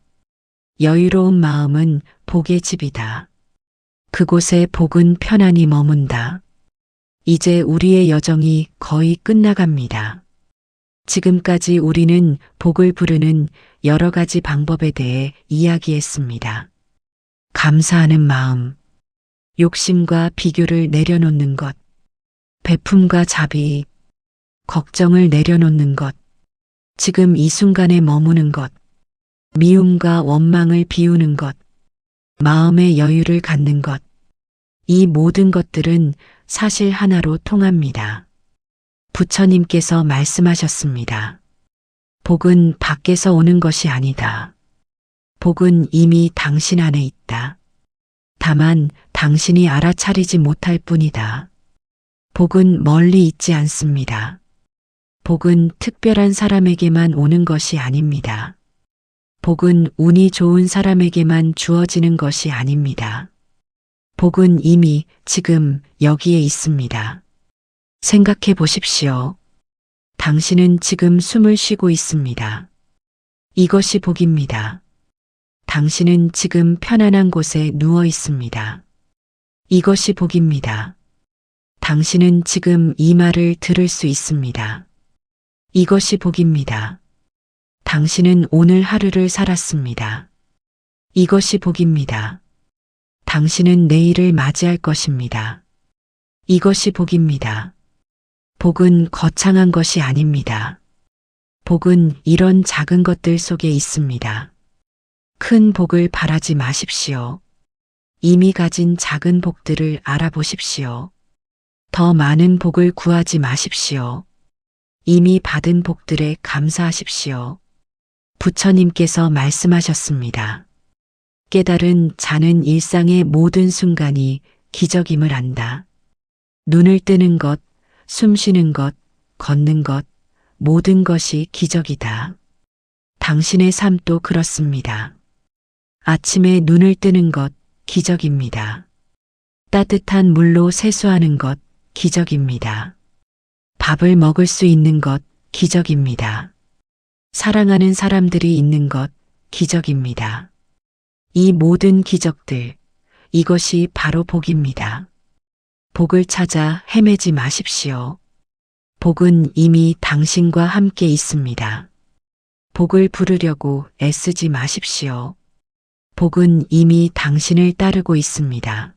여유로운 마음은 복의 집이다. 그곳에 복은 편안히 머문다. 이제 우리의 여정이 거의 끝나갑니다. 지금까지 우리는 복을 부르는 여러 가지 방법에 대해 이야기했습니다. 감사하는 마음, 욕심과 비교를 내려놓는 것, 베품과 자비, 걱정을 내려놓는 것, 지금 이 순간에 머무는 것, 미움과 원망을 비우는 것, 마음의 여유를 갖는 것, 이 모든 것들은 사실 하나로 통합니다. 부처님께서 말씀하셨습니다. 복은 밖에서 오는 것이 아니다. 복은 이미 당신 안에 있다. 다만 당신이 알아차리지 못할 뿐이다. 복은 멀리 있지 않습니다. 복은 특별한 사람에게만 오는 것이 아닙니다. 복은 운이 좋은 사람에게만 주어지는 것이 아닙니다. 복은 이미 지금 여기에 있습니다. 생각해 보십시오. 당신은 지금 숨을 쉬고 있습니다. 이것이 복입니다. 당신은 지금 편안한 곳에 누워 있습니다. 이것이 복입니다. 당신은 지금 이 말을 들을 수 있습니다. 이것이 복입니다. 당신은 오늘 하루를 살았습니다. 이것이 복입니다. 당신은 내일을 맞이할 것입니다. 이것이 복입니다. 복은 거창한 것이 아닙니다. 복은 이런 작은 것들 속에 있습니다. 큰 복을 바라지 마십시오. 이미 가진 작은 복들을 알아보십시오. 더 많은 복을 구하지 마십시오. 이미 받은 복들에 감사하십시오. 부처님께서 말씀하셨습니다. 깨달은 자는 일상의 모든 순간이 기적임을 안다. 눈을 뜨는 것, 숨 쉬는 것, 걷는 것, 모든 것이 기적이다. 당신의 삶도 그렇습니다. 아침에 눈을 뜨는 것, 기적입니다. 따뜻한 물로 세수하는 것, 기적입니다. 밥을 먹을 수 있는 것, 기적입니다. 사랑하는 사람들이 있는 것, 기적입니다. 이 모든 기적들, 이것이 바로 복입니다. 복을 찾아 헤매지 마십시오. 복은 이미 당신과 함께 있습니다. 복을 부르려고 애쓰지 마십시오. 복은 이미 당신을 따르고 있습니다.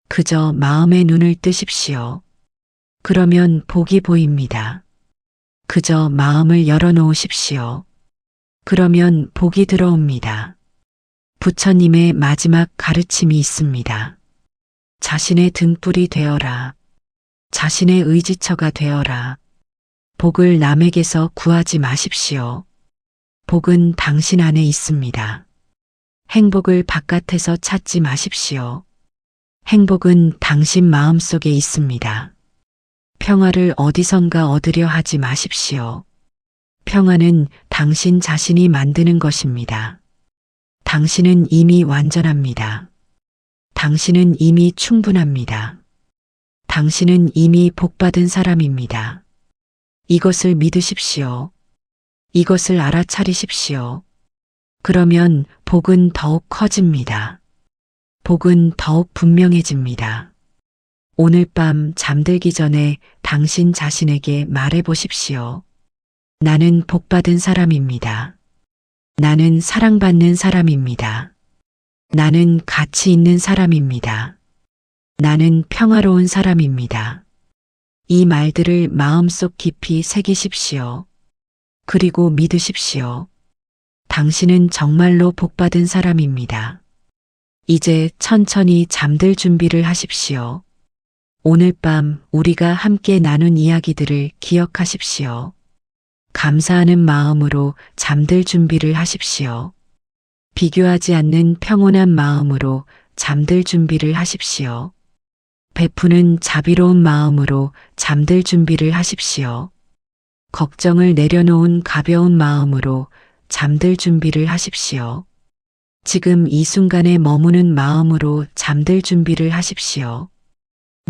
그저 마음의 눈을 뜨십시오. 그러면 복이 보입니다. 그저 마음을 열어놓으십시오. 그러면 복이 들어옵니다. 부처님의 마지막 가르침이 있습니다. 자신의 등불이 되어라. 자신의 의지처가 되어라. 복을 남에게서 구하지 마십시오. 복은 당신 안에 있습니다. 행복을 바깥에서 찾지 마십시오. 행복은 당신 마음속에 있습니다. 평화를 어디선가 얻으려 하지 마십시오. 평화는 당신 자신이 만드는 것입니다. 당신은 이미 완전합니다. 당신은 이미 충분합니다. 당신은 이미 복받은 사람입니다. 이것을 믿으십시오. 이것을 알아차리십시오. 그러면 복은 더욱 커집니다. 복은 더욱 분명해집니다. 오늘 밤 잠들기 전에 당신 자신에게 말해 보십시오. 나는 복받은 사람입니다. 나는 사랑받는 사람입니다. 나는 가치 있는 사람입니다. 나는 평화로운 사람입니다. 이 말들을 마음속 깊이 새기십시오. 그리고 믿으십시오. 당신은 정말로 복받은 사람입니다. 이제 천천히 잠들 준비를 하십시오. 오늘 밤 우리가 함께 나눈 이야기들을 기억하십시오. 감사하는 마음으로 잠들 준비를 하십시오. 비교하지 않는 평온한 마음으로 잠들 준비를 하십시오. 베푸는 자비로운 마음으로 잠들 준비를 하십시오. 걱정을 내려놓은 가벼운 마음으로 잠들 준비를 하십시오. 지금 이 순간에 머무는 마음으로 잠들 준비를 하십시오.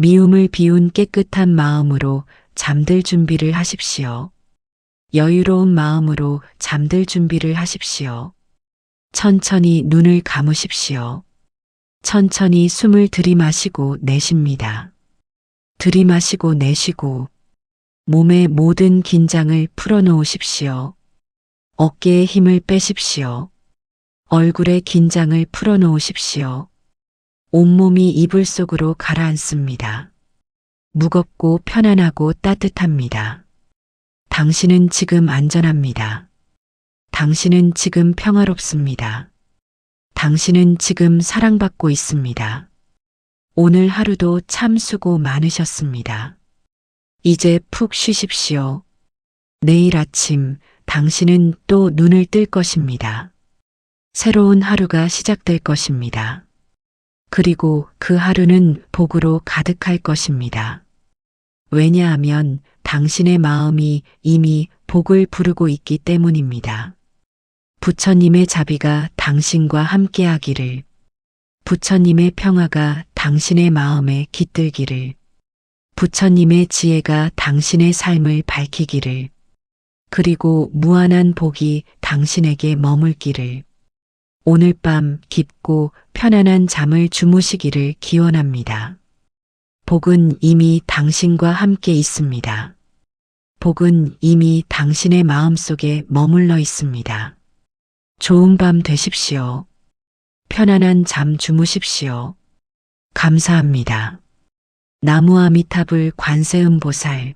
미움을 비운 깨끗한 마음으로 잠들 준비를 하십시오. 여유로운 마음으로 잠들 준비를 하십시오. 천천히 눈을 감으십시오. 천천히 숨을 들이마시고 내쉽니다. 들이마시고 내쉬고 몸의 모든 긴장을 풀어놓으십시오. 어깨에 힘을 빼십시오. 얼굴의 긴장을 풀어놓으십시오. 온몸이 이불 속으로 가라앉습니다. 무겁고 편안하고 따뜻합니다. 당신은 지금 안전합니다. 당신은 지금 평화롭습니다. 당신은 지금 사랑받고 있습니다. 오늘 하루도 참 수고 많으셨습니다. 이제 푹 쉬십시오. 내일 아침 당신은 또 눈을 뜰 것입니다. 새로운 하루가 시작될 것입니다. 그리고 그 하루는 복으로 가득할 것입니다. 왜냐하면 당신의 마음이 이미 복을 부르고 있기 때문입니다. 부처님의 자비가 당신과 함께하기를, 부처님의 평화가 당신의 마음에 깃들기를, 부처님의 지혜가 당신의 삶을 밝히기를, 그리고 무한한 복이 당신에게 머물기를, 오늘 밤 깊고 편안한 잠을 주무시기를 기원합니다. 복은 이미 당신과 함께 있습니다. 복은 이미 당신의 마음속에 머물러 있습니다. 좋은 밤 되십시오. 편안한 잠 주무십시오. 감사합니다. 나무아미타불 관세음보살